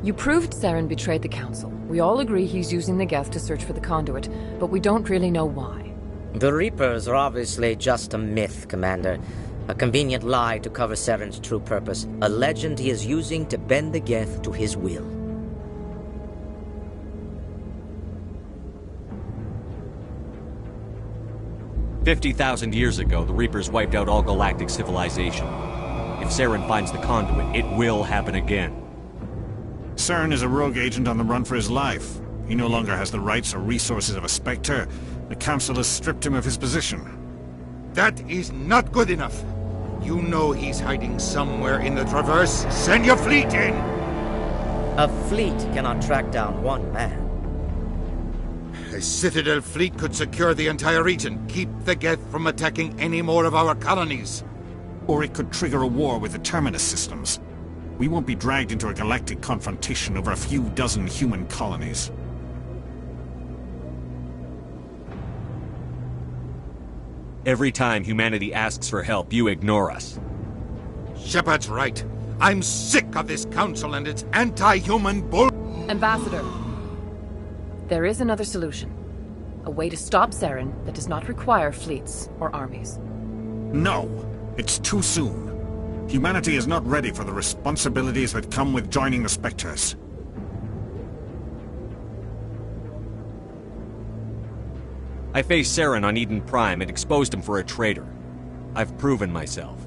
You proved Saren betrayed the Council. We all agree he's using the Geth to search for the conduit, but we don't really know why. The Reapers are obviously just a myth, Commander. A convenient lie to cover Saren's true purpose. A legend he is using to bend the Geth to his will. "50,000 years ago, the Reapers wiped out all galactic civilization. If Saren finds the conduit, it will happen again. Saren is a rogue agent on the run for his life. He no longer has the rights or resources of a Spectre. The Council has stripped him of his position. That is not good enough. You know he's hiding somewhere in the Traverse. Send your fleet in! A fleet cannot track down one man. A Citadel fleet could secure the entire region, keep the Geth from attacking any more of our colonies. Or it could trigger a war with the Terminus systems. We won't be dragged into a galactic confrontation over a few dozen human colonies. Every time humanity asks for help, you ignore us. Shepard's right. I'm sick of this council and its anti-human bull... Ambassador, there is another solution. A way to stop Saren that does not require fleets or armies. No, it's too soon. Humanity is not ready for the responsibilities that come with joining the Spectres. I faced Saren on Eden Prime and exposed him for a traitor. I've proven myself.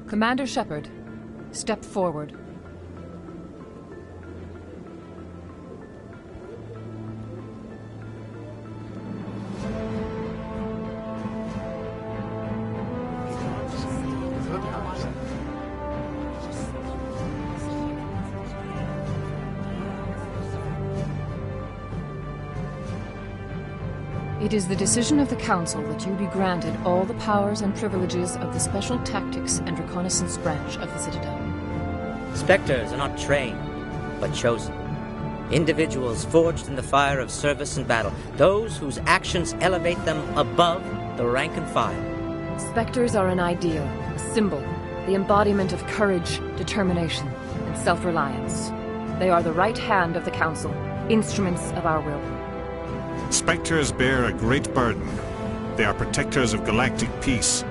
Commander Shepard, step forward. It is the decision of the Council that you be granted all the powers and privileges of the Special Tactics and Reconnaissance Branch of the Citadel. Spectres are not trained, but chosen. Individuals forged in the fire of service and battle. Those whose actions elevate them above the rank and file. Spectres are an ideal, a symbol, the embodiment of courage, determination, and self-reliance. They are the right hand of the Council, instruments of our will. Spectres bear a great burden. They are protectors of galactic peace,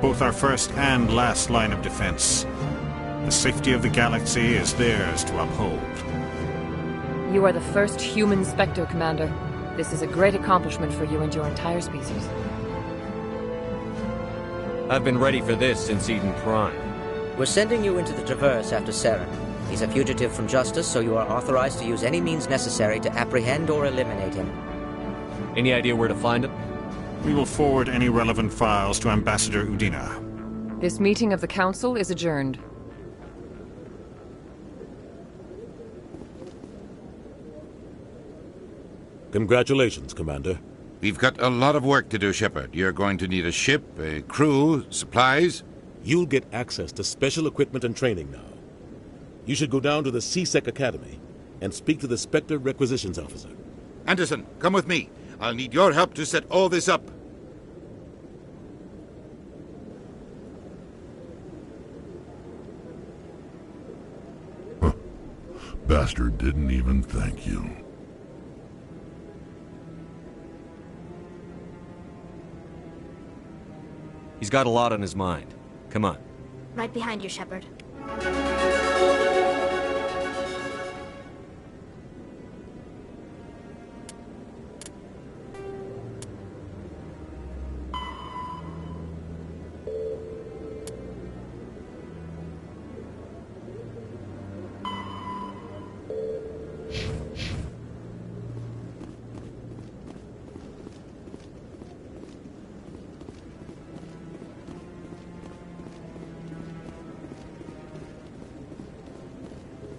both our first and last line of defense. The safety of the galaxy is theirs to uphold. You are the first human Spectre, Commander. This is a great accomplishment for you and your entire species. I've been ready for this since Eden Prime. We're sending you into the Traverse after Saren. He's a fugitive from justice, so you are authorized to use any means necessary to apprehend or eliminate him. Any idea where to find him? We will forward any relevant files to Ambassador Udina. This meeting of the Council is adjourned. Congratulations, Commander. We've got a lot of work to do, Shepard. You're going to need a ship, a crew, supplies. You'll get access to special equipment and training now. You should go down to the C-Sec Academy and speak to the Spectre Requisitions Officer. Anderson, come with me. I'll need your help to set all this up. Bastard didn't even thank you. He's got a lot on his mind. Come on. Right behind you, Shepard.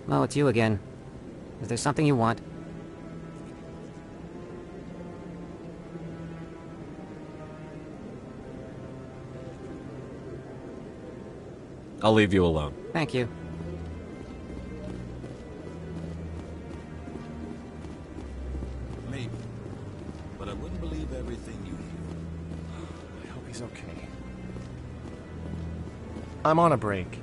Oh, it's you again. Is there something you want? I'll leave you alone. Thank you. Maybe. But I wouldn't believe everything you hear. I hope he's okay. I'm on a break.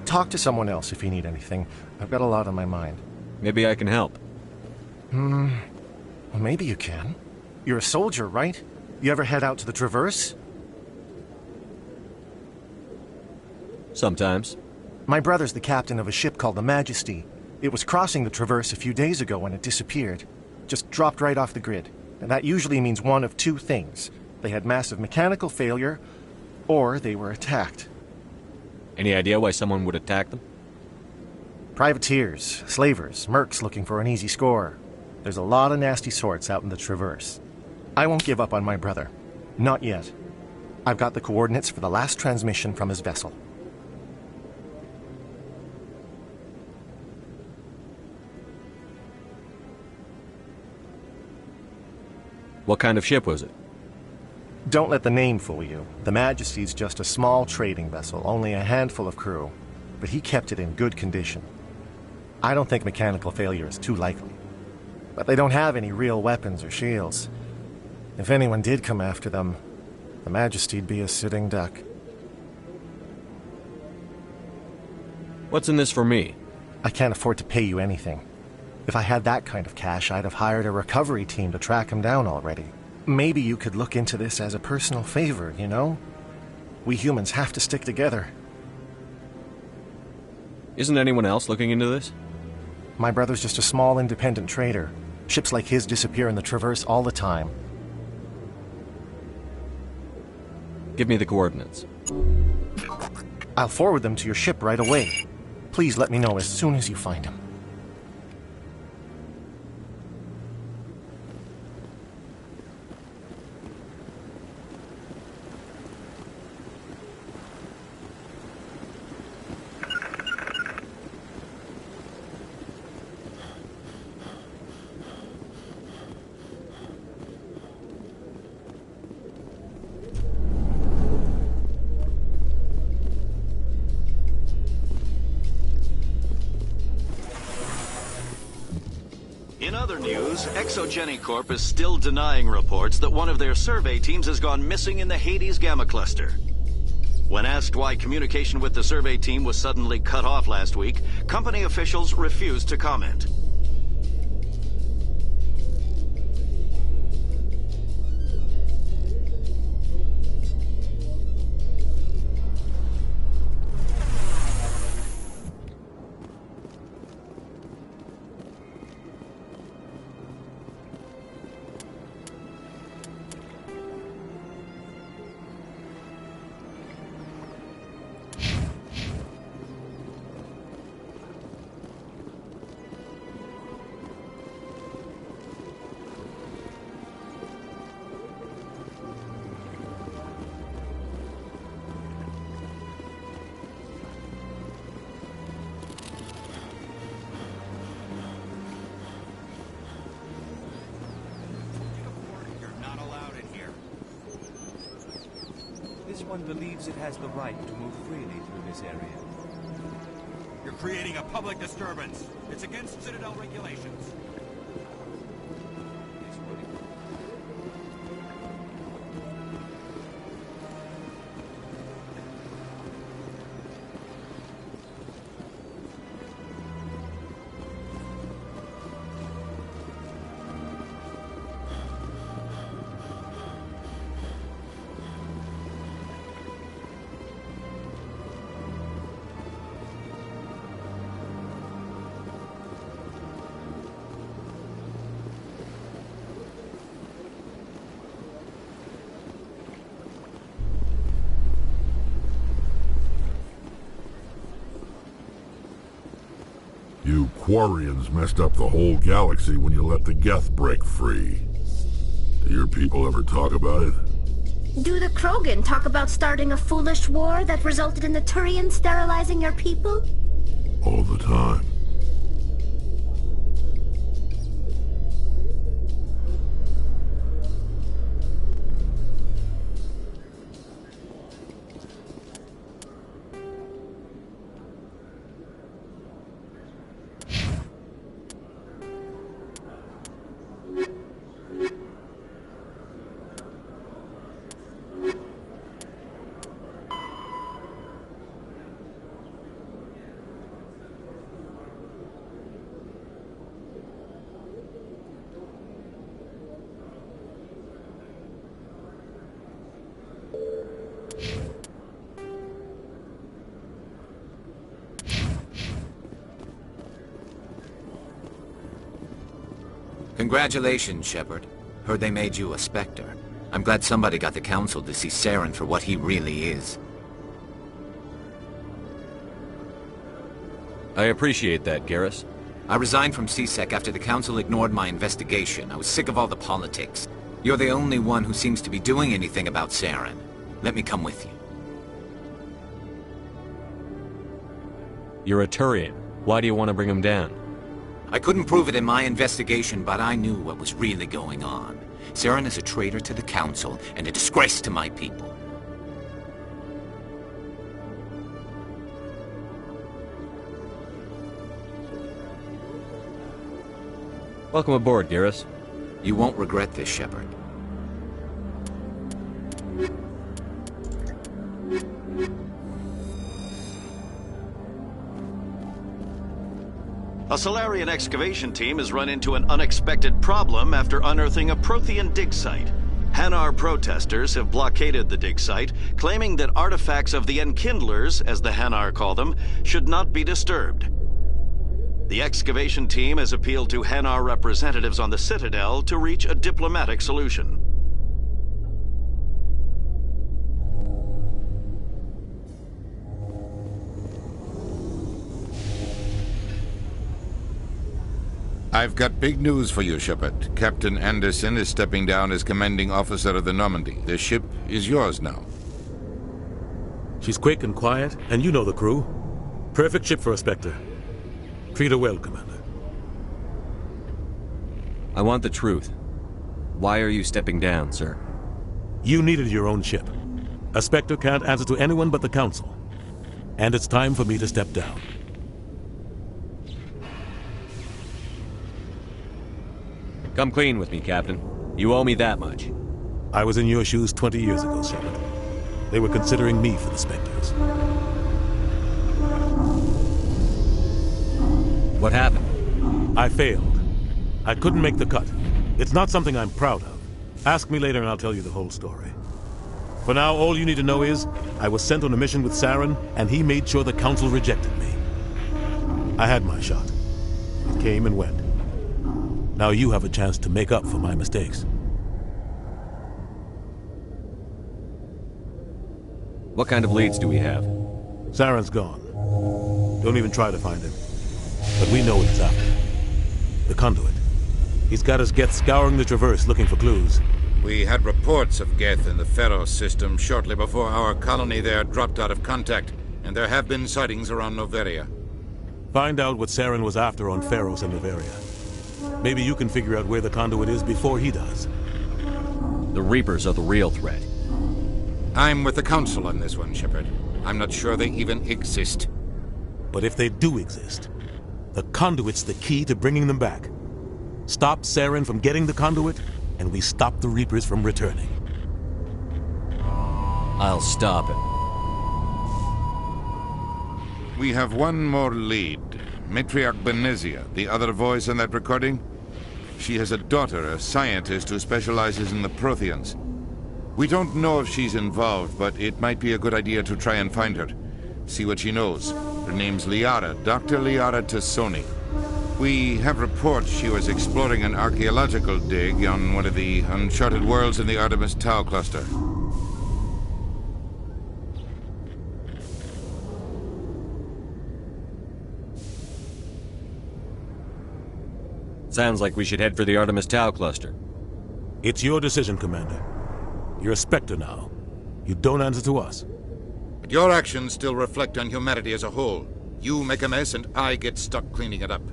Talk to someone else if you need anything. I've got a lot on my mind. Maybe I can help. Well, maybe you can. You're a soldier, right? You ever head out to the Traverse? Sometimes. My brother's the captain of a ship called the Majesty. It was crossing the Traverse a few days ago when it disappeared. Just dropped right off the grid. And that usually means one of two things. They had massive mechanical failure, or they were attacked. Any idea why someone would attack them? Privateers, slavers, mercs looking for an easy score. There's a lot of nasty sorts out in the Traverse. I won't give up on my brother. Not yet. I've got the coordinates for the last transmission from his vessel. What kind of ship was it? Don't let the name fool you. The Majesty's just a small trading vessel, only a handful of crew. But he kept it in good condition. I don't think mechanical failure is too likely. But they don't have any real weapons or shields. If anyone did come after them, the Majesty'd be a sitting duck. What's in this for me? I can't afford to pay you anything. If I had that kind of cash, I'd have hired a recovery team to track him down already. Maybe you could look into this as a personal favor, you know? We humans have to stick together. Isn't anyone else looking into this? My brother's just a small independent trader. Ships like his disappear in the Traverse all the time. Give me the coordinates. I'll forward them to your ship right away. Please let me know as soon as you find him. In other news, Exogeny Corp is still denying reports that one of their survey teams has gone missing in the Hades Gamma Cluster. When asked why communication with the survey team was suddenly cut off last week, company officials refused to comment. one believes it has the right to move freely through this area. You're creating a public disturbance. It's against Citadel regulations. You Quarians messed up the whole galaxy when you let the Geth break free. Do your people ever talk about it? Do the Krogan talk about starting a foolish war that resulted in the Turians sterilizing your people? All the time. Congratulations, Shepard. Heard they made you a Spectre. I'm glad somebody got the Council to see Saren for what he really is. I appreciate that, Garrus. I resigned from C-Sec after the Council ignored my investigation. I was sick of all the politics. You're the only one who seems to be doing anything about Saren. Let me come with you. You're a Turian. Why do you want to bring him down? I couldn't prove it in my investigation, but I knew what was really going on. Saren is a traitor to the Council and a disgrace to my people. Welcome aboard, Garrus. You won't regret this, Shepard. A Salarian excavation team has run into an unexpected problem after unearthing a Prothean dig site. Hanar protesters have blockaded the dig site, claiming that artifacts of the Enkindlers, as the Hanar call them, should not be disturbed. The excavation team has appealed to Hanar representatives on the Citadel to reach a diplomatic solution. I've got big news for you, Shepard. Captain Anderson is stepping down as commanding officer of the Normandy. The ship is yours now. She's quick and quiet, and you know the crew. Perfect ship for a Spectre. Treat her well, Commander. I want the truth. Why are you stepping down, sir? You needed your own ship. A Spectre can't answer to anyone but the Council. And it's time for me to step down. Come clean with me, Captain. You owe me that much. I was in your shoes 20 years ago, Shepard. They were considering me for the Spectres. What happened? I failed. I couldn't make the cut. It's not something I'm proud of. Ask me later and I'll tell you the whole story. For now, all you need to know is, I was sent on a mission with Saren, and he made sure the Council rejected me. I had my shot. It came and went. Now you have a chance to make up for my mistakes. What kind of leads do we have? Saren's gone. Don't even try to find him. But we know what he's after. The Conduit. He's got us Geth scouring the Traverse looking for clues. We had reports of Geth in the Pharos system shortly before our colony there dropped out of contact, and there have been sightings around Noveria. Find out what Saren was after on Pharos and Noveria. Maybe you can figure out where the Conduit is before he does. The Reapers are the real threat. I'm with the Council on this one, Shepard. I'm not sure they even exist. But if they do exist, the conduit's the key to bringing them back. Stop Saren from getting the conduit, and we stop the Reapers from returning. I'll stop it. We have one more lead. Matriarch Benezia, the other voice in that recording. She has a daughter, a scientist who specializes in the Protheans. We don't know if she's involved, but it might be a good idea to try and find her. See what she knows. Her name's Liara, Dr. Liara Tassoni. We have reports she was exploring an archaeological dig on one of the uncharted worlds in the Artemis Tau cluster. Sounds like we should head for the Artemis Tau cluster. It's your decision, Commander. You're a Spectre now. You don't answer to us. But your actions still reflect on humanity as a whole. You make a mess and I get stuck cleaning it up.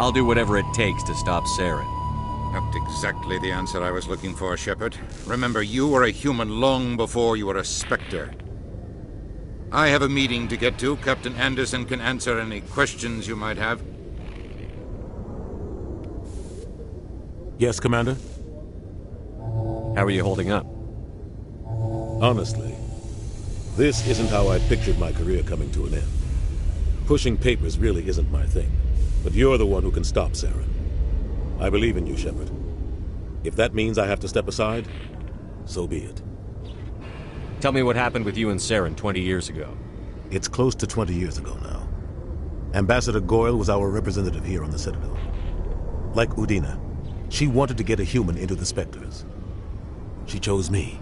I'll do whatever it takes to stop Saren. Not exactly the answer I was looking for, Shepard. Remember, you were a human long before you were a Spectre. I have a meeting to get to. Captain Anderson can answer any questions you might have. Yes, Commander? How are you holding up? Honestly, this isn't how I pictured my career coming to an end. Pushing papers really isn't my thing. But you're the one who can stop Saren. I believe in you, Shepard. If that means I have to step aside, so be it. Tell me what happened with you and Saren 20 years ago. It's close to 20 years ago now. Ambassador Goyle was our representative here on the Citadel. Like Udina, she wanted to get a human into the Spectres. She chose me.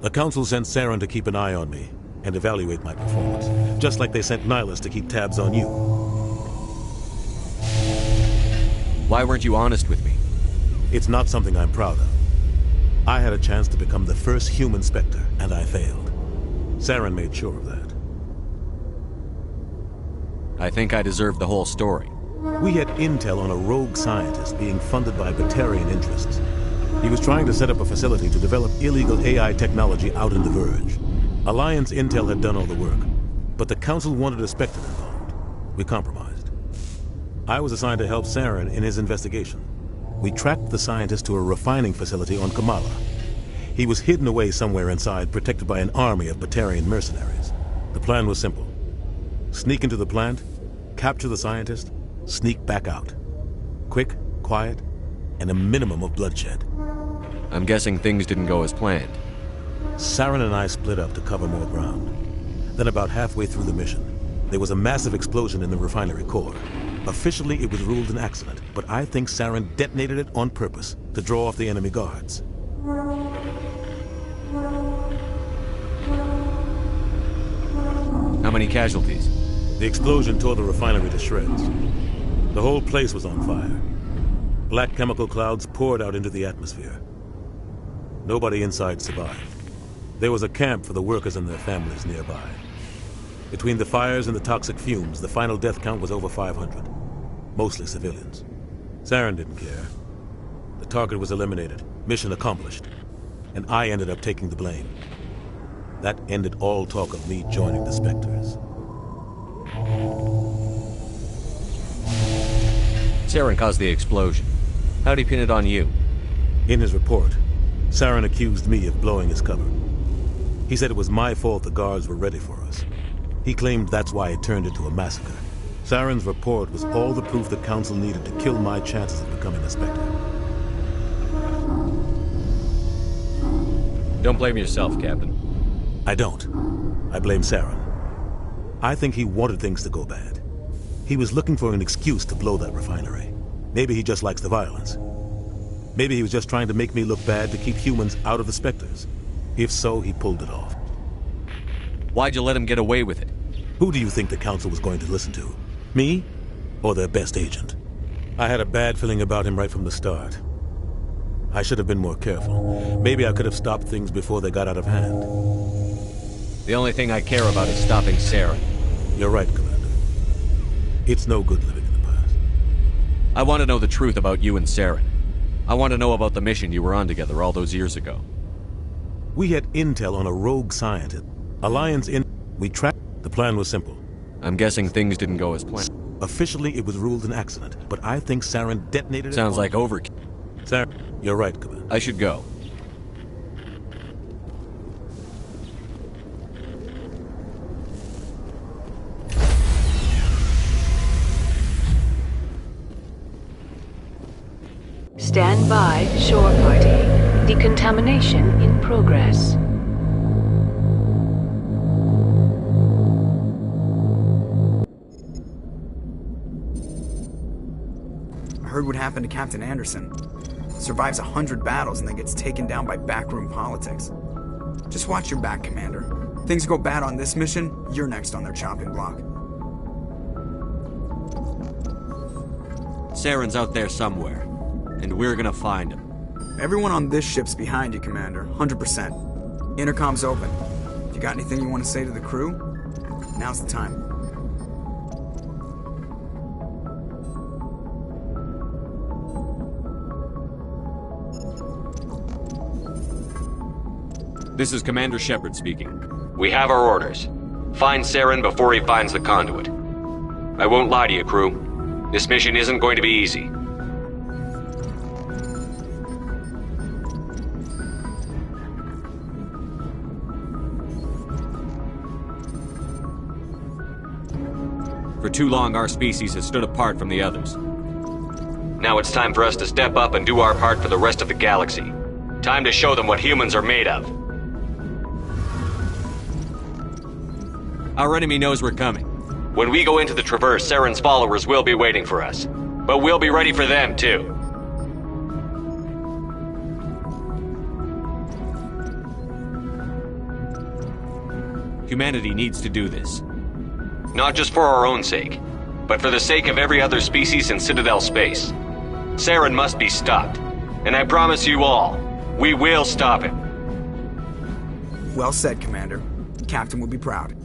The Council sent Saren to keep an eye on me and evaluate my performance, just like they sent Nihilus to keep tabs on you. Why weren't you honest with me? It's not something I'm proud of. I had a chance to become the first human Spectre, and I failed. Saren made sure of that. I think I deserve the whole story. We had intel on a rogue scientist being funded by Batarian interests. He was trying to set up a facility to develop illegal AI technology out in the Verge. Alliance intel had done all the work, but the Council wanted a Spectre involved. We compromised. I was assigned to help Saren in his investigation. We tracked the scientist to a refining facility on Kamala. He was hidden away somewhere inside, protected by an army of Batarian mercenaries. The plan was simple. Sneak into the plant, capture the scientist, sneak back out. Quick, quiet, and a minimum of bloodshed. I'm guessing things didn't go as planned. Saren and I split up to cover more ground. Then about halfway through the mission, there was a massive explosion in the refinery core. Officially, it was ruled an accident, but I think Saren detonated it on purpose to draw off the enemy guards. How many casualties? The explosion tore the refinery to shreds. The whole place was on fire. Black chemical clouds poured out into the atmosphere. Nobody inside survived. There was a camp for the workers and their families nearby. Between the fires and the toxic fumes, the final death count was over 500. Mostly civilians. Saren didn't care. The target was eliminated, mission accomplished, and I ended up taking the blame. That ended all talk of me joining the Spectres. Saren caused the explosion. How'd he pin it on you? In his report, Saren accused me of blowing his cover. He said it was my fault the guards were ready for us. He claimed that's why it turned into a massacre. Saren's report was all the proof the Council needed to kill my chances of becoming a Spectre. Don't blame yourself, Captain. I don't. I blame Saren. I think he wanted things to go bad. He was looking for an excuse to blow that refinery. Maybe he just likes the violence. Maybe he was just trying to make me look bad to keep humans out of the Spectres. If so, he pulled it off. Why'd you let him get away with it? Who do you think the Council was going to listen to? Me? Or their best agent? I had a bad feeling about him right from the start. I should have been more careful. Maybe I could have stopped things before they got out of hand. The only thing I care about is stopping Saren. You're right, Commander. It's no good living in the past. I want to know the truth about you and Saren. I want to know about the mission you were on together all those years ago. We had intel on a rogue scientist. We tracked. The plan was simple. I'm guessing things didn't go as planned. Officially, it was ruled an accident, but I think Saren detonated it. Sounds like overkill. Saren, you're right, Commander. I should go. Stand by, shore party. Decontamination in progress. I heard what happened to Captain Anderson. Survives 100 battles and then gets taken down by backroom politics. Just watch your back, Commander. Things go bad on this mission, you're next on their chopping block. Saren's out there somewhere, and we're gonna find him. Everyone on this ship's behind you, Commander. 100%. Intercom's open. If you got anything you want to say to the crew, now's the time. This is Commander Shepard speaking. We have our orders. Find Saren before he finds the conduit. I won't lie to you, crew. This mission isn't going to be easy. For too long, our species has stood apart from the others. Now it's time for us to step up and do our part for the rest of the galaxy. Time to show them what humans are made of. Our enemy knows we're coming. When we go into the Traverse, Saren's followers will be waiting for us. But we'll be ready for them, too. Humanity needs to do this. Not just for our own sake, but for the sake of every other species in Citadel space. Saren must be stopped. And I promise you all, we will stop him. Well said, Commander. Captain will be proud.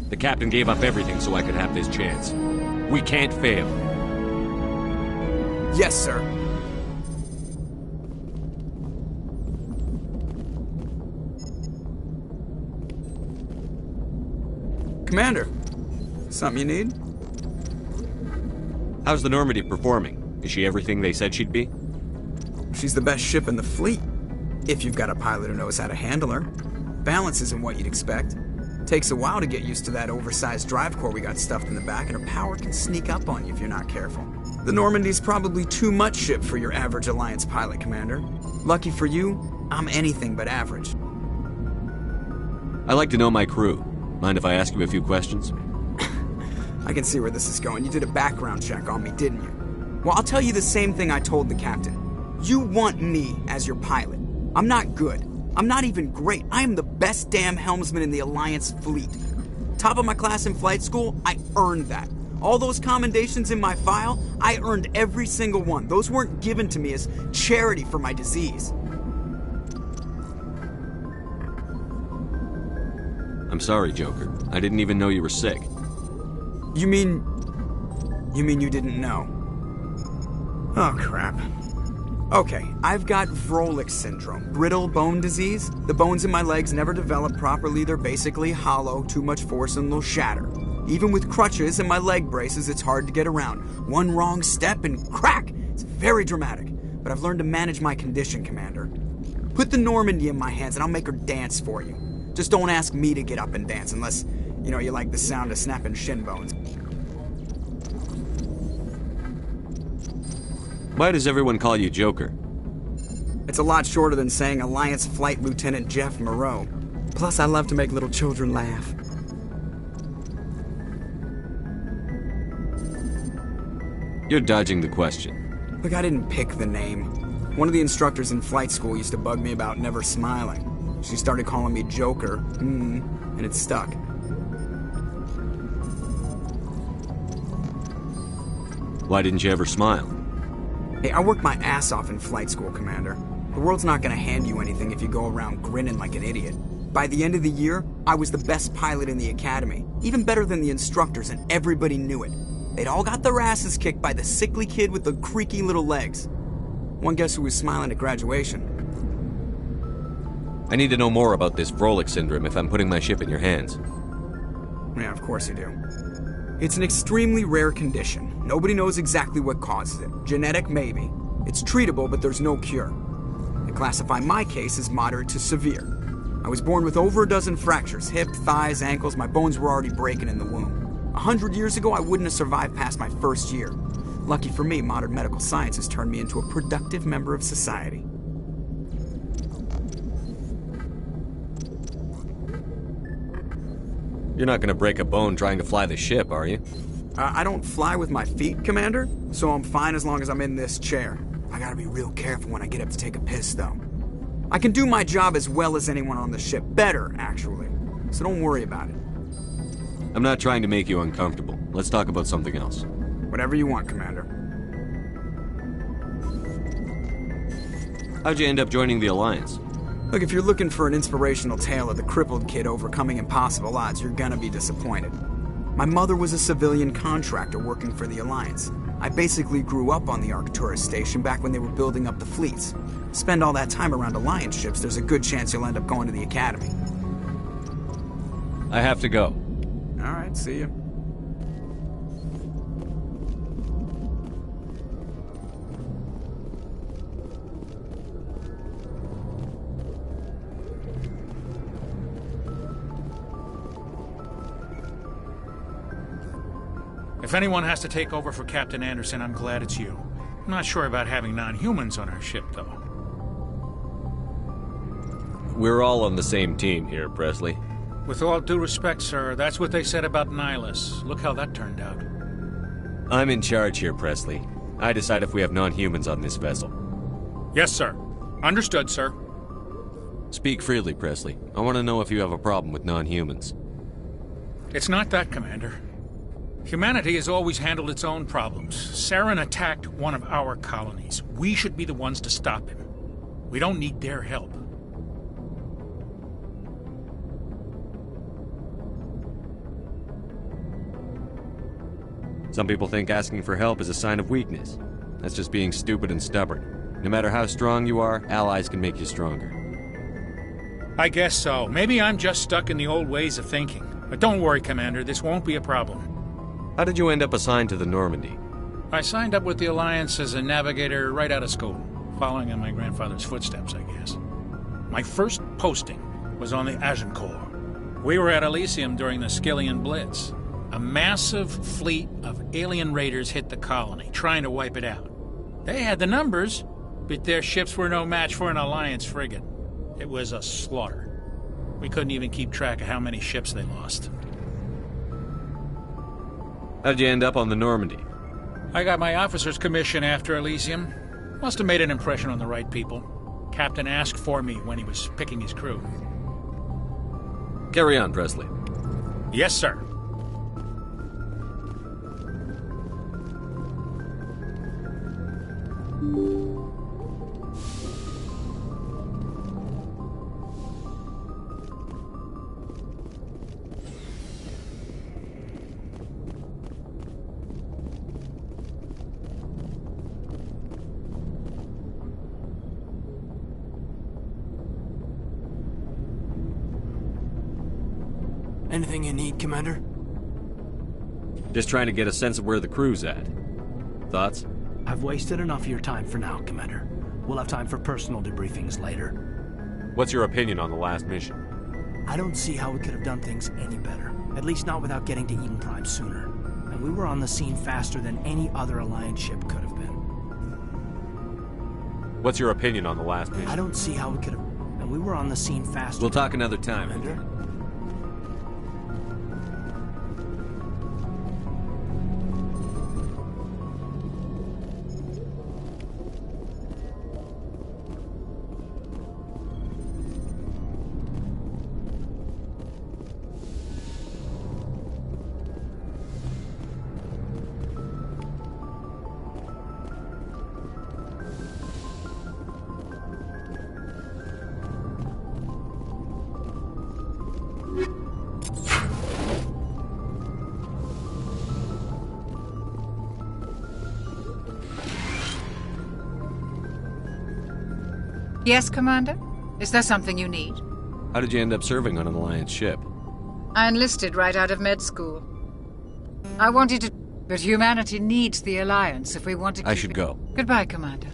The captain gave up everything so I could have this chance. We can't fail. Yes, sir. Commander, something you need? How's the Normandy performing? Is she everything they said she'd be? She's the best ship in the fleet, if you've got a pilot who knows how to handle her. Balance isn't what you'd expect. Takes a while to get used to that oversized drive core we got stuffed in the back, and her power can sneak up on you if you're not careful. The Normandy's probably too much ship for your average Alliance pilot, Commander. Lucky for you, I'm anything but average. I like to know my crew. Mind if I ask you a few questions? I can see where this is going. You did a background check on me, didn't you? Well, I'll tell you the same thing I told the captain. You want me as your pilot. I'm not good. I'm not even great. I am the best damn helmsman in the Alliance fleet. Top of my class in flight school, I earned that. All those commendations in my file, I earned every single one. Those weren't given to me as charity for my disease. I'm sorry, Joker. I didn't even know you were sick. You mean you didn't know? Oh, crap. Okay, I've got Vrolik syndrome, brittle bone disease. The bones in my legs never develop properly. They're basically hollow, too much force and they'll shatter. Even with crutches and my leg braces, it's hard to get around. One wrong step and crack! It's very dramatic. But I've learned to manage my condition, Commander. Put the Normandy in my hands and I'll make her dance for you. Just don't ask me to get up and dance unless, you like the sound of snapping shin bones. Why does everyone call you Joker? It's a lot shorter than saying Alliance Flight Lieutenant Jeff Moreau. Plus, I love to make little children laugh. You're dodging the question. Look, I didn't pick the name. One of the instructors in flight school used to bug me about never smiling. She started calling me Joker, and it stuck. Why didn't you ever smile? Hey, I worked my ass off in flight school, Commander. The world's not gonna hand you anything if you go around grinning like an idiot. By the end of the year, I was the best pilot in the academy, even better than the instructors, and everybody knew it. They'd all got their asses kicked by the sickly kid with the creaky little legs. One guess who was smiling at graduation? I need to know more about this Vrolik syndrome if I'm putting my ship in your hands. Yeah, of course you do. It's an extremely rare condition. Nobody knows exactly what causes it. Genetic, maybe. It's treatable, but there's no cure. They classify my case as moderate to severe. I was born with over a dozen fractures, hip, thighs, ankles. My bones were already breaking in the womb. 100 years ago, I wouldn't have survived past my first year. Lucky for me, modern medical science has turned me into a productive member of society. You're not gonna break a bone trying to fly the ship, are you? I don't fly with my feet, Commander, so I'm fine as long as I'm in this chair. I gotta be real careful when I get up to take a piss, though. I can do my job as well as anyone on the ship. Better, actually. So don't worry about it. I'm not trying to make you uncomfortable. Let's talk about something else. Whatever you want, Commander. How'd you end up joining the Alliance? Look, if you're looking for an inspirational tale of the crippled kid overcoming impossible odds, you're gonna be disappointed. My mother was a civilian contractor working for the Alliance. I basically grew up on the Arcturus station back when they were building up the fleets. Spend all that time around Alliance ships, there's a good chance you'll end up going to the Academy. I have to go. Alright, see you. If anyone has to take over for Captain Anderson, I'm glad it's you. I'm not sure about having non-humans on our ship, though. We're all on the same team here, Presley. With all due respect, sir, that's what they said about Nihilus. Look how that turned out. I'm in charge here, Presley. I decide if we have non-humans on this vessel. Yes, sir. Understood, sir. Speak freely, Presley. I want to know if you have a problem with non-humans. It's not that, Commander. Humanity has always handled its own problems. Saren attacked one of our colonies. We should be the ones to stop him. We don't need their help. Some people think asking for help is a sign of weakness. That's just being stupid and stubborn. No matter how strong you are, allies can make you stronger. I guess so. Maybe I'm just stuck in the old ways of thinking. But don't worry, Commander. This won't be a problem. How did you end up assigned to the Normandy? I signed up with the Alliance as a navigator right out of school, following in my grandfather's footsteps, I guess. My first posting was on the Agincourt. We were at Elysium during the Skillian Blitz. A massive fleet of alien raiders hit the colony, trying to wipe it out. They had the numbers, but their ships were no match for an Alliance frigate. It was a slaughter. We couldn't even keep track of how many ships they lost. How'd you end up on the Normandy? I got my officer's commission after Elysium. Must have made an impression on the right people. Captain asked for me when he was picking his crew. Carry on, Presley. Yes, sir. Anything you need, Commander? Just trying to get a sense of where the crew's at. Thoughts? I've wasted enough of your time for now, Commander. We'll have time for personal debriefings later. What's your opinion on the last mission? I don't see how we could have done things any better. At least not without getting to Eden Prime sooner. And we were on the scene faster than any other Alliance ship could have been. What's your opinion on the last mission? I don't see how we could have... And we were on the scene faster... We'll talk another time. Commander? Yes, Commander? Is there something you need? How did you end up serving on an Alliance ship? I enlisted right out of med school. I wanted to... But humanity needs the Alliance if we want to keep I should go. Goodbye, Commander.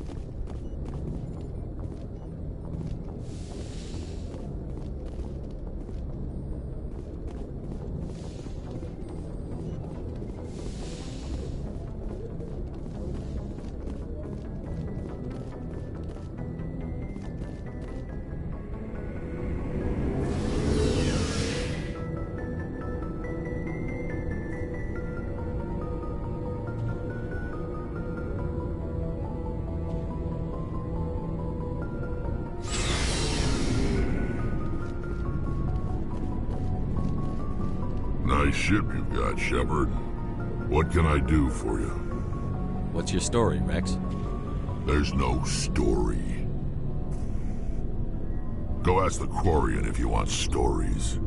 Nice ship you've got, Shepard. What can I do for you? What's your story, Rex? There's no story. Go ask the Quarian if you want stories.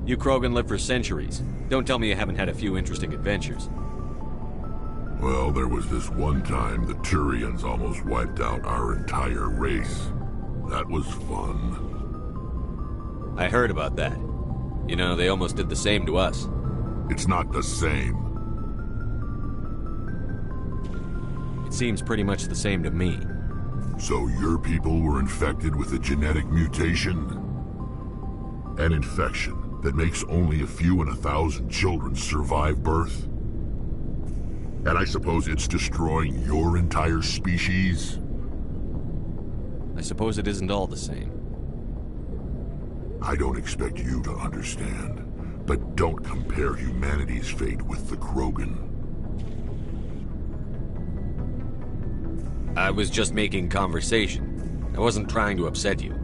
You Krogan live for centuries. Don't tell me you haven't had a few interesting adventures. Well, there was this one time the Turians almost wiped out our entire race. That was fun. I heard about that. You know, they almost did the same to us. It's not the same. It seems pretty much the same to me. So your people were infected with a genetic mutation? An infection that makes only a few in 1,000 children survive birth? And I suppose it's destroying your entire species? I suppose it isn't all the same. I don't expect you to understand, but don't compare humanity's fate with the Krogan. I was just making conversation. I wasn't trying to upset you.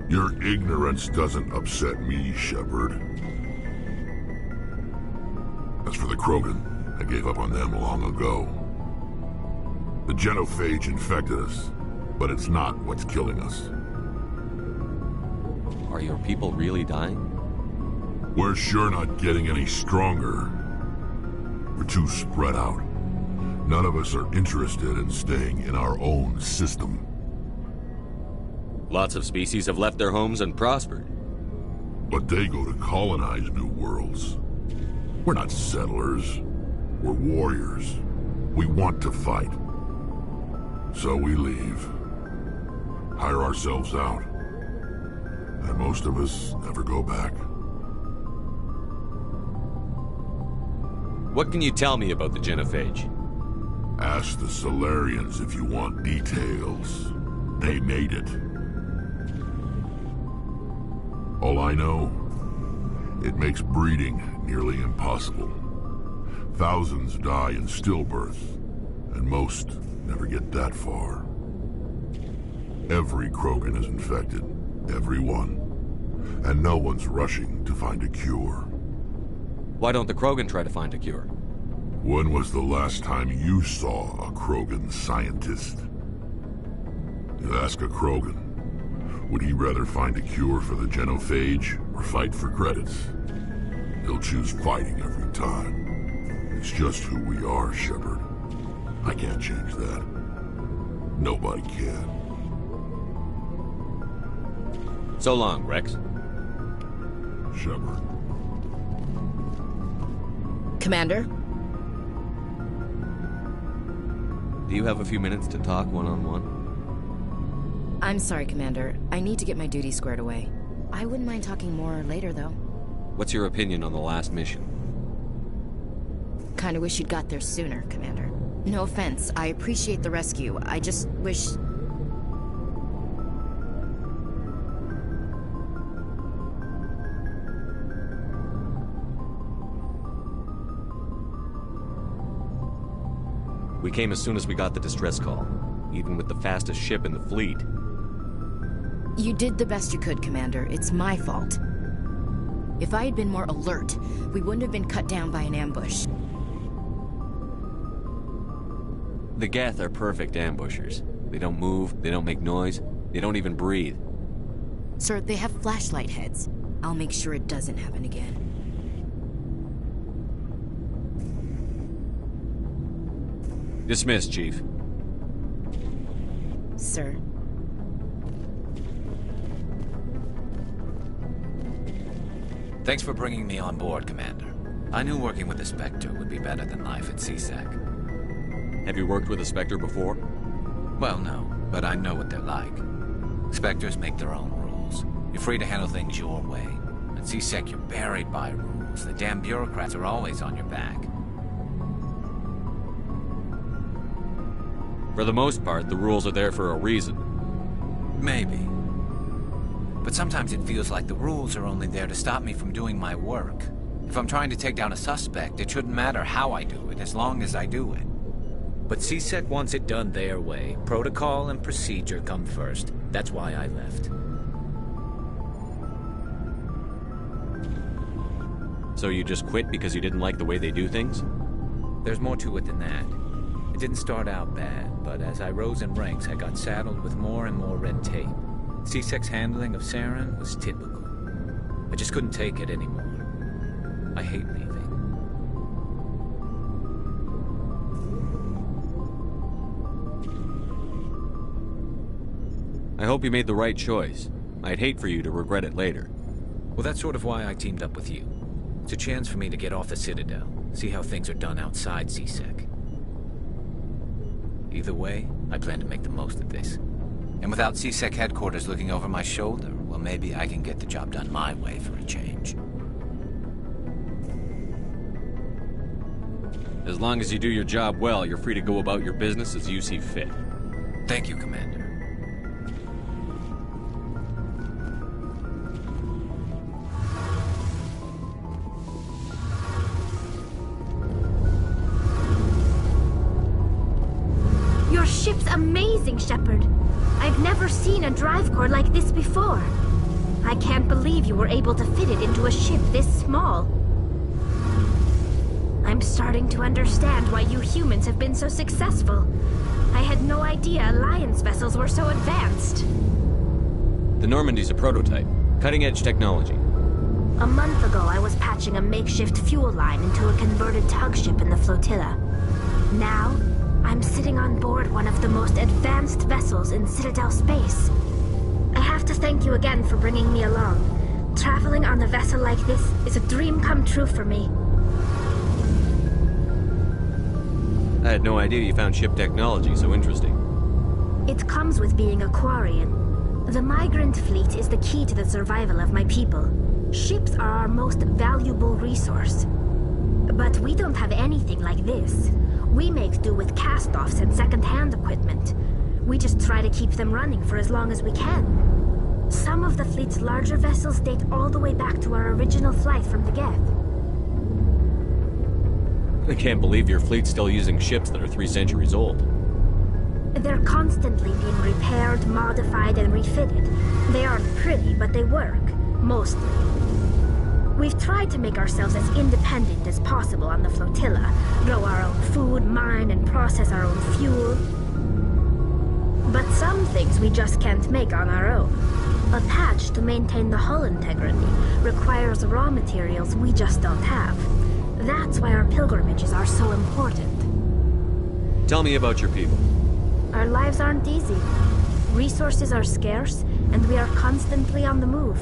Your ignorance doesn't upset me, Shepard. As for the Krogan, I gave up on them long ago. The genophage infected us, but it's not what's killing us. Are your people really dying? We're sure not getting any stronger. We're too spread out. None of us are interested in staying in our own system. Lots of species have left their homes and prospered. But they go to colonize new worlds. We're not settlers. We're warriors. We want to fight. So we leave. Hire ourselves out. And most of us never go back. What can you tell me about the genophage? Ask the Solarians if you want details. They made it. All I know, it makes breeding nearly impossible. Thousands die in stillbirth, and most never get that far. Every Krogan is infected. Every one. And no one's rushing to find a cure. Why don't the Krogan try to find a cure? When was the last time you saw a Krogan scientist? You ask a Krogan, would he rather find a cure for the genophage or fight for credits? He'll choose fighting every time. It's just who we are, Shepard. I can't change that. Nobody can. So long, Rex. Shepard. Commander? Do you have a few minutes to talk one-on-one? I'm sorry, Commander. I need to get my duty squared away. I wouldn't mind talking more later, though. What's your opinion on the last mission? Kinda wish you'd got there sooner, Commander. No offense, I appreciate the rescue. I just wish... We came as soon as we got the distress call, even with the fastest ship in the fleet. You did the best you could, Commander. It's my fault. If I had been more alert, we wouldn't have been cut down by an ambush. The Geth are perfect ambushers. They don't move, they don't make noise, they don't even breathe. Sir, they have flashlight heads. I'll make sure it doesn't happen again. Dismissed, Chief. Sir. Thanks for bringing me on board, Commander. I knew working with the Spectre would be better than life at CSEC. Have you worked with a Spectre before? Well, no, but I know what they're like. Spectres make their own rules. You're free to handle things your way. At CSEC, you're buried by rules. The damn bureaucrats are always on your back. For the most part, the rules are there for a reason. Maybe. But sometimes it feels like the rules are only there to stop me from doing my work. If I'm trying to take down a suspect, it shouldn't matter how I do it, as long as I do it. But CSEC wants it done their way. Protocol and procedure come first. That's why I left. So you just quit because you didn't like the way they do things? There's more to it than that. It didn't start out bad, but as I rose in ranks, I got saddled with more and more red tape. CSEC's handling of Saren was typical. I just couldn't take it anymore. I hate leaving. I hope you made the right choice. I'd hate for you to regret it later. Well, that's sort of why I teamed up with you. It's a chance for me to get off the Citadel, see how things are done outside CSEC. Either way, I plan to make the most of this. And without CSEC headquarters looking over my shoulder, well, maybe I can get the job done my way for a change. As long as you do your job well, you're free to go about your business as you see fit. Thank you, Commander. Your ship's amazing, Shepard. I've never seen a drive core like this before. I can't believe you were able to fit it into a ship this small. I'm starting to understand why you humans have been so successful. I had no idea Alliance vessels were so advanced. The Normandy's a prototype. Cutting-edge technology. A month ago, I was patching a makeshift fuel line into a converted tug ship in the flotilla. Now, I'm sitting on board one of the most advanced vessels in Citadel space. I have to thank you again for bringing me along. Traveling on a vessel like this is a dream come true for me. I had no idea you found ship technology so interesting. It comes with being a Quarian. The migrant fleet is the key to the survival of my people. Ships are our most valuable resource. But we don't have anything like this. We make do with cast-offs and second-hand equipment. We just try to keep them running for as long as we can. Some of the fleet's larger vessels date all the way back to our original flight from the Geth. I can't believe your fleet's still using ships that are 3 centuries old. They're constantly being repaired, modified, and refitted. They aren't pretty, but they work. Mostly. We've tried to make ourselves as independent as possible on the flotilla, grow our own food, mine, and process our own fuel. But some things we just can't make on our own. A patch to maintain the hull integrity requires raw materials we just don't have. That's why our pilgrimages are so important. Tell me about your people. Our lives aren't easy. Resources are scarce, and we are constantly on the move.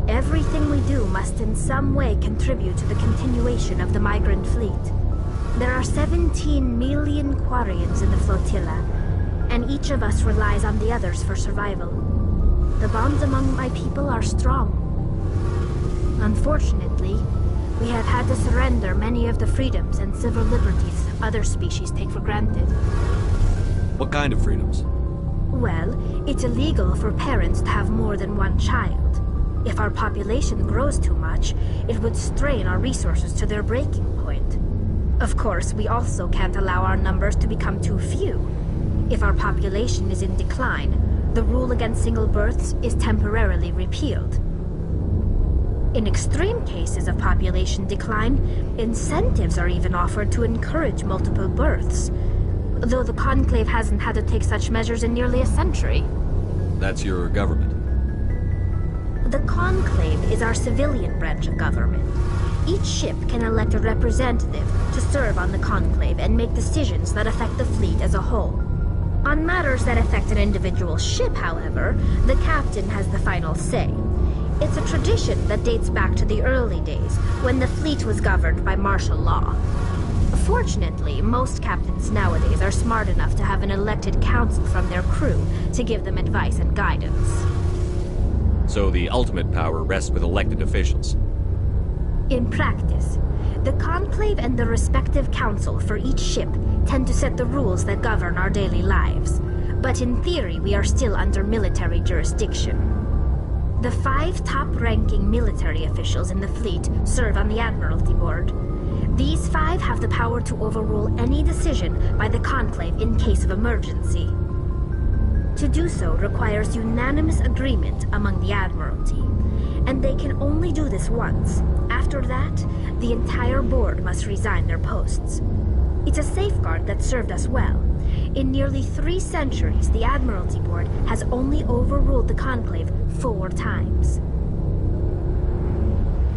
Everything we do must in some way contribute to the continuation of the migrant fleet. There are 17 million Quarians in the flotilla, and each of us relies on the others for survival. The bonds among my people are strong. Unfortunately, we have had to surrender many of the freedoms and civil liberties other species take for granted. What kind of freedoms? Well, it's illegal for parents to have more than one child. If our population grows too much, it would strain our resources to their breaking point. Of course, we also can't allow our numbers to become too few. If our population is in decline, the rule against single births is temporarily repealed. In extreme cases of population decline, incentives are even offered to encourage multiple births, though the Conclave hasn't had to take such measures in nearly a century. That's your government. The Conclave is our civilian branch of government. Each ship can elect a representative to serve on the Conclave and make decisions that affect the fleet as a whole. On matters that affect an individual ship, however, the captain has the final say. It's a tradition that dates back to the early days, when the fleet was governed by martial law. Fortunately, most captains nowadays are smart enough to have an elected council from their crew to give them advice and guidance. So the ultimate power rests with elected officials. In practice, the Conclave and the respective council for each ship tend to set the rules that govern our daily lives. But in theory, we are still under military jurisdiction. The 5 top-ranking military officials in the fleet serve on the Admiralty Board. These 5 have the power to overrule any decision by the Conclave in case of emergency. To do so requires unanimous agreement among the Admiralty, and they can only do this once. After that, the entire board must resign their posts. It's a safeguard that served us well. In nearly 3 centuries, the Admiralty Board has only overruled the Conclave 4 times.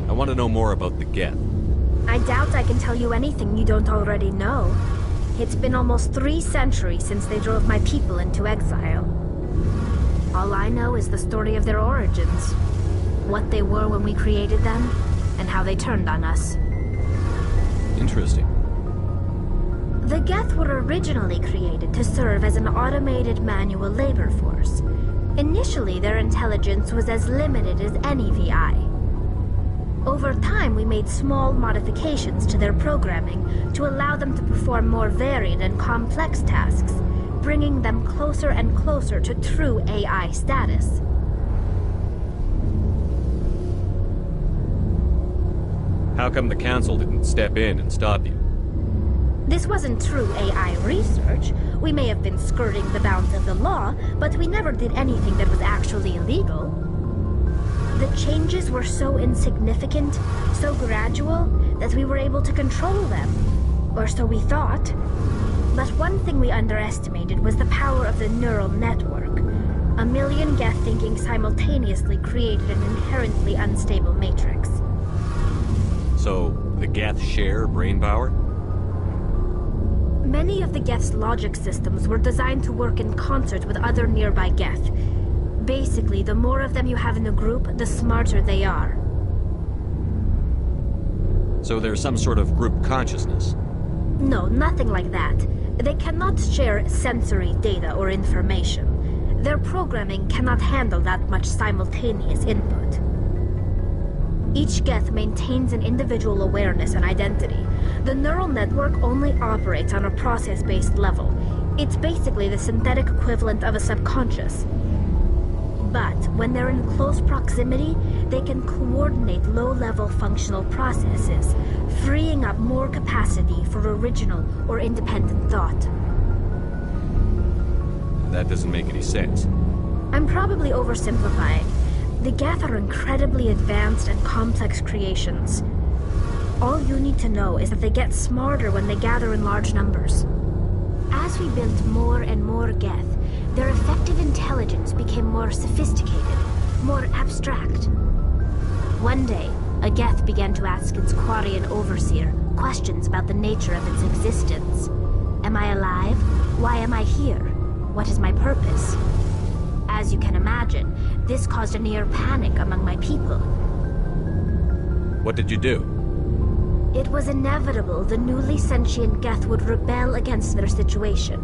I want to know more about the Geth. I doubt I can tell you anything you don't already know. It's been almost 3 centuries since they drove my people into exile. All I know is the story of their origins, what they were when we created them, and how they turned on us. Interesting. The Geth were originally created to serve as an automated manual labor force. Initially, their intelligence was as limited as any VI. Over time, we made small modifications to their programming to allow them to perform more varied and complex tasks, bringing them closer and closer to true AI status. How come the Council didn't step in and stop you? This wasn't true AI research. We may have been skirting the bounds of the law, but we never did anything that was actually illegal. The changes were so insignificant, so gradual, that we were able to control them. Or so we thought. But one thing we underestimated was the power of the neural network. 1 million Geth thinking simultaneously created an inherently unstable matrix. So, the Geth share brain power? Many of the Geth's logic systems were designed to work in concert with other nearby Geth. Basically, the more of them you have in a group, the smarter they are. So there's some sort of group consciousness? No, nothing like that. They cannot share sensory data or information. Their programming cannot handle that much simultaneous input. Each Geth maintains an individual awareness and identity. The neural network only operates on a process-based level. It's basically the synthetic equivalent of a subconscious. But when they're in close proximity, they can coordinate low-level functional processes, freeing up more capacity for original or independent thought. That doesn't make any sense. I'm probably oversimplifying. The Geth are incredibly advanced and complex creations. All you need to know is that they get smarter when they gather in large numbers. As we built more and more Geth, their effective intelligence became more sophisticated, more abstract. One day, a Geth began to ask its Quarian overseer questions about the nature of its existence. Am I alive? Why am I here? What is my purpose? As you can imagine, this caused a near panic among my people. What did you do? It was inevitable the newly sentient Geth would rebel against their situation.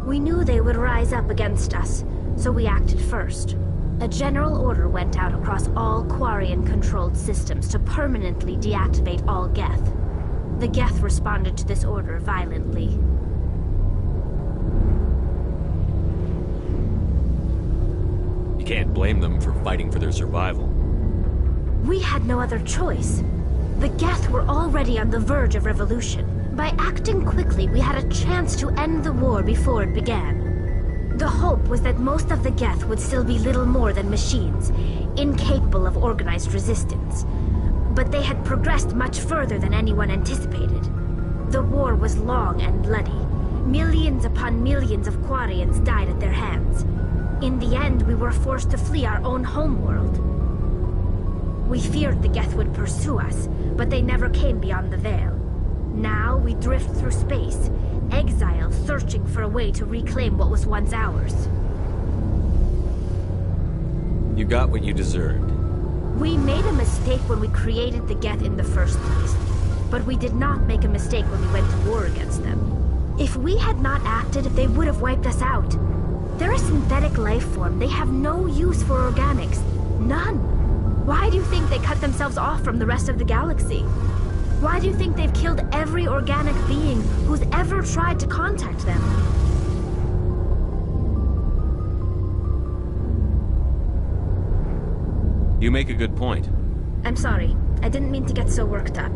We knew they would rise up against us, so we acted first. A general order went out across all Quarian-controlled systems to permanently deactivate all Geth. The Geth responded to this order violently. You can't blame them for fighting for their survival. We had no other choice. The Geth were already on the verge of revolution. By acting quickly, we had a chance to end the war before it began. The hope was that most of the Geth would still be little more than machines, incapable of organized resistance. But they had progressed much further than anyone anticipated. The war was long and bloody. Millions upon millions of Quarians died at their hands. In the end, we were forced to flee our own homeworld. We feared the Geth would pursue us, but they never came beyond the Veil. Now we drift through space, exile searching for a way to reclaim what was once ours. You got what you deserved. We made a mistake when we created the Geth in the first place, but we did not make a mistake when we went to war against them. If we had not acted, they would have wiped us out. They're a synthetic life form. They have no use for organics. None. Why do you think they cut themselves off from the rest of the galaxy? Why do you think they've killed every organic being who's ever tried to contact them? You make a good point. I'm sorry. I didn't mean to get so worked up.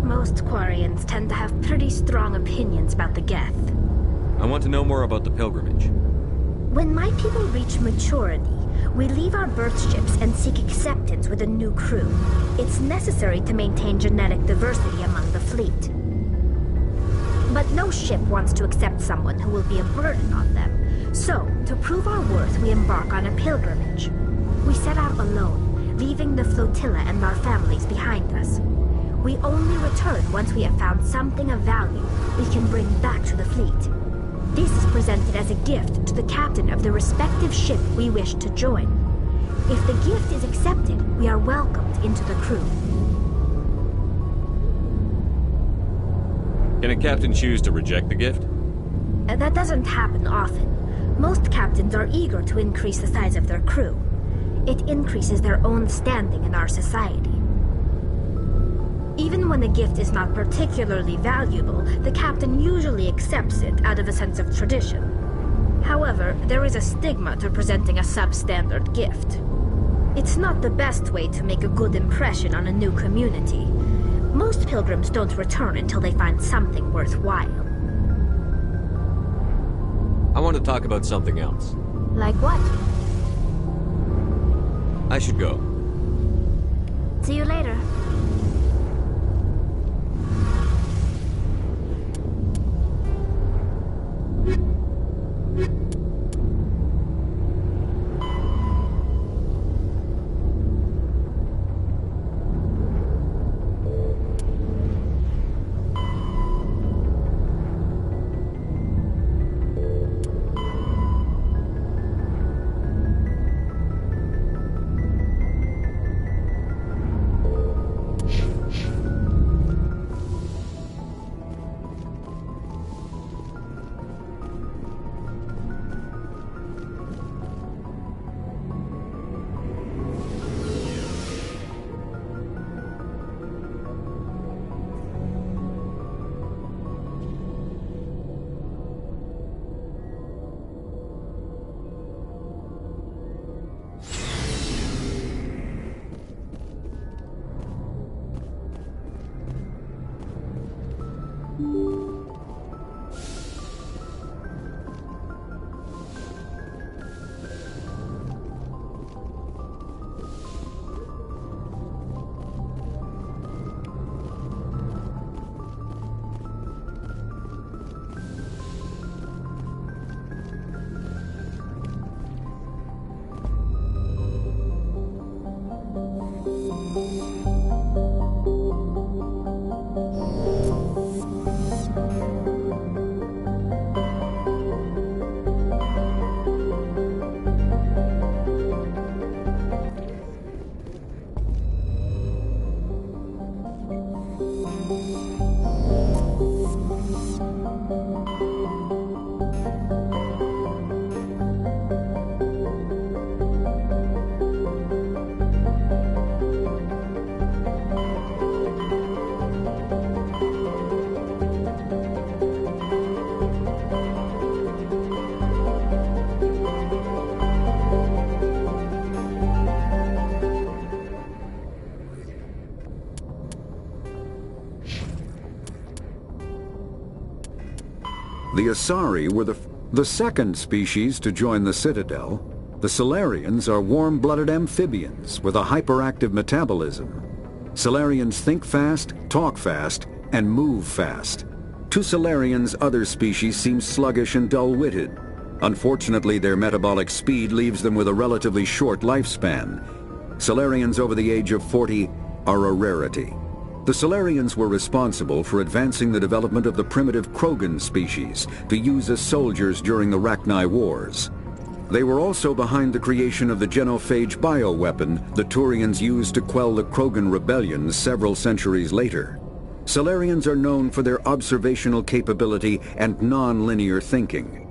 Most Quarians tend to have pretty strong opinions about the Geth. I want to know more about the pilgrimage. When my people reach maturity, we leave our birth ships and seek acceptance with a new crew. It's necessary to maintain genetic diversity among the fleet. But no ship wants to accept someone who will be a burden on them. So, to prove our worth, we embark on a pilgrimage. We set out alone, leaving the flotilla and our families behind us. We only return once we have found something of value we can bring back to the fleet. This is presented as a gift to the captain of the respective ship we wish to join. If the gift is accepted, we are welcomed into the crew. Can a captain choose to reject the gift? That doesn't happen often. Most captains are eager to increase the size of their crew. It increases their own standing in our society. Even when the gift is not particularly valuable, the captain usually accepts it out of a sense of tradition. However, there is a stigma to presenting a substandard gift. It's not the best way to make a good impression on a new community. Most pilgrims don't return until they find something worthwhile. I want to talk about something else. Like what? I should go. See you later. The Asari were the second species to join the Citadel. The Salarians are warm-blooded amphibians with a hyperactive metabolism. Salarians think fast, talk fast, and move fast. To Salarians, other species seem sluggish and dull-witted. Unfortunately, their metabolic speed leaves them with a relatively short lifespan. Salarians over the age of 40 are a rarity. The Salarians were responsible for advancing the development of the primitive Krogan species to use as soldiers during the Rachni Wars. They were also behind the creation of the genophage bioweapon the Turians used to quell the Krogan rebellions several centuries later. Salarians are known for their observational capability and non-linear thinking.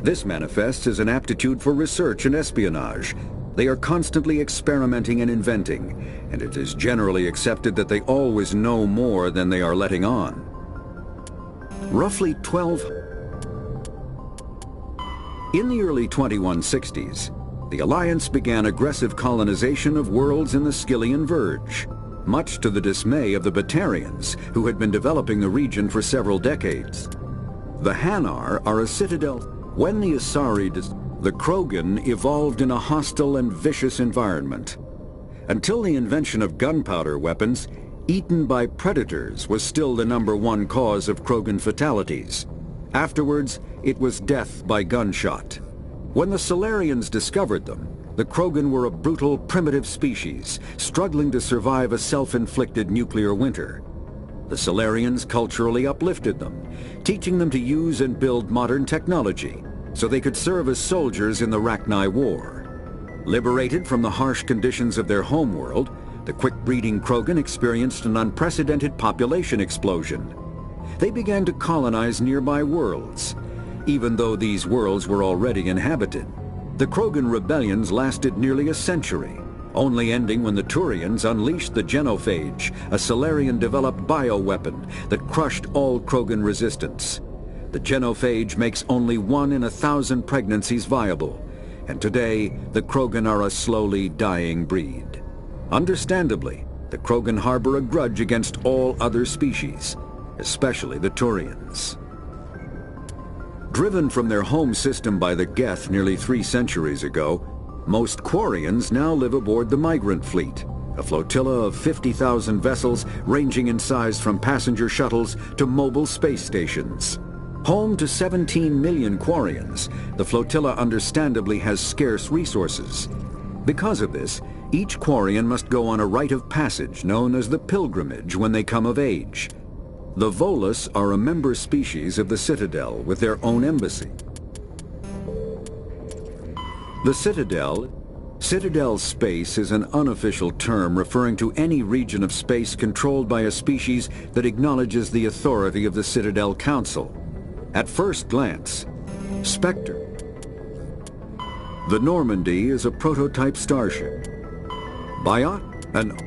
This manifests as an aptitude for research and espionage. They are constantly experimenting and inventing, and it is generally accepted that they always know more than they are letting on. Roughly 12... In the early 2160s, the Alliance began aggressive colonization of worlds in the Skyllian Verge, much to the dismay of the Batarians, who had been developing the region for several decades. The Hanar are a citadel. When the Asari... The Krogan evolved in a hostile and vicious environment. Until the invention of gunpowder weapons, eaten by predators was still the #1 cause of Krogan fatalities. Afterwards, it was death by gunshot. When the Salarians discovered them, the Krogan were a brutal, primitive species, struggling to survive a self-inflicted nuclear winter. The Salarians culturally uplifted them, teaching them to use and build modern technology, so they could serve as soldiers in the Rachni War. Liberated from the harsh conditions of their homeworld, the quick-breeding Krogan experienced an unprecedented population explosion. They began to colonize nearby worlds. Even though these worlds were already inhabited, the Krogan rebellions lasted nearly a century, only ending when the Turians unleashed the genophage, a Salarian-developed bioweapon that crushed all Krogan resistance. The genophage makes only 1 in 1,000 pregnancies viable, and today the Krogan are a slowly dying breed. Understandably, the Krogan harbor a grudge against all other species, especially the Turians. Driven from their home system by the Geth nearly 3 centuries ago, most Quarians now live aboard the Migrant Fleet, a flotilla of 50,000 vessels ranging in size from passenger shuttles to mobile space stations. Home to 17 million Quarians, the flotilla understandably has scarce resources. Because of this, each Quarian must go on a rite of passage known as the Pilgrimage when they come of age. The Volus are a member species of the Citadel with their own embassy. The Citadel space is an unofficial term referring to any region of space controlled by a species that acknowledges the authority of the Citadel Council. At first glance, Spectre. The Normandy is a prototype starship. Biot, an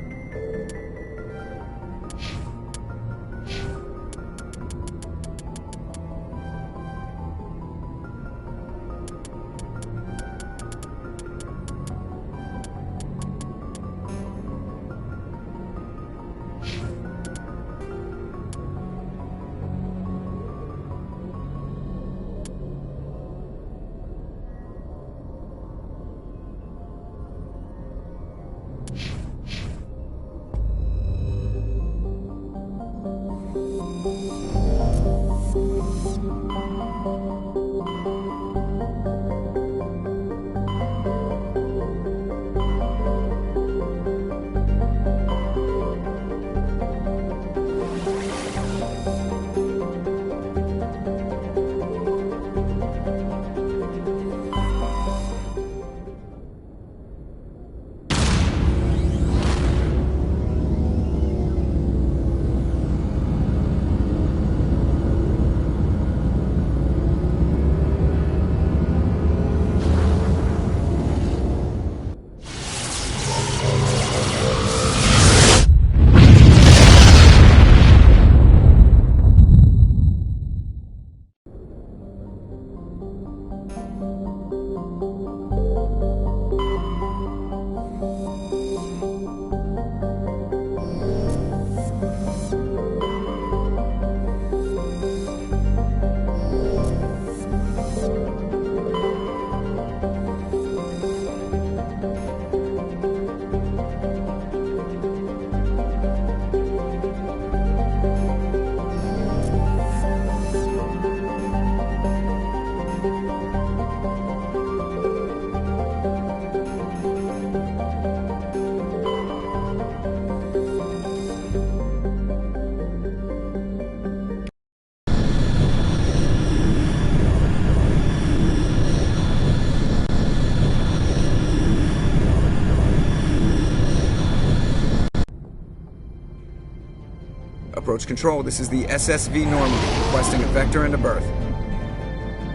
Approach Control, this is the SSV Normandy, requesting a vector and a berth.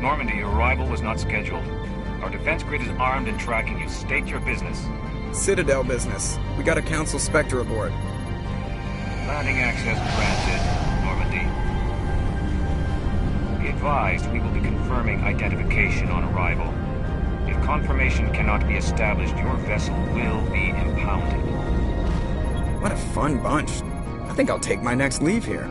Normandy, your arrival was not scheduled. Our defense grid is armed and tracking you. State your business. Citadel business. We got a Council Spectre aboard. Landing access granted, Normandy. Be advised, we will be confirming identification on arrival. If confirmation cannot be established, your vessel will be impounded. What a fun bunch. I think I'll take my next leave here.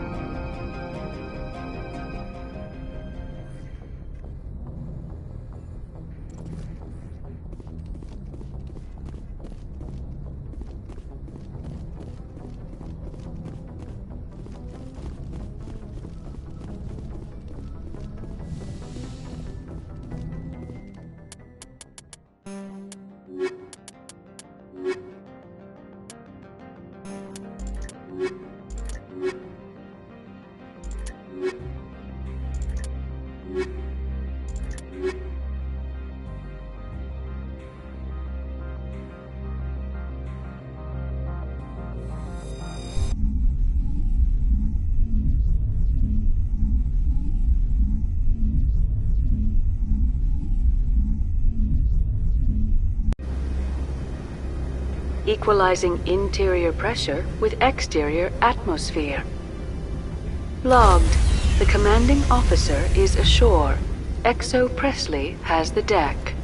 Equalizing interior pressure with exterior atmosphere. Logged. The commanding officer is ashore. Exo Presley has the deck.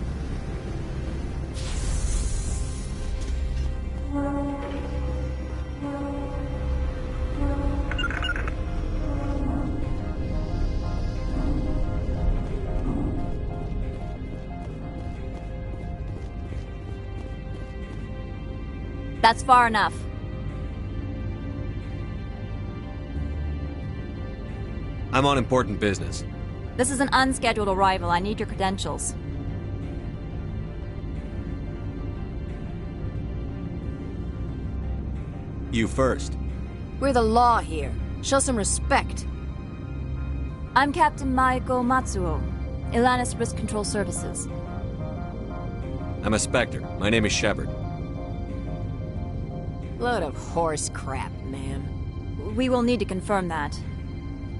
That's far enough. I'm on important business. This is an unscheduled arrival. I need your credentials. You first. We're the law here. Show some respect. I'm Captain Maiko Matsuo, Ilanis Risk Control Services. I'm a Spectre. My name is Shepard. Load of horse crap, man. We will need to confirm that.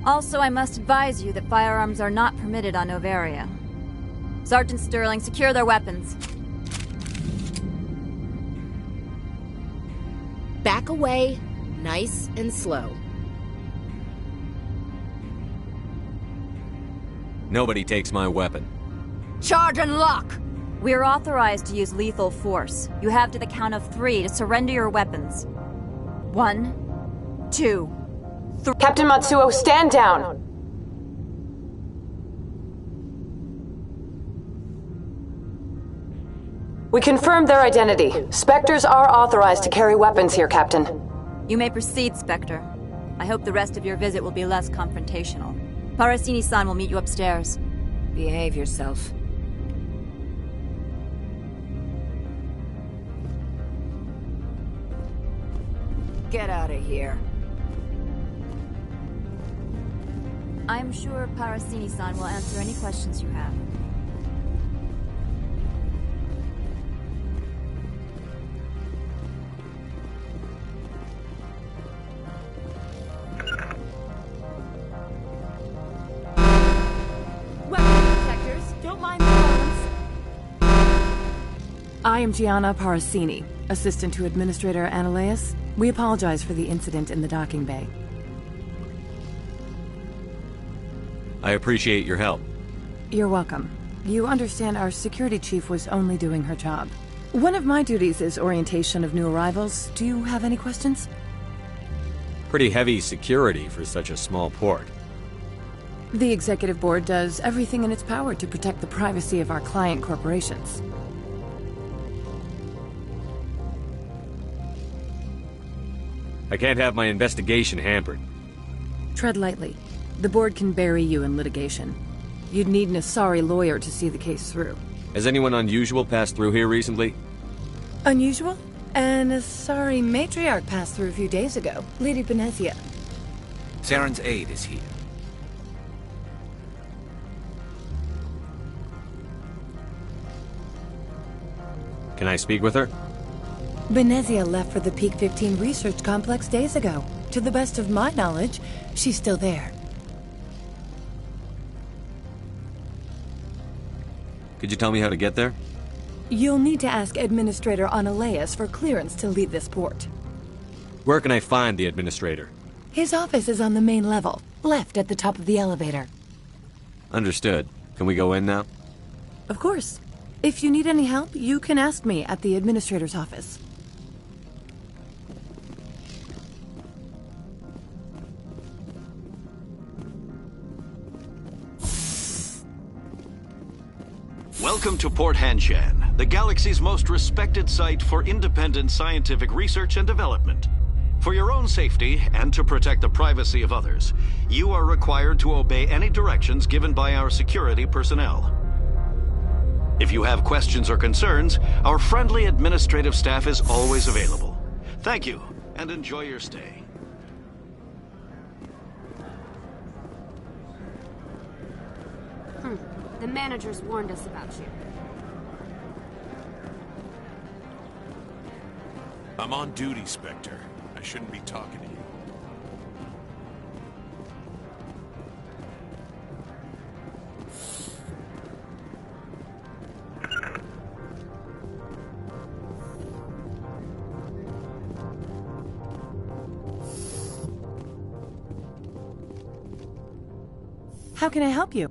Also, I must advise you that firearms are not permitted on Noveria. Sergeant Sterling, secure their weapons. Back away, nice and slow. Nobody takes my weapon. Charge and lock! We are authorized to use lethal force. You have to the count of 3 to surrender your weapons. 1, 2, 3. Captain Matsuo, stand down! We confirmed their identity. Spectres are authorized to carry weapons here, Captain. You may proceed, Spectre. I hope the rest of your visit will be less confrontational. Parasini-san will meet you upstairs. Behave yourself. Get out of here. I'm sure Parasini-san will answer any questions you have. I am Gianna Parasini, assistant to Administrator Ananias. We apologize for the incident in the docking bay. I appreciate your help. You're welcome. You understand our security chief was only doing her job. One of my duties is orientation of new arrivals. Do you have any questions? Pretty heavy security for such a small port. The executive board does everything in its power to protect the privacy of our client corporations. I can't have my investigation hampered. Tread lightly. The board can bury you in litigation. You'd need an Asari lawyer to see the case through. Has anyone unusual passed through here recently? Unusual? An Asari matriarch passed through a few days ago. Lady Benezia. Saren's aide is here. Can I speak with her? Benezia left for the Peak 15 research complex days ago. To the best of my knowledge, she's still there. Could you tell me how to get there? You'll need to ask Administrator Analeas for clearance to leave this port. Where can I find the Administrator? His office is on the main level, left at the top of the elevator. Understood. Can we go in now? Of course. If you need any help, you can ask me at the Administrator's office. Welcome to Port Hanshan, the galaxy's most respected site for independent scientific research and development. For your own safety and to protect the privacy of others, you are required to obey any directions given by our security personnel. If you have questions or concerns, our friendly administrative staff is always available. Thank you, and enjoy your stay. The managers warned us about you. I'm on duty, Spectre. I shouldn't be talking to you. How can I help you?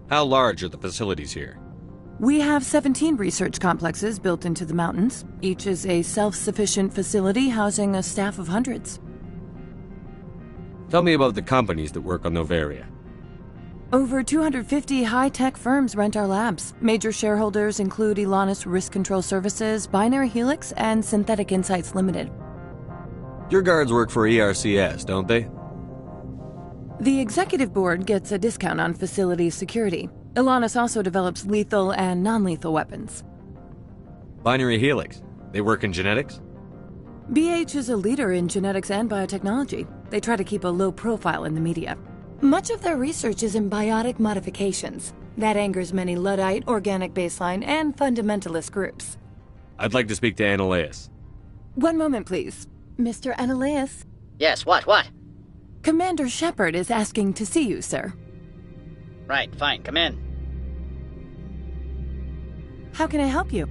How large are the facilities here? We have 17 research complexes built into the mountains. Each is a self-sufficient facility housing a staff of hundreds. Tell me about the companies that work on Noveria. Over 250 high-tech firms rent our labs. Major shareholders include Elanus Risk Control Services, Binary Helix, and Synthetic Insights Limited. Your guards work for ERCS, don't they? The executive board gets a discount on facility security. Elanus also develops lethal and non-lethal weapons. Binary Helix. They work in genetics? BH is a leader in genetics and biotechnology. They try to keep a low profile in the media. Much of their research is in biotic modifications. That angers many Luddite, organic baseline, and fundamentalist groups. I'd like to speak to Analeas. One moment, please. Mr. Analeas? Yes, what? Commander Shepard is asking to see you, sir. Right, fine, come in. How can I help you?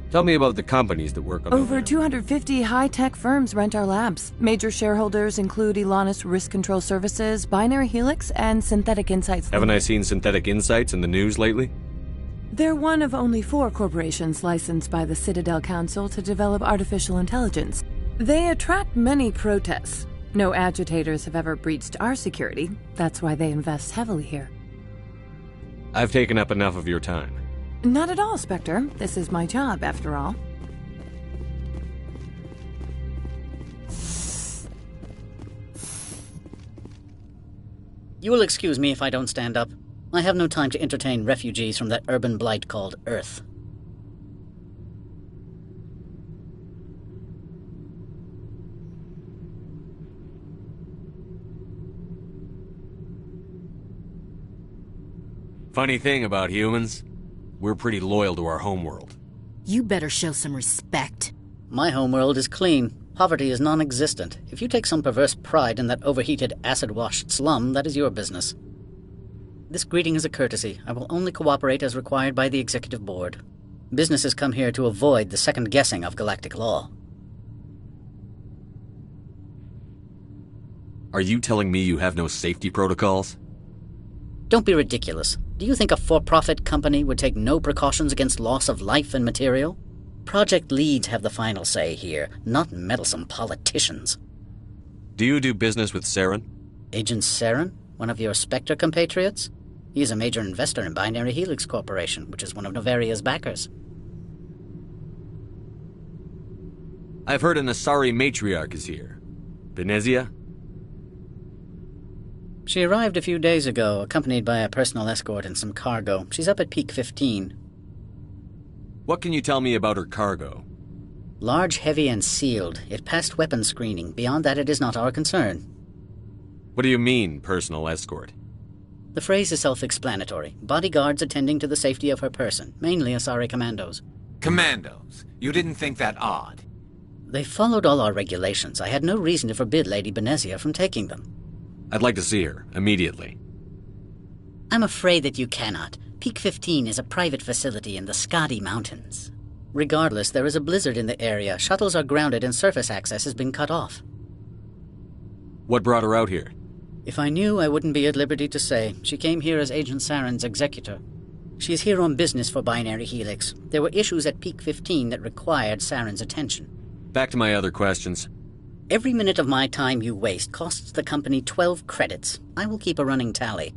Tell me about the companies that work on Over 250 high-tech firms rent our labs. Major shareholders include Elanus Risk Control Services, Binary Helix, and Synthetic Insights. Haven't I seen Synthetic Insights in the news lately? They're one of only 4 corporations licensed by the Citadel Council to develop artificial intelligence. They attract many protests. No agitators have ever breached our security. That's why they invest heavily here. I've taken up enough of your time. Not at all, Spectre. This is my job, after all. You will excuse me if I don't stand up. I have no time to entertain refugees from that urban blight called Earth. Funny thing about humans, we're pretty loyal to our homeworld. You better show some respect. My homeworld is clean. Poverty is non-existent. If you take some perverse pride in that overheated, acid-washed slum, that is your business. This greeting is a courtesy. I will only cooperate as required by the Executive Board. Businesses come here to avoid the second-guessing of galactic law. Are you telling me you have no safety protocols? Don't be ridiculous. Do you think a for-profit company would take no precautions against loss of life and material? Project leads have the final say here, not meddlesome politicians. Do you do business with Saren? Agent Saren? One of your Spectre compatriots? He is a major investor in Binary Helix Corporation, which is one of Noveria's backers. I've heard an Asari matriarch is here. Venezia? She arrived a few days ago, accompanied by a personal escort and some cargo. She's up at Peak 15. What can you tell me about her cargo? Large, heavy, and sealed. It passed weapons screening. Beyond that, it is not our concern. What do you mean, personal escort? The phrase is self-explanatory. Bodyguards attending to the safety of her person, mainly Asari commandos. Commandos? You didn't think that odd? They followed all our regulations. I had no reason to forbid Lady Benezia from taking them. I'd like to see her, immediately. I'm afraid that you cannot. Peak 15 is a private facility in the Skadi Mountains. Regardless, there is a blizzard in the area. Shuttles are grounded and surface access has been cut off. What brought her out here? If I knew, I wouldn't be at liberty to say. She came here as Agent Saren's executor. She is here on business for Binary Helix. There were issues at Peak 15 that required Saren's attention. Back to my other questions. Every minute of my time you waste costs the company 12 credits. I will keep a running tally.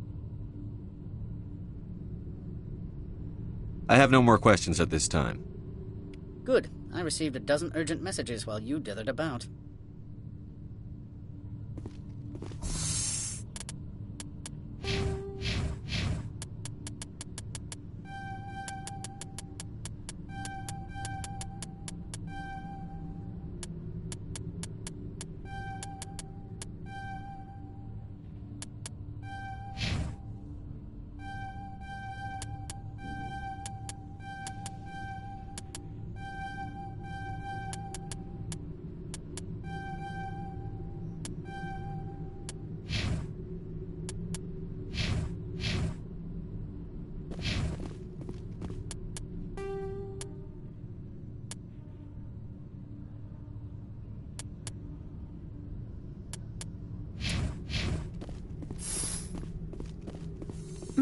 I have no more questions at this time. Good. I received a dozen urgent messages while you dithered about.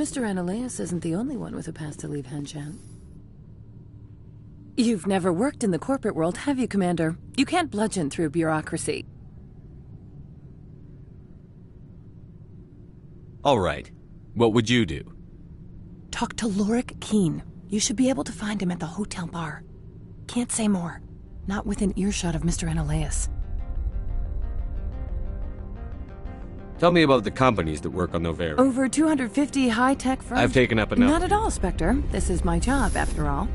Mr. Ananias isn't the only one with a past to leave Hanshan. You've never worked in the corporate world, have you, Commander? You can't bludgeon through bureaucracy. All right. What would you do? Talk to Lorik Keen. You should be able to find him at the hotel bar. Can't say more. Not within earshot of Mr. Ananias. Tell me about the companies that work on Noveria. Over 250 high-tech firms. I've taken up enough. Not at all, Spectre. This is my job, after all.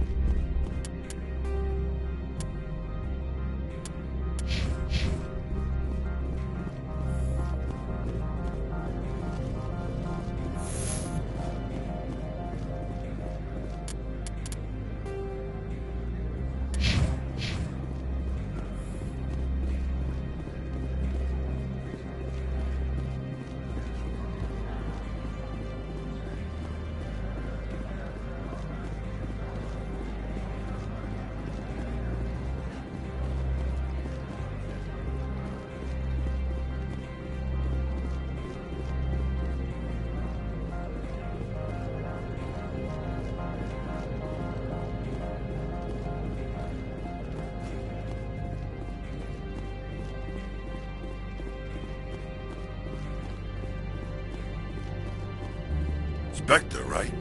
Spectre, right?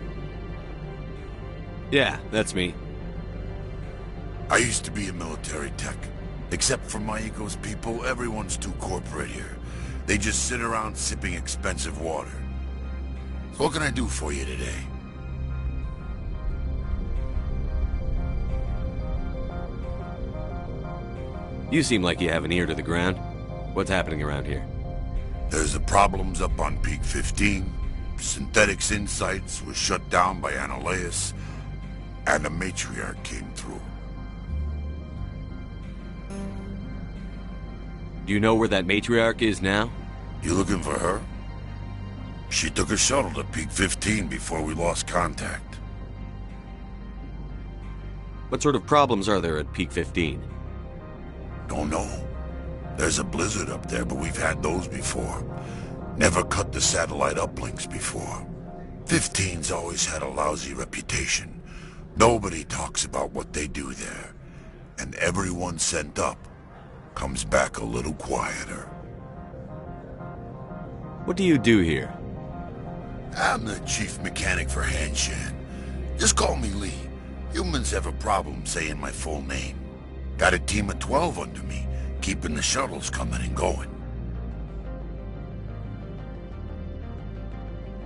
Yeah, that's me. I used to be a military tech. Except for my ego's people, everyone's too corporate here. They just sit around sipping expensive water. So what can I do for you today? You seem like you have an ear to the ground. What's happening around here? There's the problems up on Peak 15. Synthetics Insights was shut down by Ananias, and the Matriarch came through. Do you know where that Matriarch is now? You looking for her? She took a shuttle to Peak 15 before we lost contact. What sort of problems are there at Peak 15? Don't know. There's a blizzard up there, but we've had those before. Never cut the satellite uplinks before. 15's always had a lousy reputation. Nobody talks about what they do there. And everyone sent up comes back a little quieter. What do you do here? I'm the chief mechanic for Hanshan. Just call me Lee. Humans have a problem saying my full name. Got a team of 12 under me, keeping the shuttles coming and going.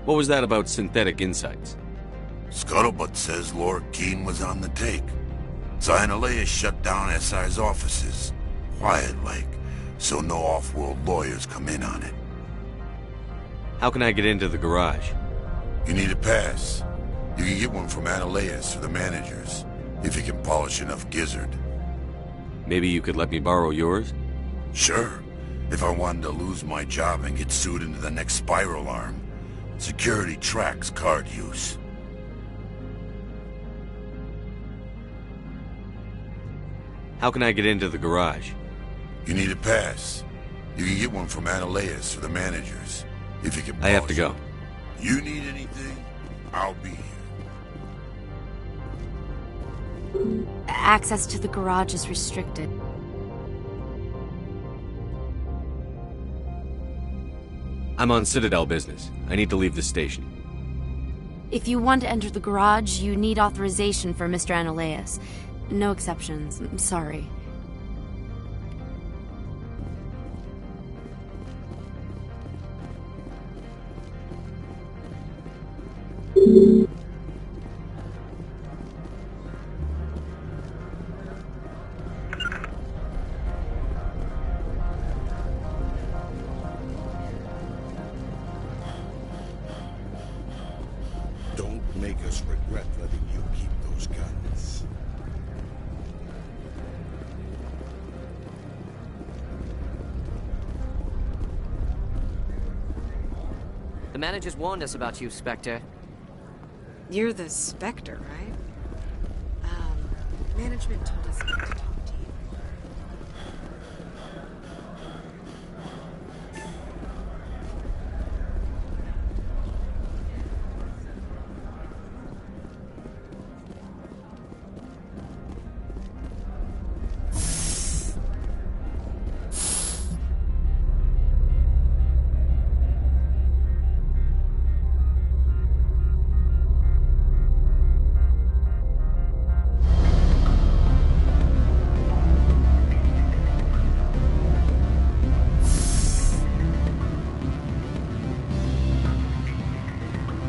What was that about Synthetic Insights? Scuttlebutt says Lorik Keen was on the take. Ananias shut down SI's offices. Quiet-like, so no off-world lawyers come in on it. How can I get into the garage? You need a pass. You can get one from Ananias or the managers, if you can polish enough gizzard. Maybe you could let me borrow yours? Sure. If I wanted to lose my job and get sued into the next spiral arm. Security tracks card use. How can I get into the garage? You need a pass. You can get one from Ananias or the managers, if you can polish I have to go. You need anything, I'll be here. Access to the garage is restricted. I'm on Citadel business. I need to leave the station. If you want to enter the garage, you need authorization for Mr. Ananias. No exceptions. I'm sorry. Don't make us regret letting you keep those guns. The managers warned us about you, Spectre. You're the Spectre, right? Management told us not to talk to you.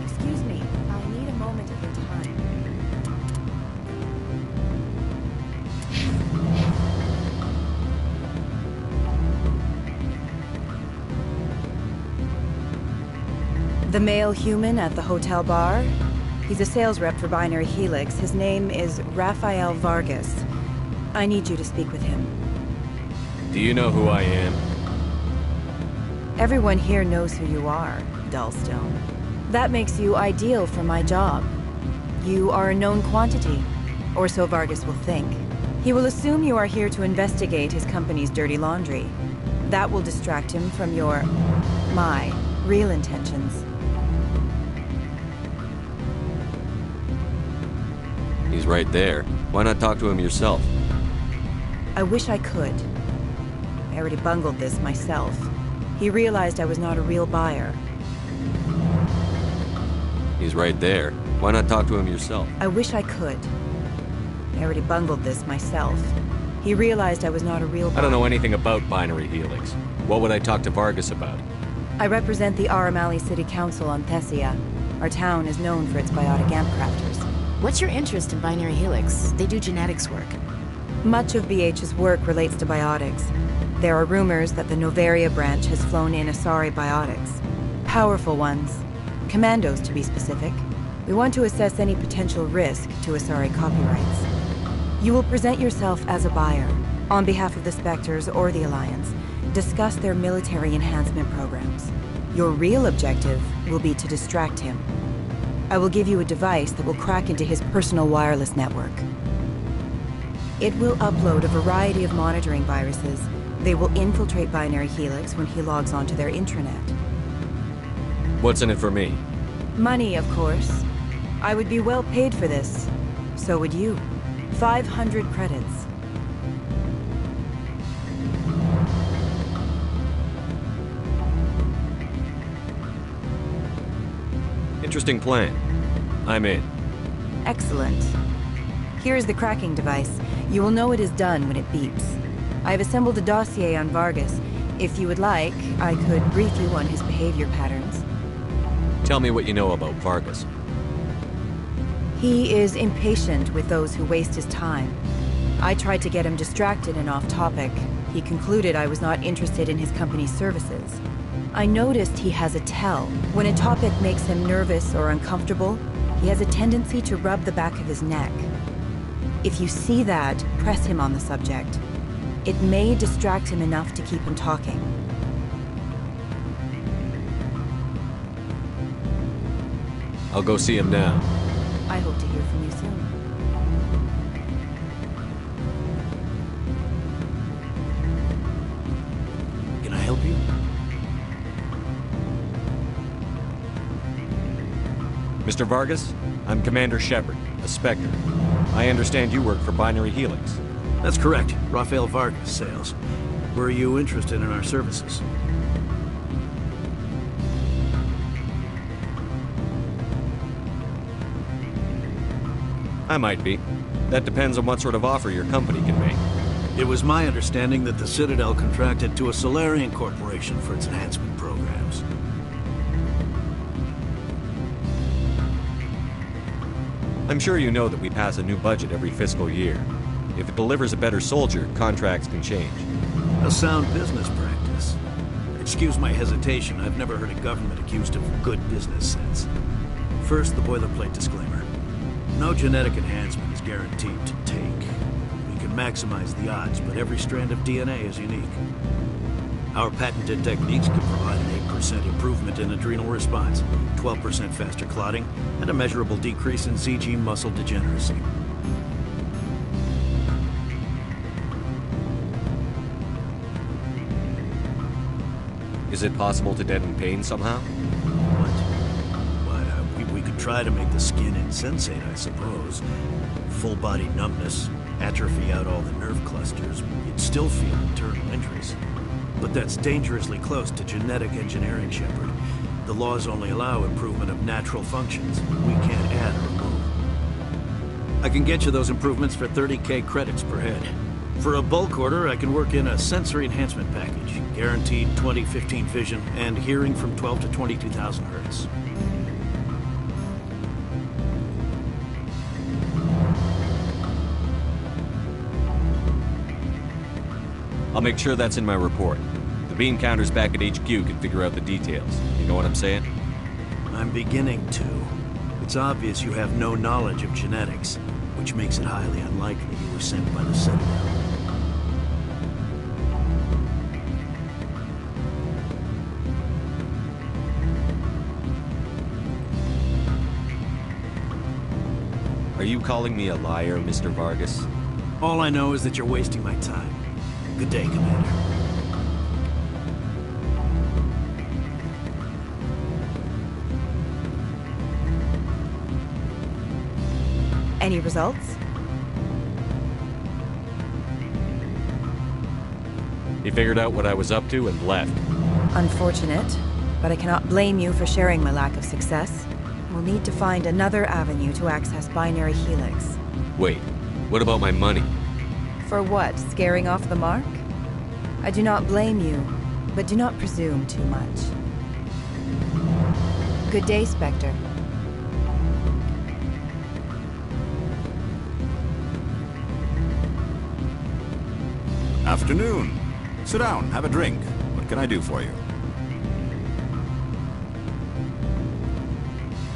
Excuse me, I need a moment of your time. The male human at the hotel bar? He's a sales rep for Binary Helix. His name is Rafael Vargas. I need you to speak with him. Do you know who I am? Everyone here knows who you are, Dullstone. That makes you ideal for my job. You are a known quantity, or so Vargas will think. He will assume you are here to investigate his company's dirty laundry. That will distract him from my real intentions. He's right there. Why not talk to him yourself? I wish I could. I already bungled this myself. He realized I was not a real buyer. He's right there. Why not talk to him yourself? I wish I could. I already bungled this myself. He realized I was not a real buyer. I don't know anything about Binary Helix. What would I talk to Vargas about? I represent the Aramali City Council on Thessia. Our town is known for its biotic amp crafters. What's your interest in Binary Helix? They do genetics work. Much of BH's work relates to biotics. There are rumors that the Novaria branch has flown in Asari biotics. Powerful ones. Commandos, to be specific. We want to assess any potential risk to Asari copyrights. You will present yourself as a buyer, on behalf of the Spectres or the Alliance. Discuss their military enhancement programs. Your real objective will be to distract him. I will give you a device that will crack into his personal wireless network. It will upload a variety of monitoring viruses. They will infiltrate Binary Helix when he logs onto their intranet. What's in it for me? Money, of course. I would be well paid for this. So would you. 500 credits. Interesting plan. I'm in. Excellent. Here's the cracking device. You will know it is done when it beeps. I have assembled a dossier on Vargas. If you would like, I could brief you on his behavior patterns. Tell me what you know about Vargas. He is impatient with those who waste his time. I tried to get him distracted and off topic. He concluded I was not interested in his company's services. I noticed he has a tell. When a topic makes him nervous or uncomfortable, he has a tendency to rub the back of his neck. If you see that, press him on the subject. It may distract him enough to keep him talking. I'll go see him now. I hope to hear from you soon. Can I help you? Mr. Vargas, I'm Commander Shepard, a Spectre. I understand you work for Binary Helix. That's correct. Rafael Vargas, sales. Were you interested in our services? I might be. That depends on what sort of offer your company can make. It was my understanding that the Citadel contracted to a Solarian corporation for its enhancement programs. I'm sure you know that we pass a new budget every fiscal year. If it delivers a better soldier, contracts can change. A sound business practice. Excuse my hesitation, I've never heard a government accused of good business sense. First, the boilerplate disclaimer. No genetic enhancement is guaranteed to take. We can maximize the odds, but every strand of DNA is unique. Our patented techniques can provide an 8% improvement in adrenal response, 12% faster clotting, and a measurable decrease in CG muscle degeneracy. Is it possible to deaden pain somehow? We could try to make the skin insensate, I suppose. Full body numbness, atrophy out all the nerve clusters, you'd still feel internal injuries. But that's dangerously close to genetic engineering, Shepard. The laws only allow improvement of natural functions. We can't add or remove. I can get you those improvements for 30K credits per head. For a bulk order, I can work in a sensory enhancement package, guaranteed 20/15 vision, and hearing from 12 to 22,000 hertz. I'll make sure that's in my report. The beam counters back at HQ can figure out the details. You know what I'm saying? I'm beginning to. It's obvious you have no knowledge of genetics, which makes it highly unlikely you were sent by the Citadel. Are you calling me a liar, Mr. Vargas? All I know is that you're wasting my time. Good day, Commander. Any results? He figured out what I was up to and left. Unfortunate, but I cannot blame you for sharing my lack of success. We'll need to find another avenue to access Binary Helix. Wait, what about my money? For what? Scaring off the mark? I do not blame you, but do not presume too much. Good day, Spectre. Afternoon. Sit down, have a drink. What can I do for you?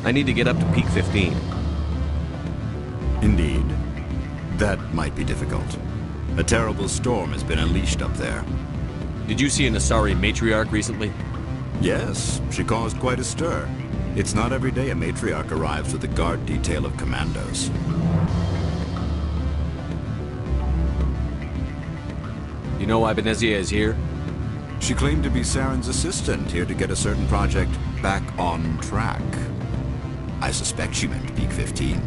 I need to get up to peak 15. Indeed. That might be difficult. A terrible storm has been unleashed up there. Did you see an Asari matriarch recently? Yes, she caused quite a stir. It's not every day a matriarch arrives with a guard detail of commandos. You know why Benezia is here? She claimed to be Saren's assistant, here to get a certain project back on track. I suspect she meant peak 15.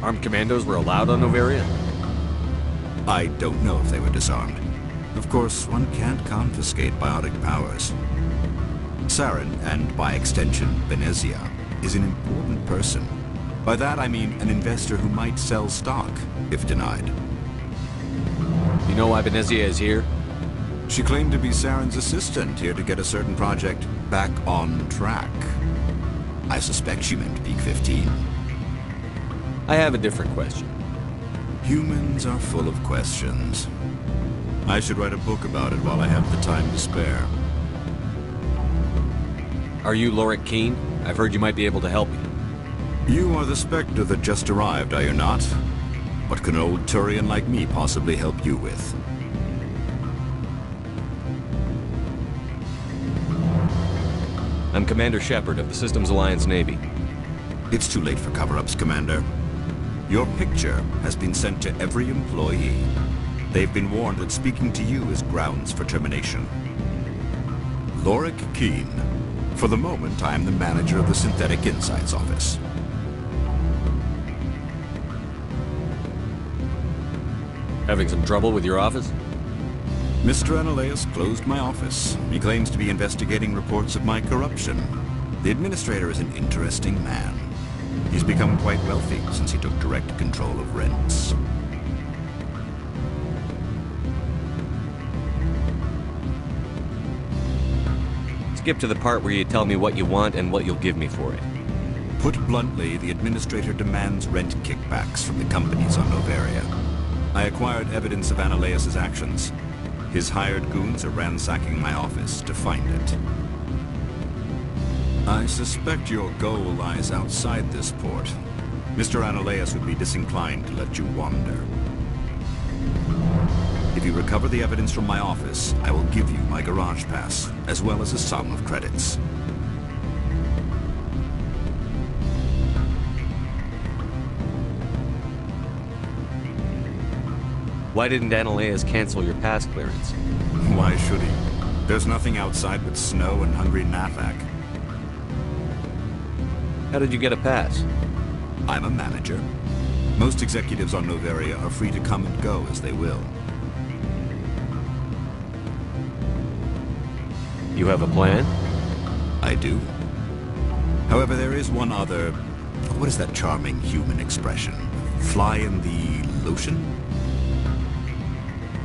Armed commandos were allowed on Noveria? I don't know if they were disarmed. Of course, one can't confiscate biotic powers. Saren, and by extension, Benezia, is an important person. By that I mean an investor who might sell stock, if denied. You know why Benezia is here? She claimed to be Saren's assistant, here to get a certain project back on track. I suspect she meant peak 15. I have a different question. Humans are full of questions. I should write a book about it while I have the time to spare. Are you Lorik Keene? I've heard you might be able to help me. You are the Spectre that just arrived, are you not? What can an old Turian like me possibly help you with? I'm Commander Shepard of the Systems Alliance Navy. It's too late for cover-ups, Commander. Your picture has been sent to every employee. They've been warned that speaking to you is grounds for termination. Lorik Keene. For the moment, I am the manager of the Synthetic Insights Office. Having some trouble with your office? Mr. Analaeus closed my office. He claims to be investigating reports of my corruption. The administrator is an interesting man. He's become quite wealthy since he took direct control of rents. Skip to the part where you tell me what you want and what you'll give me for it. Put bluntly, the administrator demands rent kickbacks from the companies on Noveria. I acquired evidence of Analaeus' actions. His hired goons are ransacking my office to find it. I suspect your goal lies outside this port. Mr. Analaeus would be disinclined to let you wander. If you recover the evidence from my office, I will give you my garage pass, as well as a sum of credits. Why didn't Analaeus cancel your pass clearance? Why should he? There's nothing outside but snow and hungry Nathak. How did you get a pass? I'm a manager. Most executives on Noveria are free to come and go as they will. You have a plan? I do. However, there is one other... What is that charming human expression? Fly in the lotion?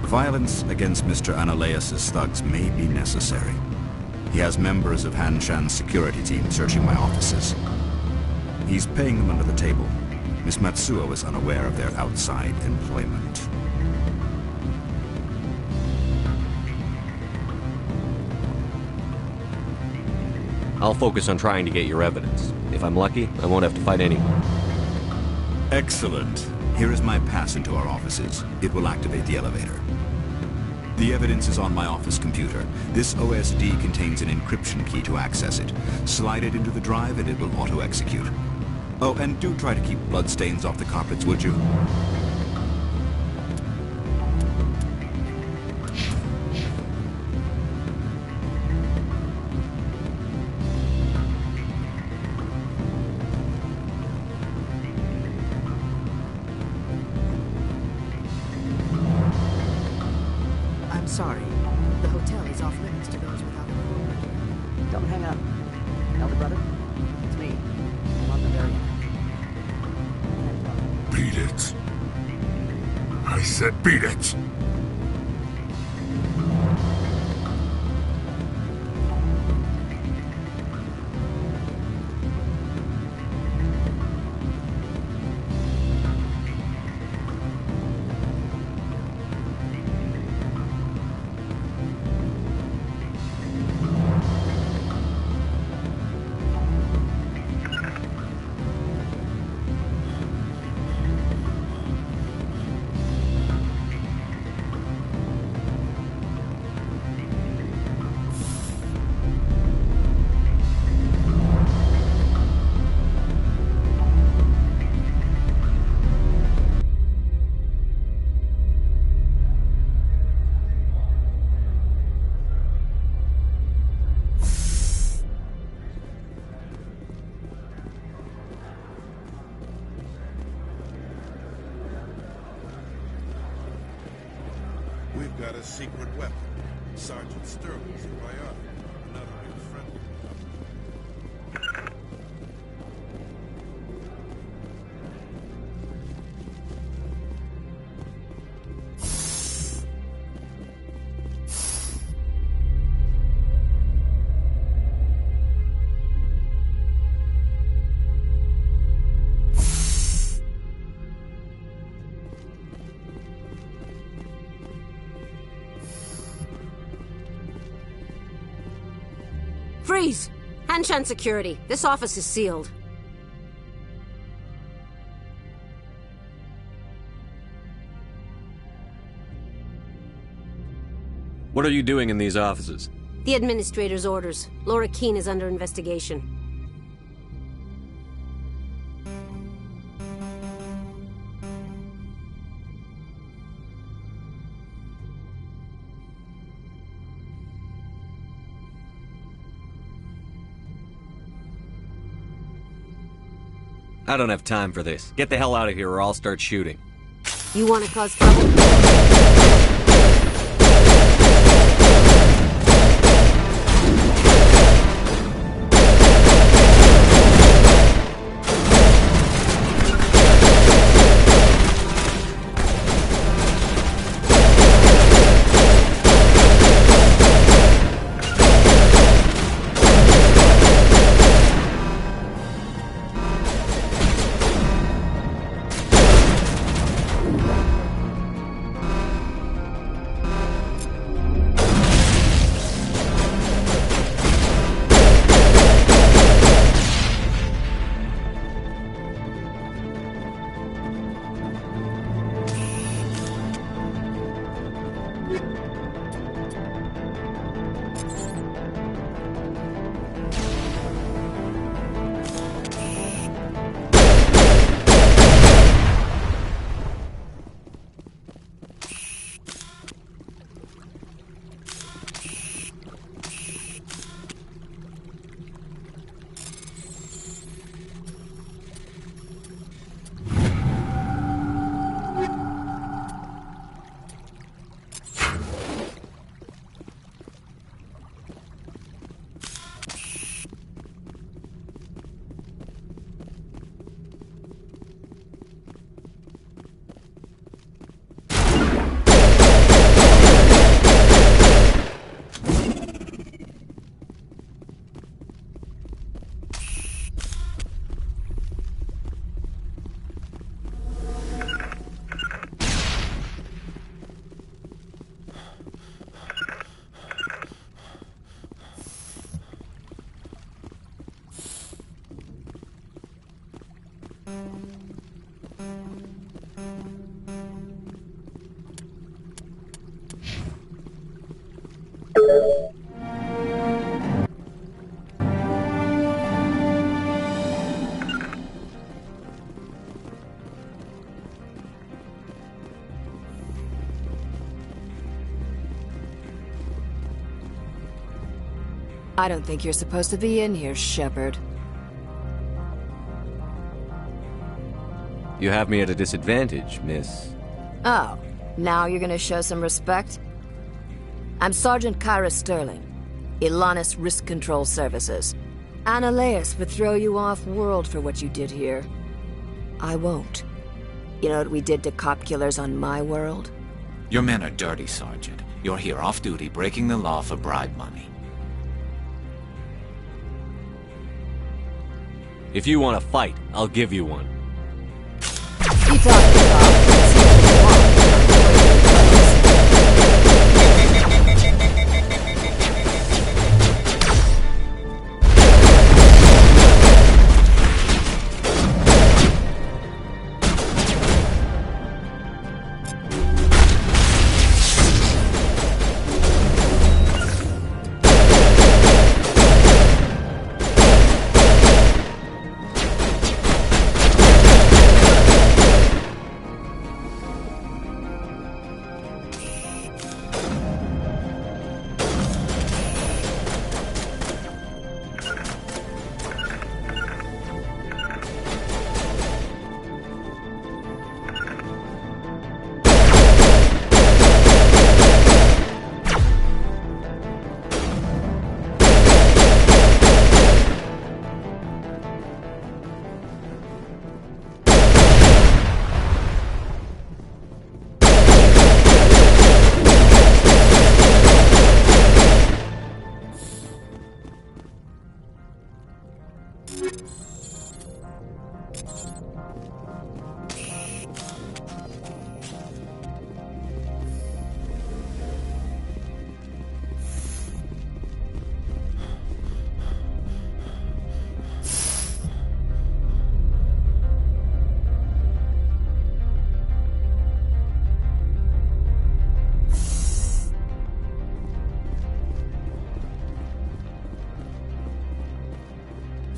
Violence against Mr. Analaeus' thugs may be necessary. He has members of Han Shan's security team searching my offices. He's paying them under the table. Miss Matsuo is unaware of their outside employment. I'll focus on trying to get your evidence. If I'm lucky, I won't have to fight anyone. Excellent. Here is my pass into our offices. It will activate the elevator. The evidence is on my office computer. This OSD contains an encryption key to access it. Slide it into the drive and it will auto-execute. Oh, and do try to keep bloodstains off the carpets, would you? Sorry. The hotel is off limits to those without a crew. Don't hang up. Elder brother, it's me. I'm on the very end. Beat it. I said beat it. We've got a secret weapon. Sergeant Sterling's biotic. Another new friendly. Freeze! Hanshan security. This office is sealed. What are you doing in these offices? The administrator's orders. Laura Keene is under investigation. I don't have time for this. Get the hell out of here or I'll start shooting. You want to cause trouble? I don't think you're supposed to be in here, Shepard. You have me at a disadvantage, miss. Oh, now you're gonna show some respect? I'm Sergeant Kyra Sterling, Ilanis Risk Control Services. Analeas would throw you off-world for what you did here. I won't. You know what we did to cop killers on my world? Your men are dirty, Sergeant. You're here off-duty, breaking the law for bribe money. If you want to fight, I'll give you one. You talking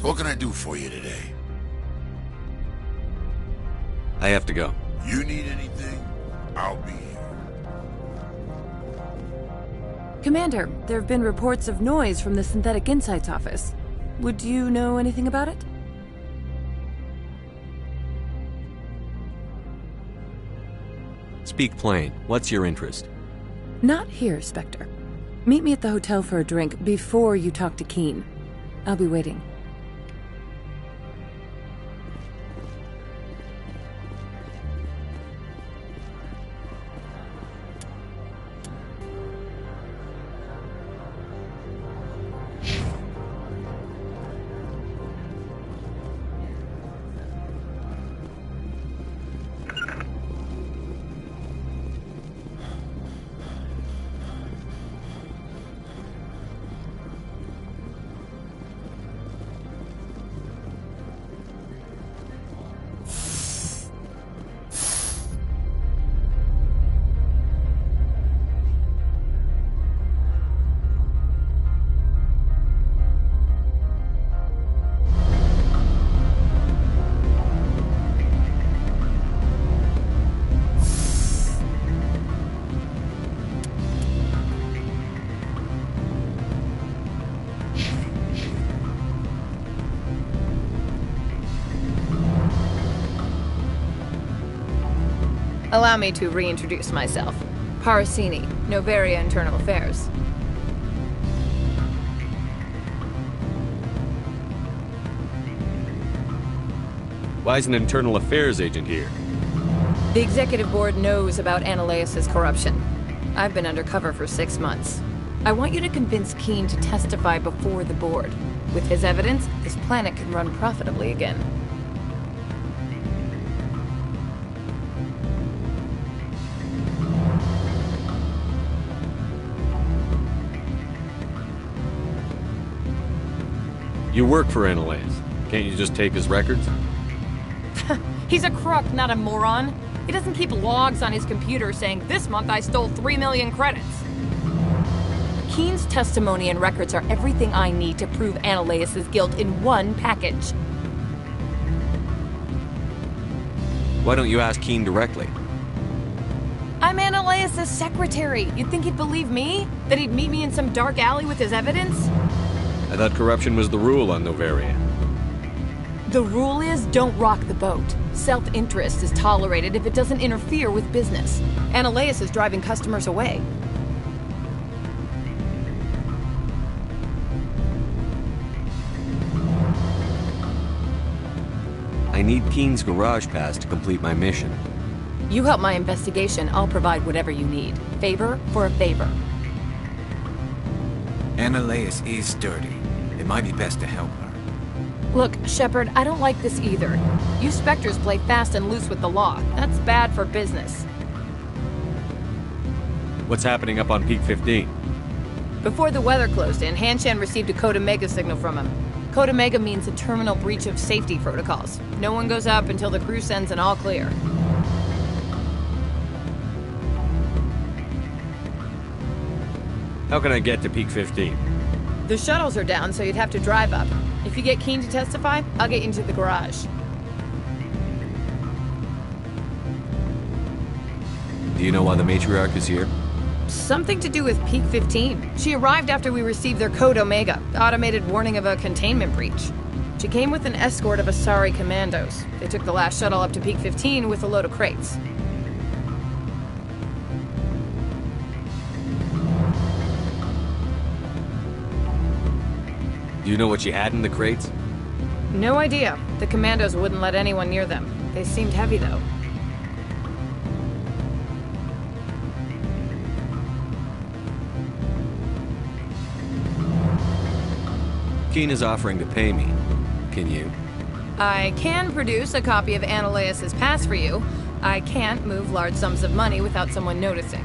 What can I do for you today? I have to go. You need anything? I'll be here. Commander, there have been reports of noise from the Synthetic Insights office. Would you know anything about it? Speak plain. What's your interest? Not here, Spectre. Meet me at the hotel for a drink before you talk to Keen. I'll be waiting. Allow me to reintroduce myself. Parasini, Noveria Internal Affairs. Why is an internal affairs agent here? The executive board knows about Ananias' corruption. I've been undercover for 6 months. I want you to convince Keen to testify before the board. With his evidence, this planet can run profitably again. You work for Ananias. Can't you just take his records? He's a crook, not a moron. He doesn't keep logs on his computer saying, "This month I stole 3 million credits." Keen's testimony and records are everything I need to prove Ananias' guilt in one package. Why don't you ask Keen directly? I'm Ananias' secretary. You'd think he'd believe me? That he'd meet me in some dark alley with his evidence? I thought corruption was the rule on Noveria. The rule is, don't rock the boat. Self-interest is tolerated if it doesn't interfere with business. Ananias is driving customers away. I need Keen's garage pass to complete my mission. You help my investigation, I'll provide whatever you need. Favor for a favor. Ananias is dirty. It might be best to help her. Look, Shepard, I don't like this either. You Spectres play fast and loose with the law. That's bad for business. What's happening up on Peak 15? Before the weather closed in, Hanshan received a Code Omega signal from him. Code Omega means a terminal breach of safety protocols. No one goes up until the crew sends an all clear. How can I get to Peak 15? The shuttles are down, so you'd have to drive up. If you get Keen to testify, I'll get you into the garage. Do you know why the matriarch is here? Something to do with Peak 15. She arrived after we received their Code Omega, automated warning of a containment breach. She came with an escort of Asari commandos. They took the last shuttle up to Peak 15 with a load of crates. Do you know what she had in the crates? No idea. The commandos wouldn't let anyone near them. They seemed heavy, though. Keen is offering to pay me. Can you? I can produce a copy of Ananias' pass for you. I can't move large sums of money without someone noticing.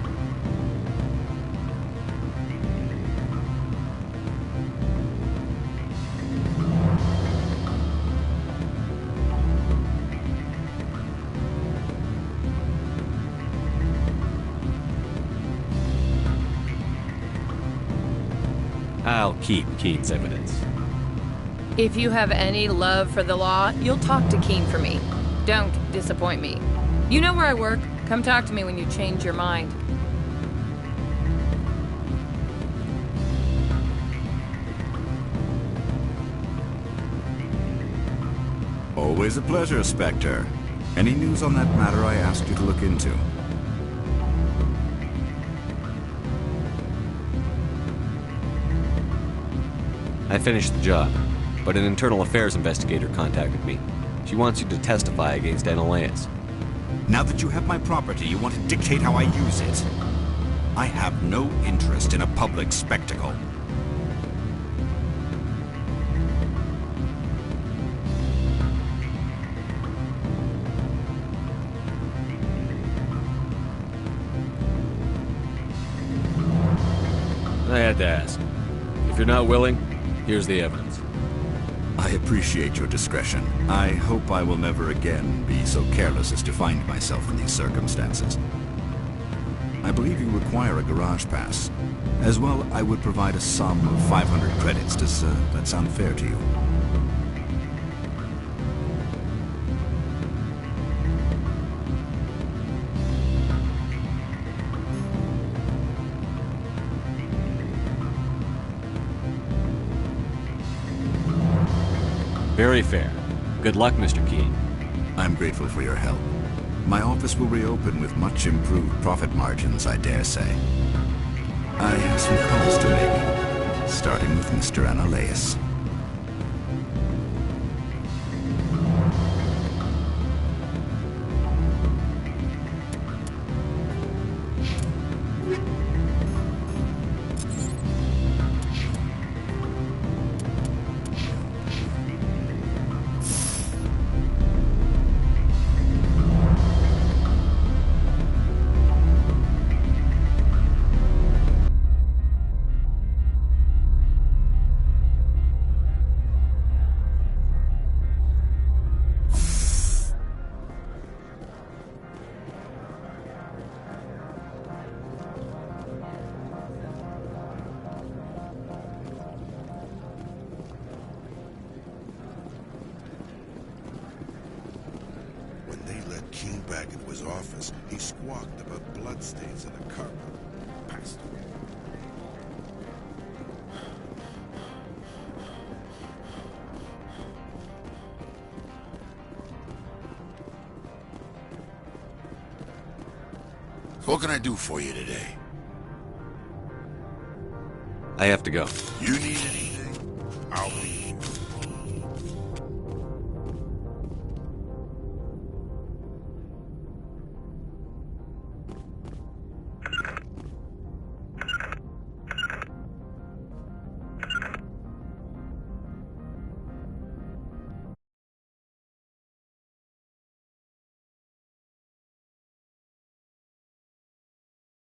I'll keep Keen's evidence. If you have any love for the law, you'll talk to Keen for me. Don't disappoint me. You know where I work. Come talk to me when you change your mind. Always a pleasure, Spectre. Any news on that matter I asked you to look into? I finished the job, but an internal affairs investigator contacted me. She wants you to testify against Analaeus. Now that you have my property, you want to dictate how I use it. I have no interest in a public spectacle. I had to ask. If you're not willing, here's the evidence. I appreciate your discretion. I hope I will never again be so careless as to find myself in these circumstances. I believe you require a garage pass. As well, I would provide a sum of 500 credits. Does that sound fair to you? Very fair. Good luck, Mr. Keen. I'm grateful for your help. My office will reopen with much improved profit margins, I dare say. I have some calls to make, starting with Mr. Analaeus. Keen back into his office, he squawked about bloodstains in the carpet. Bastard. What can I do for you today? I have to go. You need anything? I'll be here.